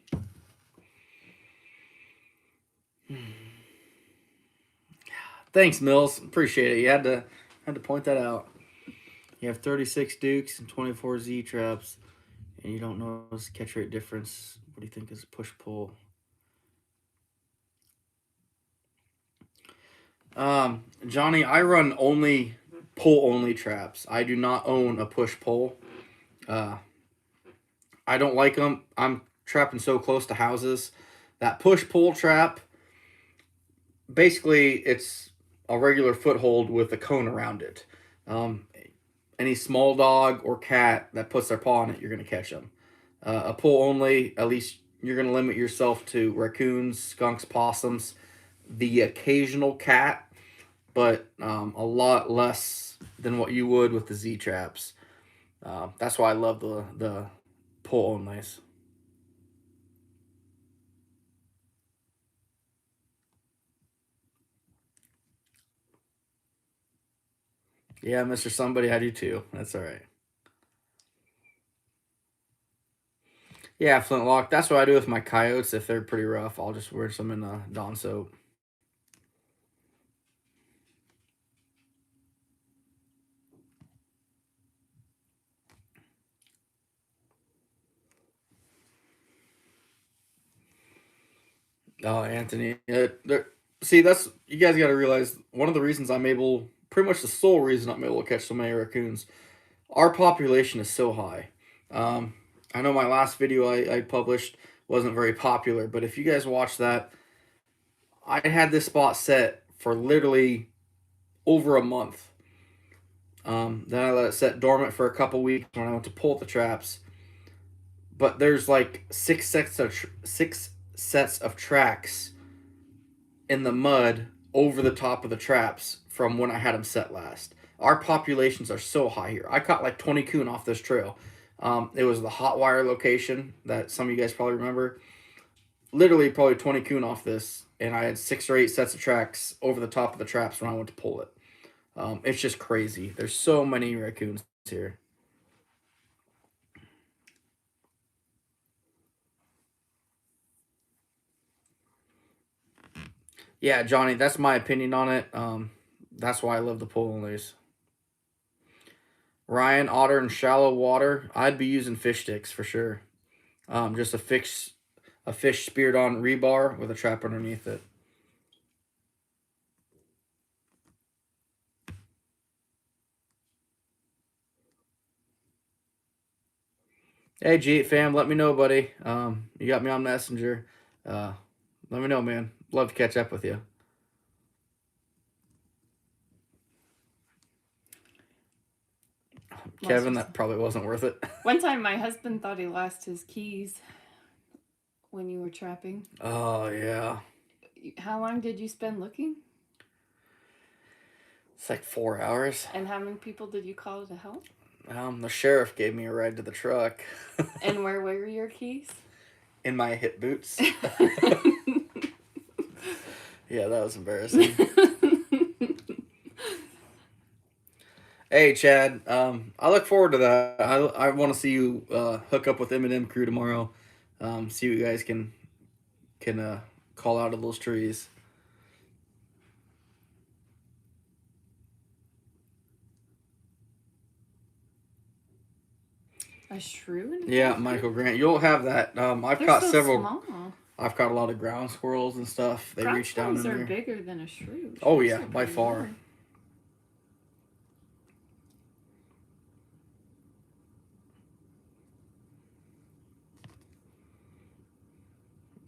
Speaker 1: Thanks, Mills. Appreciate it. You had to point that out. You have 36 Dukes and 24 Z traps, and you don't notice the catch rate difference. What do you think is push-pull? Johnny, I run only pull-only traps. I do not own a push-pull. I don't like them. I'm trapping so close to houses. That push-pull trap, basically, it's a regular foothold with a cone around it. Any small dog or cat that puts their paw on it, you're going to catch them. A pull only, at least you're going to limit yourself to raccoons, skunks, possums, the occasional cat, but a lot less than what you would with the Z traps. That's why I love the pull onlys. Yeah, Mr. Somebody, I do too. That's all right. Yeah, flintlock. That's what I do with my coyotes. If they're pretty rough, I'll just wear some in Dawn soap. Oh, Anthony. See, that's you guys got to realize one of the reasons I'm able, pretty much the sole reason I'm able to catch so many raccoons. Our population is so high. Um, I know my last video I published wasn't very popular, but if you guys watch that, I had this spot set for literally over a month. Then I let it set dormant for a couple weeks when I went to pull the traps. But there's like six sets of tracks in the mud over the top of the traps from when I had them set last. Our populations are so high here. I caught like 20 coon off this trail. It was the hot wire location that some of you guys probably remember. Literally probably 20 coon off this, and I had 6 or 8 sets of tracks over the top of the traps when I went to pull it. It's just crazy. There's so many raccoons here. Yeah, Johnny, that's my opinion on it. That's why I love the pull onlys. Ryan, otter in shallow water, I'd be using fish sticks for sure. Just a fish speared on rebar with a trap underneath it. Hey G8 fam, let me know, buddy. You got me on Messenger. Let me know, man. Love to catch up with you. Kevin, that probably wasn't worth it.
Speaker 2: One time my husband thought he lost his keys when you were trapping.
Speaker 1: Oh, yeah.
Speaker 2: How long did you spend looking?
Speaker 1: It's like 4 hours.
Speaker 2: And how many people did you call to help?
Speaker 1: The sheriff gave me a ride to the truck.
Speaker 2: And where were your keys?
Speaker 1: In my hip boots. Yeah, that was embarrassing. Hey, Chad. I look forward to that. I want to see you hook up with M&M crew tomorrow. See what you guys can call out of those trees.
Speaker 2: A shrew?
Speaker 1: Yeah, Michael Grant. You'll have that. I've
Speaker 2: They're
Speaker 1: caught
Speaker 2: so
Speaker 1: several.
Speaker 2: Small.
Speaker 1: I've caught a lot of ground squirrels and stuff. They reach down in
Speaker 2: Ground
Speaker 1: there.
Speaker 2: squirrels are bigger than a shrew.
Speaker 1: Oh
Speaker 2: Shrews
Speaker 1: yeah,
Speaker 2: are
Speaker 1: by
Speaker 2: pretty
Speaker 1: far.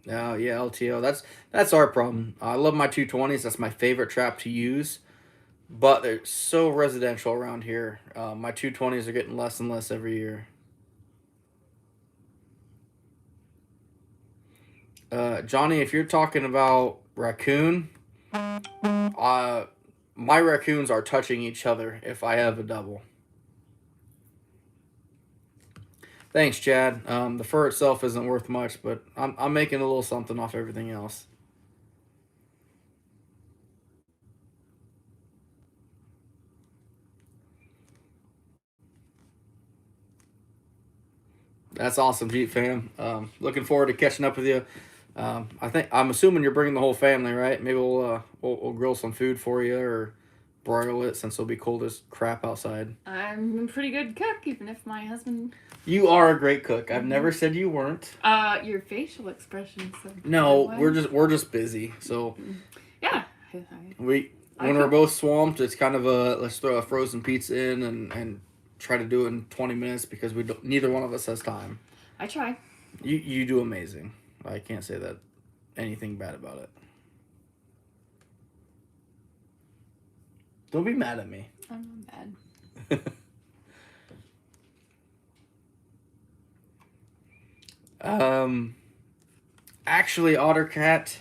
Speaker 2: little.
Speaker 1: Yeah, LTO. That's our problem. I love my 220s. That's my favorite trap to use, but they're so residential around here. My 220s are getting less and less every year. Johnny, if you're talking about raccoon, my raccoons are touching each other if I have a double. Thanks, Chad. The fur itself isn't worth much, but I'm making a little something off everything else. That's awesome, Jeep fam. Looking forward to catching up with you. I'm assuming you're bringing the whole family, right? Maybe we'll grill some food for you or broil it since it'll be cold as crap outside.
Speaker 2: I'm a pretty good cook, even if my husband.
Speaker 1: You are a great cook. I've never said you weren't.
Speaker 2: Your facial expression said.
Speaker 1: No, we're just busy. So
Speaker 2: yeah.
Speaker 1: when we're both swamped, it's kind of let's throw a frozen pizza in and try to do it in 20 minutes because neither one of us has time.
Speaker 2: I try.
Speaker 1: You do amazing. I can't say that anything bad about it. Don't be mad at me.
Speaker 2: I'm not bad.
Speaker 1: Actually, Ottercat,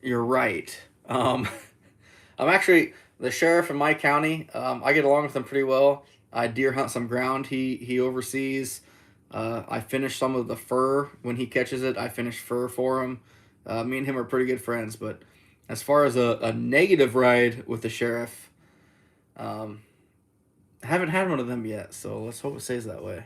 Speaker 1: you're right. I'm actually The sheriff in my county, I get along with him pretty well. I deer hunt some ground. He oversees. I finish some of the fur when he catches it. I finish fur for him. Me and him are pretty good friends. But as far as a negative ride with the sheriff, I haven't had one of them yet. So let's hope it stays that way.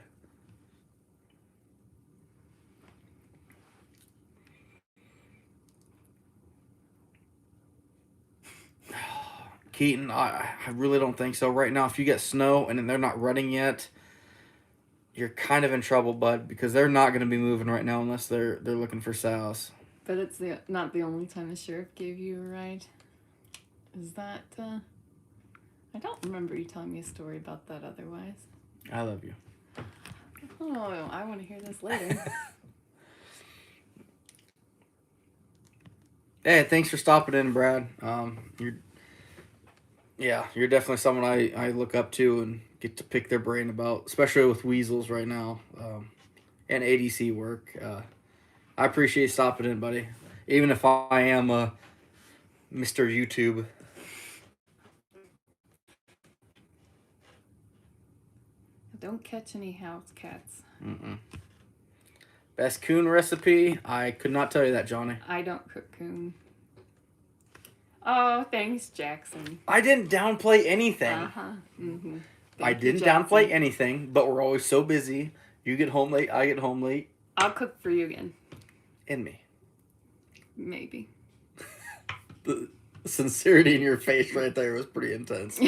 Speaker 1: Keaton, I really don't think so. Right now, if you get snow and they're not running yet, you're kind of in trouble, bud, because they're not going to be moving right now unless they're looking for sows.
Speaker 2: But it's not the only time the sheriff gave you a ride. Is that, I don't remember you telling me a story about that otherwise.
Speaker 1: I love you.
Speaker 2: Oh, I want to hear this later.
Speaker 1: Hey, thanks for stopping in, Brad. You're definitely someone I look up to and get to pick their brain about, especially with weasels right now, and ADC work. I appreciate stopping in, buddy. Even if I am Mr. YouTube.
Speaker 2: Don't catch any house cats.
Speaker 1: Mm-mm. Best coon recipe? I could not tell you that, Johnny.
Speaker 2: I don't cook coon. Oh, thanks, Jackson.
Speaker 1: I didn't downplay anything.
Speaker 2: Uh-huh. Mm-hmm.
Speaker 1: I didn't downplay anything, but we're always so busy. You get home late, I get home late.
Speaker 2: I'll cook for you again.
Speaker 1: And me.
Speaker 2: Maybe.
Speaker 1: The sincerity in your face right there was pretty intense.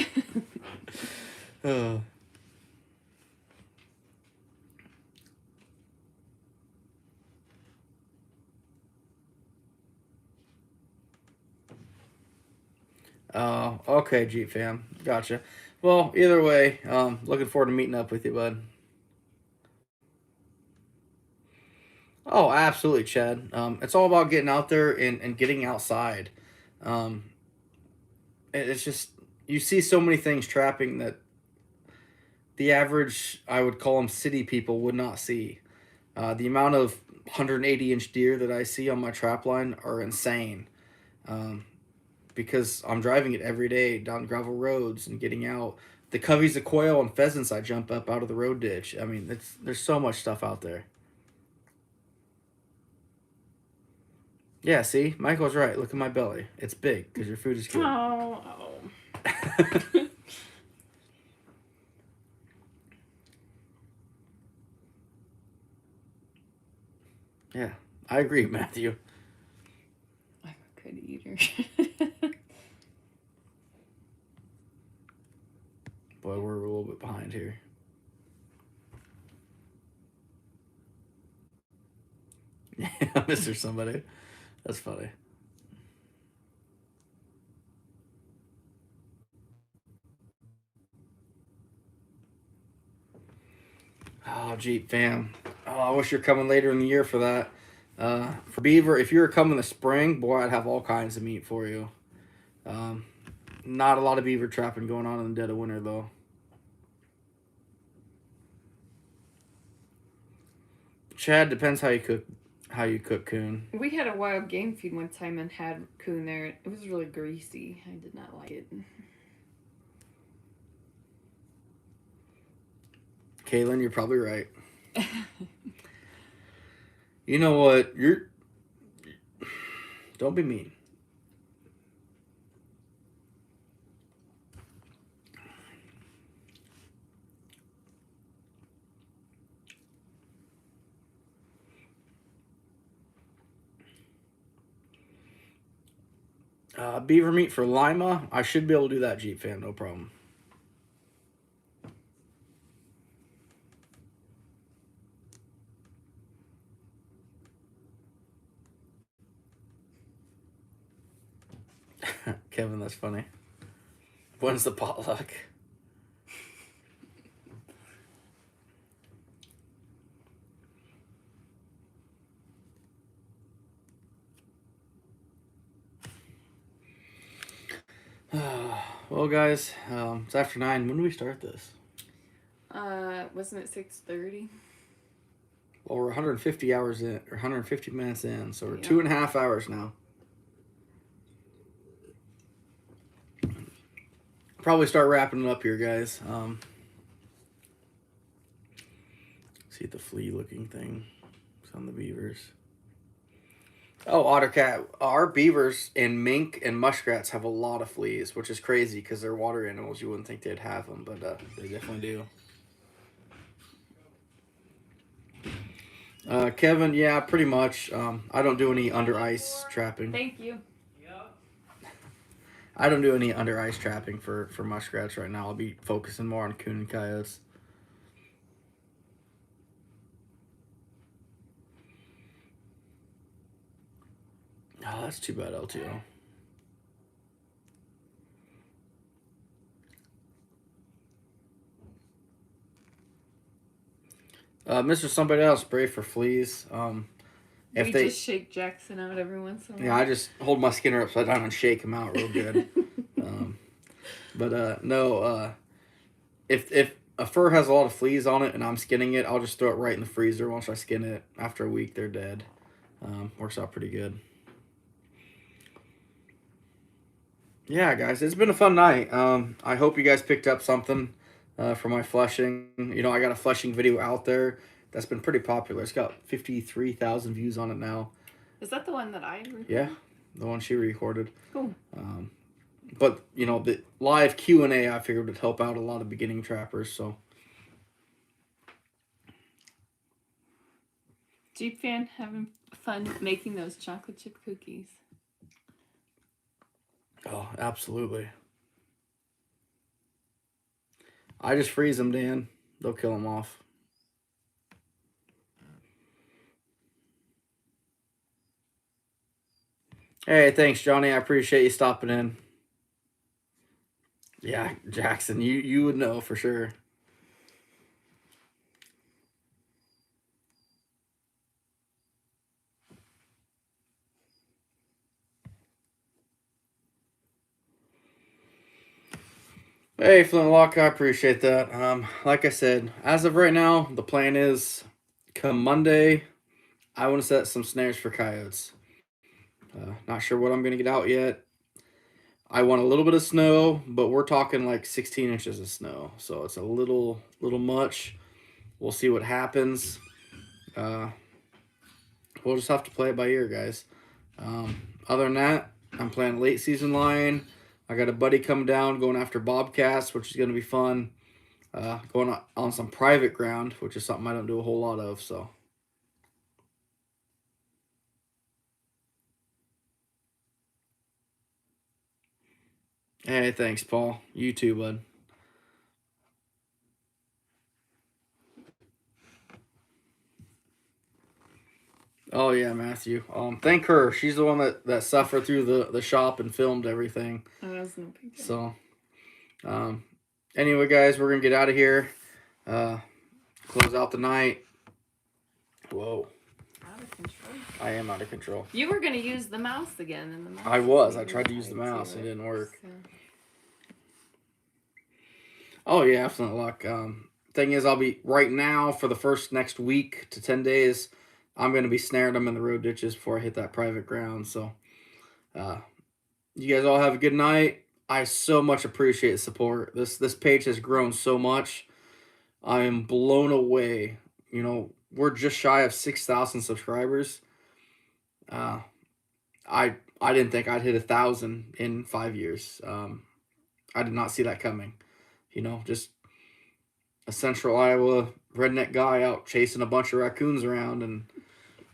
Speaker 1: Oh, okay, Jeep fam. Gotcha. Well, either way, looking forward to meeting up with you, bud. Oh, absolutely, Chad. It's all about getting out there and getting outside. It's just, you see so many things trapping that the average, I would call them city people, would not see. The amount of 180-inch deer that I see on my trap line are insane. Because I'm driving it every day down gravel roads and getting out. The coveys of quail and pheasants I jump up out of the road ditch. I mean, there's so much stuff out there. Yeah, see? Michael's right. Look at my belly. It's big because your food is good.
Speaker 2: Oh.
Speaker 1: Yeah, I agree, Matthew.
Speaker 2: I'm a good eater.
Speaker 1: Boy, we're a little bit behind here. Yeah, Mr. Somebody. That's funny. Oh, Jeep fam. Oh, I wish you're coming later in the year for that. For beaver, if you were coming this spring, boy, I'd have all kinds of meat for you. Not a lot of beaver trapping going on in the dead of winter, though. Chad, depends how you cook coon.
Speaker 2: We had a wild game feed one time and had coon there. It was really greasy. I did not like it.
Speaker 1: Kaylin, you're probably right. You know what? Don't be mean. Beaver meat for Lima. I should be able to do that, Jeep fam. No problem. Kevin, that's funny. When's the potluck? Well, guys, it's after 9. When do we start this?
Speaker 2: Wasn't it 6:30?
Speaker 1: Well, we're 150 hours in, or 150 minutes in, so we're
Speaker 2: Yeah.
Speaker 1: 2.5 hours now. probably start wrapping it up here, guys. See the flea looking thing. It's on the beavers. Oh, Ottercat. Our beavers and mink and muskrats have a lot of fleas, which is crazy because they're water animals. You wouldn't think they'd have them, but they definitely do. Kevin, yeah, pretty much. I don't do any under ice trapping.
Speaker 2: Thank you.
Speaker 1: I don't do any under ice trapping for muskrats right now. I'll be focusing more on coon and coyotes. Oh, that's too bad, LTO. Mr. Somebody Else, spray for fleas. If
Speaker 2: We
Speaker 1: they
Speaker 2: just shake Jackson out every once in a while.
Speaker 1: Yeah, I just hold my skinner upside down and shake him out real good. No, if a fur has a lot of fleas on it and I'm skinning it, I'll just throw it right in the freezer. Once I skin it, after a week, they're dead. Works out pretty good. Yeah, guys, it's been a fun night. I hope you guys picked up something for my flushing. You know, I got a flushing video out there that's been pretty popular. It's got 53,000 views on it now.
Speaker 2: Is that the one that I recorded?
Speaker 1: Yeah, the one she recorded.
Speaker 2: Cool.
Speaker 1: But, you know, the live Q&A, I figured would help out a lot of beginning trappers, so.
Speaker 2: Jeep fan having fun making those chocolate chip cookies.
Speaker 1: Oh, absolutely. I just freeze them, Dan. They'll kill them off. Hey, thanks, Johnny. I appreciate you stopping in. Yeah, Jackson, you would know for sure. Hey, Flintlock, I appreciate that. Like I said, as of right now, the plan is come Monday, I want to set some snares for coyotes. Not sure what I'm going to get out yet. I want a little bit of snow, but we're talking like 16 inches of snow. So it's a little much. We'll see what happens. We'll just have to play it by ear, guys. Other than that, I'm playing late season line. I got a buddy coming down going after bobcats, which is going to be fun. Going on some private ground, which is something I don't do a whole lot of, so. Hey, thanks, Paul. You too, bud. Oh, yeah, Matthew. Thank her. She's the one that suffered through the shop and filmed everything.
Speaker 2: Oh, that was no big deal.
Speaker 1: So, anyway, guys, we're going to get out of here. Close out the night. Whoa.
Speaker 2: Out of control.
Speaker 1: I am out of control.
Speaker 2: You were going to use the mouse again. And the mouse
Speaker 1: I was. I tried to use the mouse. It didn't work.
Speaker 2: So.
Speaker 1: Oh, yeah, Flintlock. Thing is, I'll be right now for the next week to 10 days. I'm going to be snaring them in the road ditches before I hit that private ground. So, you guys all have a good night. I so much appreciate the support. This page has grown so much. I am blown away. You know, we're just shy of 6,000 subscribers. I didn't think I'd hit 1,000 in 5 years. I did not see that coming. You know, just a Central Iowa redneck guy out chasing a bunch of raccoons around, and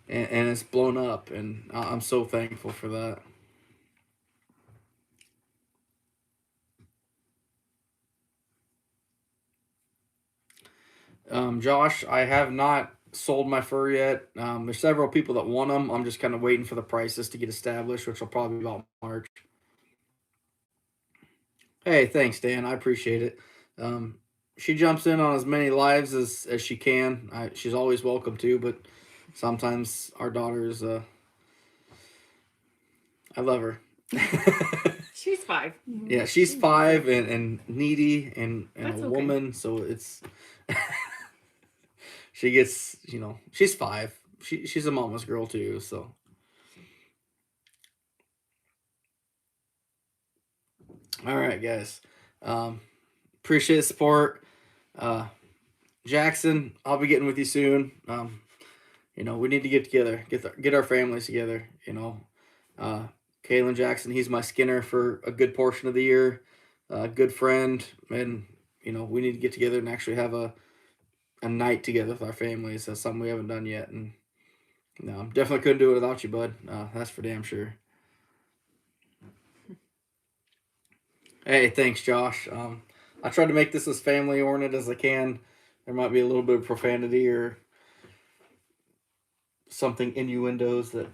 Speaker 1: it's blown up, and I'm so thankful for that. Josh, I have not sold my fur yet. There's several people that want them. I'm just kind of waiting for the prices to get established, which will probably be about March. Hey, thanks, Dan. I appreciate it. She jumps in on as many lives as she can. She's always welcome to, but sometimes our daughters, I love her.
Speaker 2: She's 5.
Speaker 1: Yeah, she's 5 and needy and
Speaker 2: That's
Speaker 1: a
Speaker 2: okay.
Speaker 1: woman, so it's she gets, you know, she's 5. She's a mama's girl too, so. All right, guys. Appreciate the support. Jackson, I'll be getting with you soon. We need to get together, get our families together. Kalen Jackson, he's my Skinner for a good portion of the year. Good friend, and we need to get together and actually have a night together with our families. That's something we haven't done yet, and no, definitely couldn't do it without you, bud. That's for damn sure. Hey, thanks, Josh. I tried to make this as family oriented as I can. There might be a little bit of profanity or something innuendos that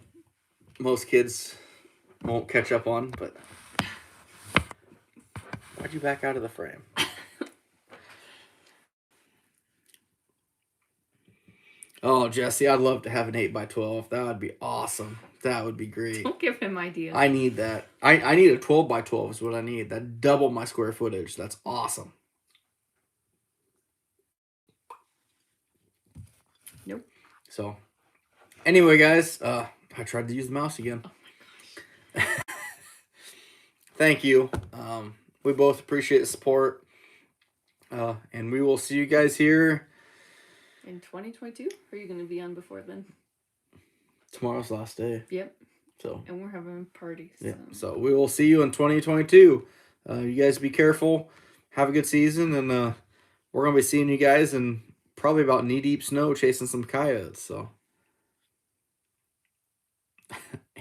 Speaker 1: most kids won't catch up on, but why'd you back out of the frame? Oh, Jesse, I'd love to have an 8x12. That would be awesome. That would be great.
Speaker 2: Don't give him ideas.
Speaker 1: I need that. I need a 12x12 is what I need. That double my square footage. That's awesome.
Speaker 2: Nope.
Speaker 1: So, anyway, guys, I tried to use the mouse again.
Speaker 2: Oh my gosh.
Speaker 1: Thank you. We both appreciate the support. And we will see you guys here
Speaker 2: In 2022? Are you going to be on before then?
Speaker 1: tomorrow's last day.
Speaker 2: Yep.
Speaker 1: So,
Speaker 2: And we're having parties.
Speaker 1: yeah. So we will see you in 2022. You guys be careful. Have a good season, and we're gonna be seeing you guys in probably about knee-deep snow chasing some coyotes. So,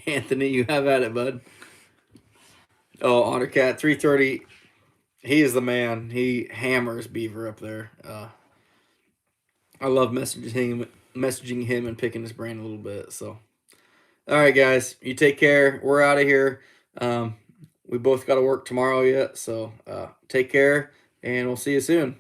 Speaker 1: Anthony, you have at it, bud. Oh, Ottercat 330. He is the man. He hammers beaver up there. I love messaging him and picking his brain a little bit. So, all right, guys, you take care. We're out of here. We both got to work tomorrow yet, so take care, and we'll see you soon.